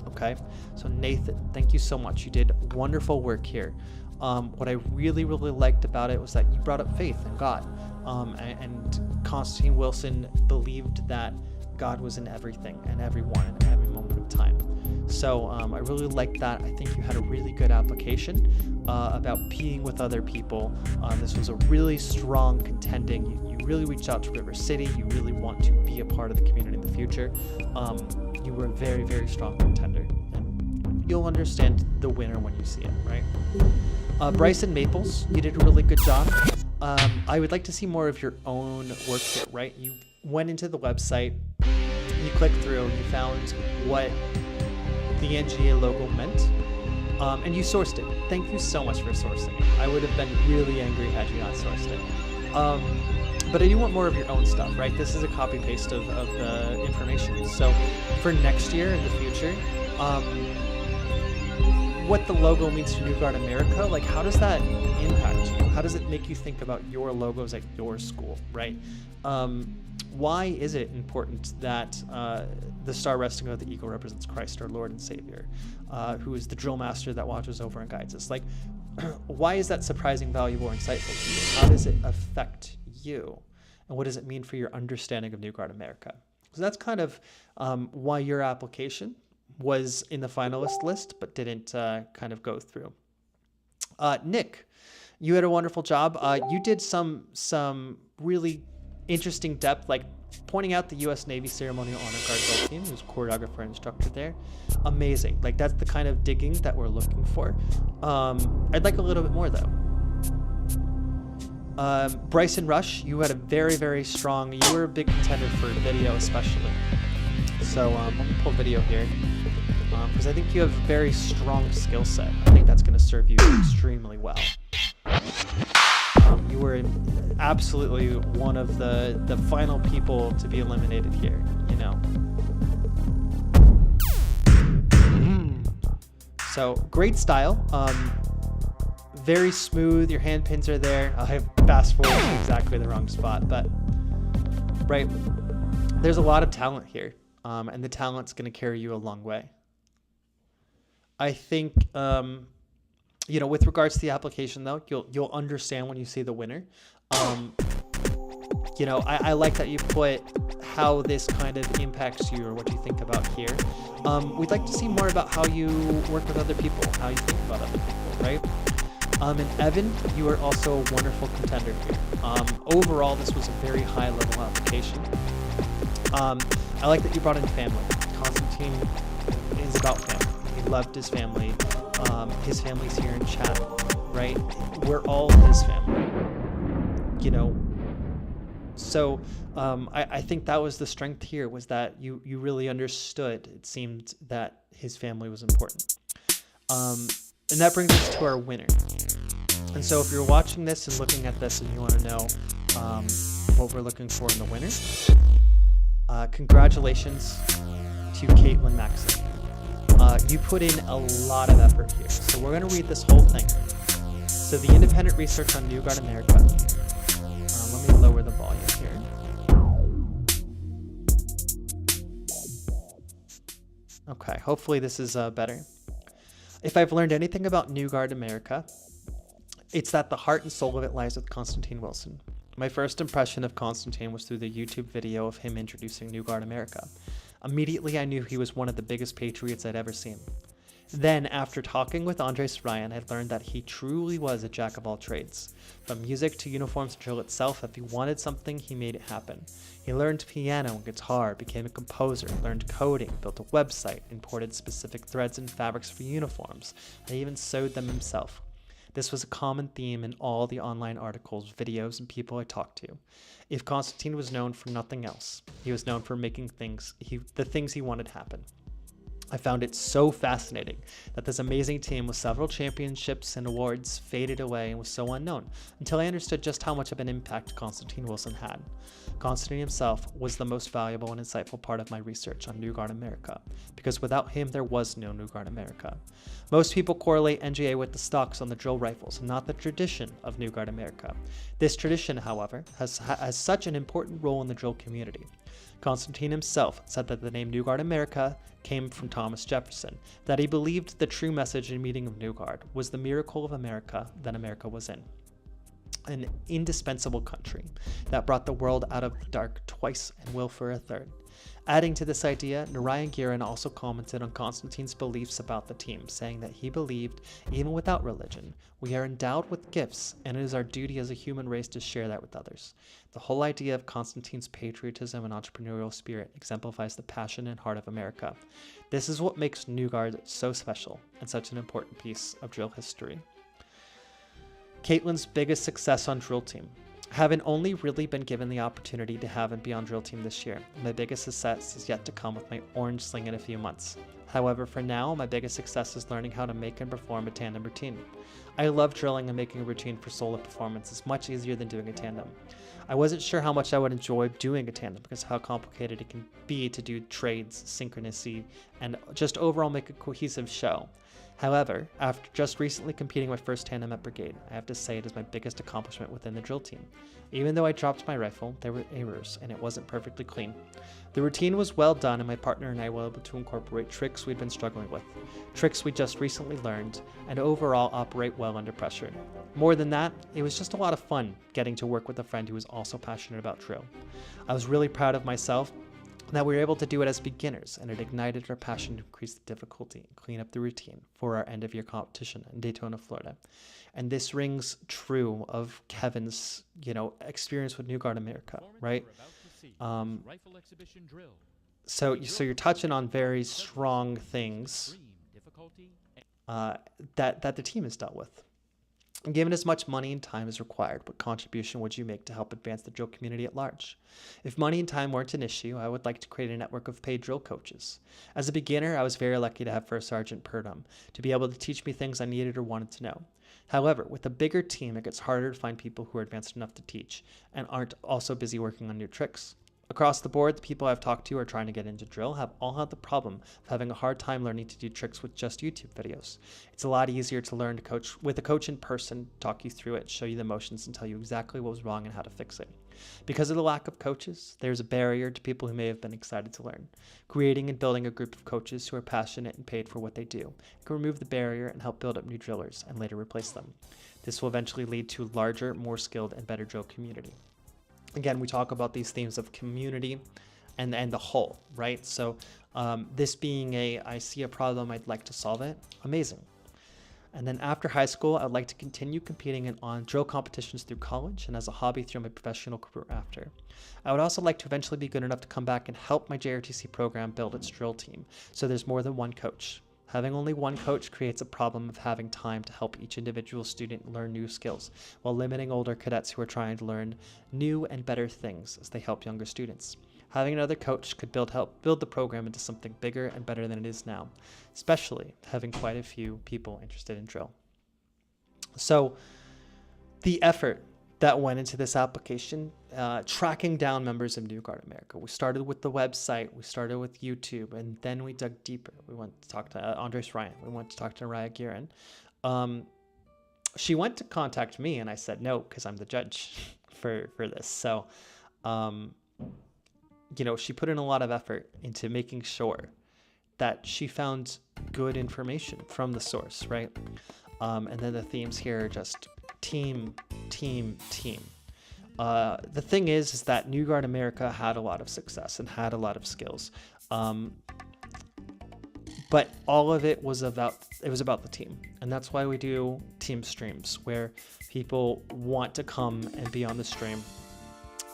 Okay, so Nathan, thank you so much. You did wonderful work here. What I really, really liked about it was that you brought up faith in God. And Constantine Wilson believed that God was in everything and everyone and every moment of time. So I really liked that. I think you had a really good application about being with other people. This was a really strong contending. You really reached out to River City. You really want to be a part of the community in the future. You were a very, very strong contender. And you'll understand the winner when you see it, right? Bryson Maples, you did a really good job. I would like to see more of your own work here, right? You went into the website, you clicked through, you found what the NGA logo meant, And you sourced it. Thank you so much for sourcing it. I would have been really angry had you not sourced it. But I do want more of your own stuff, right? This is a copy paste of the information. So for next year in the future, what the logo means to New Guard America, like how does that impact you? How does it make you think about your logos at your school, right? Why is it important that the star resting of the eagle represents Christ, our Lord and Savior, who is the drill master that watches over and guides us? Like, why is that surprising, valuable, or insightful to you? How does it affect you? And what does it mean for your understanding of New Guard America? So that's kind of why your application was in the finalist list, but didn't kind of go through. Nick, you had a wonderful job. You did some really interesting depth, like pointing out the U.S. Navy Ceremonial Honor Guard drill team, who's choreographer and instructor there. Amazing. Like that's the kind of digging that we're looking for. I'd like a little bit more though. Bryson Rush, you had a very, very strong, you were a big contender for video especially. So let me pull video here because I think you have a very strong skill set. I think that's going to serve you extremely well. You were absolutely one of the final people to be eliminated here, you know. So great style, very smooth. Your hand pins are there. I fast forward to exactly the wrong spot, but right, there's a lot of talent here, and the talent's going to carry you a long way. I think. You know, with regards to the application, though, you'll understand when you see the winner. You know, I like that you put how this kind of impacts you or what you think about here. We'd like to see more about how you work with other people, how you think about other people, right? And Evan, you are also a wonderful contender here. Overall, this was a very high-level application. I like that you brought in family. Constantine is about family. He loved his family. His family's here in chat, right? We're all his family, you know. So I think that was the strength here, was that you really understood. It seemed that his family was important. And that brings us to our winner. And so if you're watching this and looking at this and you want to know what we're looking for in the winner, congratulations to Caitlin Maxson. You put in a lot of effort here. So we're going to read this whole thing. So the independent research on New Guard America. Let me lower the volume here. Okay, hopefully this is better. If I've learned anything about New Guard America, it's that the heart and soul of it lies with Constantine Wilson. My first impression of Constantine was through the YouTube video of him introducing New Guard America. Immediately, I knew he was one of the biggest patriots I'd ever seen. Then, after talking with Andres Ryan, I learned that he truly was a jack of all trades. From music to uniforms to drill itself, if he wanted something, he made it happen. He learned piano and guitar, became a composer, learned coding, built a website, imported specific threads and fabrics for uniforms, and even sewed them himself. This was a common theme in all the online articles, videos, and people I talked to. If Constantine was known for nothing else, he was known for making the things he wanted happen. I found it so fascinating that this amazing team with several championships and awards faded away and was so unknown until I understood just how much of an impact Constantine Wilson had. Constantine himself was the most valuable and insightful part of my research on New Guard America, because without him there was no New Guard America. Most people correlate NGA with the stocks on the drill rifles, not the tradition of New Guard America. This tradition, however, has such an important role in the drill community. Constantine himself said that the name New Guard America came from Thomas Jefferson, that he believed the true message and meaning of New Guard was the miracle of America that America was in. An indispensable country that brought the world out of the dark twice and will for a third. Adding to this idea, Narayan Giran also commented on Constantine's beliefs about the team, saying that he believed, even without religion, we are endowed with gifts, and it is our duty as a human race to share that with others. The whole idea of Constantine's patriotism and entrepreneurial spirit exemplifies the passion and heart of America. This is what makes New Guard so special and such an important piece of drill history. Caitlin's biggest success on drill team. Haven't only really been given the opportunity to have and be on drill team this year. My biggest success is yet to come with my orange sling in a few months. However, for now, my biggest success is learning how to make and perform a tandem routine. I love drilling, and making a routine for solo performance is much easier than doing a tandem. I wasn't sure how much I would enjoy doing a tandem because of how complicated it can be to do trades, synchronicity, and just overall make a cohesive show. However, after just recently competing my first tandem at Brigade, I have to say it is my biggest accomplishment within the drill team. Even though I dropped my rifle, there were errors and it wasn't perfectly clean. The routine was well done, and my partner and I were able to incorporate tricks we'd been struggling with, tricks we just recently learned, and overall operate well under pressure. More than that, it was just a lot of fun getting to work with a friend who was also passionate about drill. I was really proud of myself that we were able to do it as beginners, and it ignited our passion to increase the difficulty and clean up the routine for our end of year competition in Daytona, Florida. And this rings true of Kevin's, experience with New Guard America, right? So you're touching on very strong things that the team has dealt with. Given as much money and time as required, what contribution would you make to help advance the drill community at large? If money and time weren't an issue, I would like to create a network of paid drill coaches. As a beginner, I was very lucky to have First Sergeant Purdom to be able to teach me things I needed or wanted to know. However, with a bigger team, it gets harder to find people who are advanced enough to teach and aren't also busy working on new tricks. Across the board, the people I've talked to who are trying to get into drill have all had the problem of having a hard time learning to do tricks with just YouTube videos. It's a lot easier to learn to coach with a coach in person, talk you through it, show you the motions, and tell you exactly what was wrong and how to fix it. Because of the lack of coaches, there's a barrier to people who may have been excited to learn. Creating and building a group of coaches who are passionate and paid for what they do can remove the barrier and help build up new drillers and later replace them. This will eventually lead to a larger, more skilled, and better drill community. Again, we talk about these themes of community and the whole, right? So this being I see a problem, I'd like to solve it. Amazing. And then after high school, I'd like to continue competing on drill competitions through college and as a hobby through my professional career after. I would also like to eventually be good enough to come back and help my JRTC program build its drill team, so there's more than one coach. Having only one coach creates a problem of having time to help each individual student learn new skills, while limiting older cadets who are trying to learn new and better things as they help younger students. Having another coach could help build the program into something bigger and better than it is now, especially having quite a few people interested in drill. So the effort that went into this application, tracking down members of New Guard America. We started with the website, we started with YouTube, and then we dug deeper. We went to talk to Andres Ryan, we went to talk to Raya Guerin. She went to contact me, and I said no, because I'm the judge for this. So, she put in a lot of effort into making sure that she found good information from the source, right? And then the themes here are just team. The thing is that New Guard America had a lot of success and had a lot of skills, but all of it was about the team, and that's why we do team streams where people want to come and be on the stream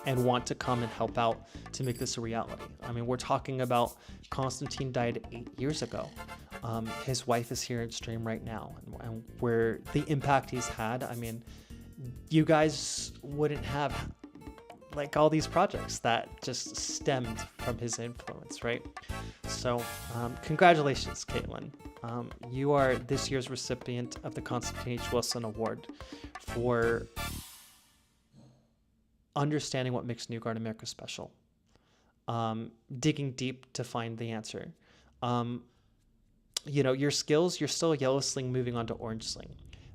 and want to come and help out to make this a reality. I mean, we're talking about Constantine died 8 years ago. His wife is here in stream right now, and where the impact he's had, I mean, you guys wouldn't have like all these projects that just stemmed from his influence, right? So congratulations, Caitlin. You are this year's recipient of the Constantine H. Wilson Award for understanding what makes New Guard America special, digging deep to find the answer. Your skills, you're still a yellow sling moving on to orange sling,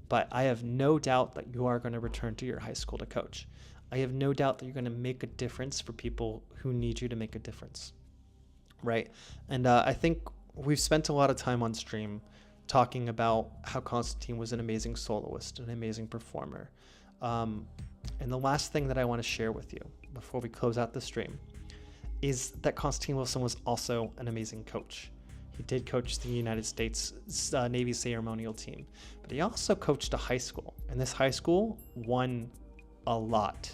but I have no doubt that you are going to return to your high school to coach. I have no doubt that you're going to make a difference for people who need you to make a difference, right? And I think we've spent a lot of time on stream talking about how Constantine was an amazing soloist, an amazing performer. And the last thing that I want to share with you before we close out the stream is that Constantine Wilson was also an amazing coach. He did coach the United States Navy ceremonial team, but he also coached a high school, and this high school won a lot.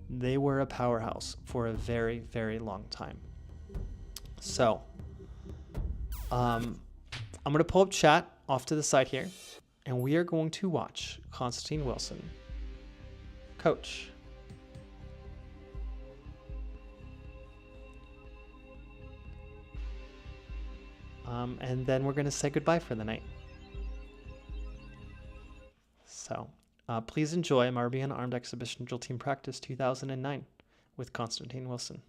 They were a powerhouse for a very, very long time. So, I'm going to pull up chat off to the side here, and we are going to watch Constantine Wilson coach. And then we're going to say goodbye for the night. So please enjoy Marby Unarmed Exhibition Drill Team Practice 2009 with Constantine Wilson.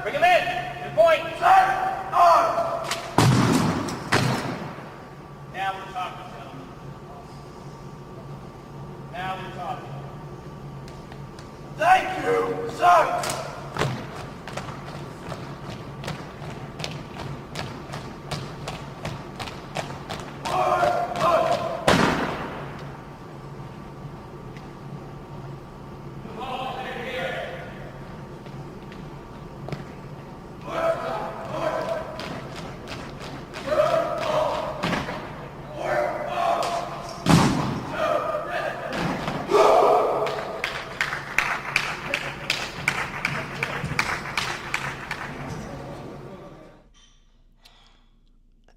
Bring him in. Good point. Set. On. Now we're talking, gentlemen. Now we're talking. Thank you, sir.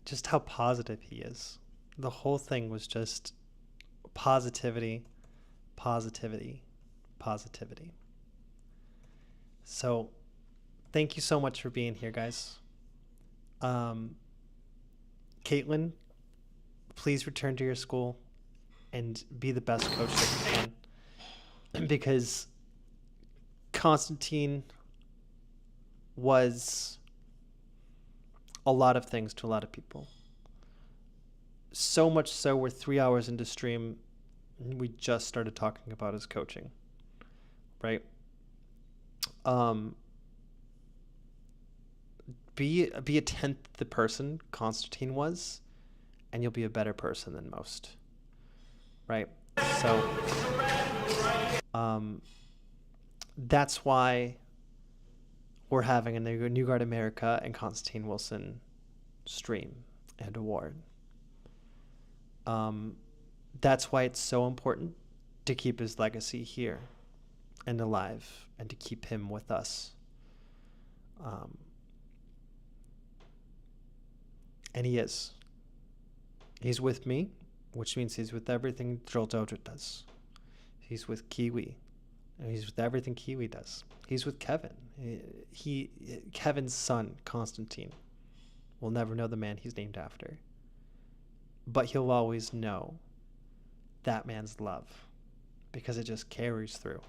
Just how positive he is. The whole thing was just positivity, positivity, positivity. So thank you so much for being here, guys. Caitlin, please return to your school and be the best coach that you can. Because Constantine was a lot of things to a lot of people. So much so we're 3 hours into stream, we just started talking about his coaching, right? Be a tenth the person Constantine was, and you'll be a better person than most, right? So that's why we're having a New Guard America and Constantine Wilson stream and award. That's why it's so important to keep his legacy here and alive and to keep him with us. And he is. He's with me, which means he's with everything Drill Dojo does. He's with Kiwi. And he's with everything Kiwi does. He's with Kevin. Kevin's son, Constantine, will never know the man he's named after. But he'll always know that man's love because it just carries through.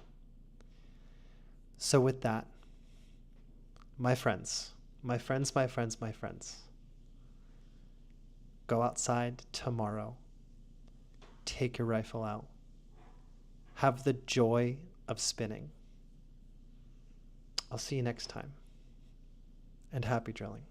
So with that, my friends, go outside tomorrow. Take your rifle out. Have the joy of spinning. I'll see you next time. And happy drilling.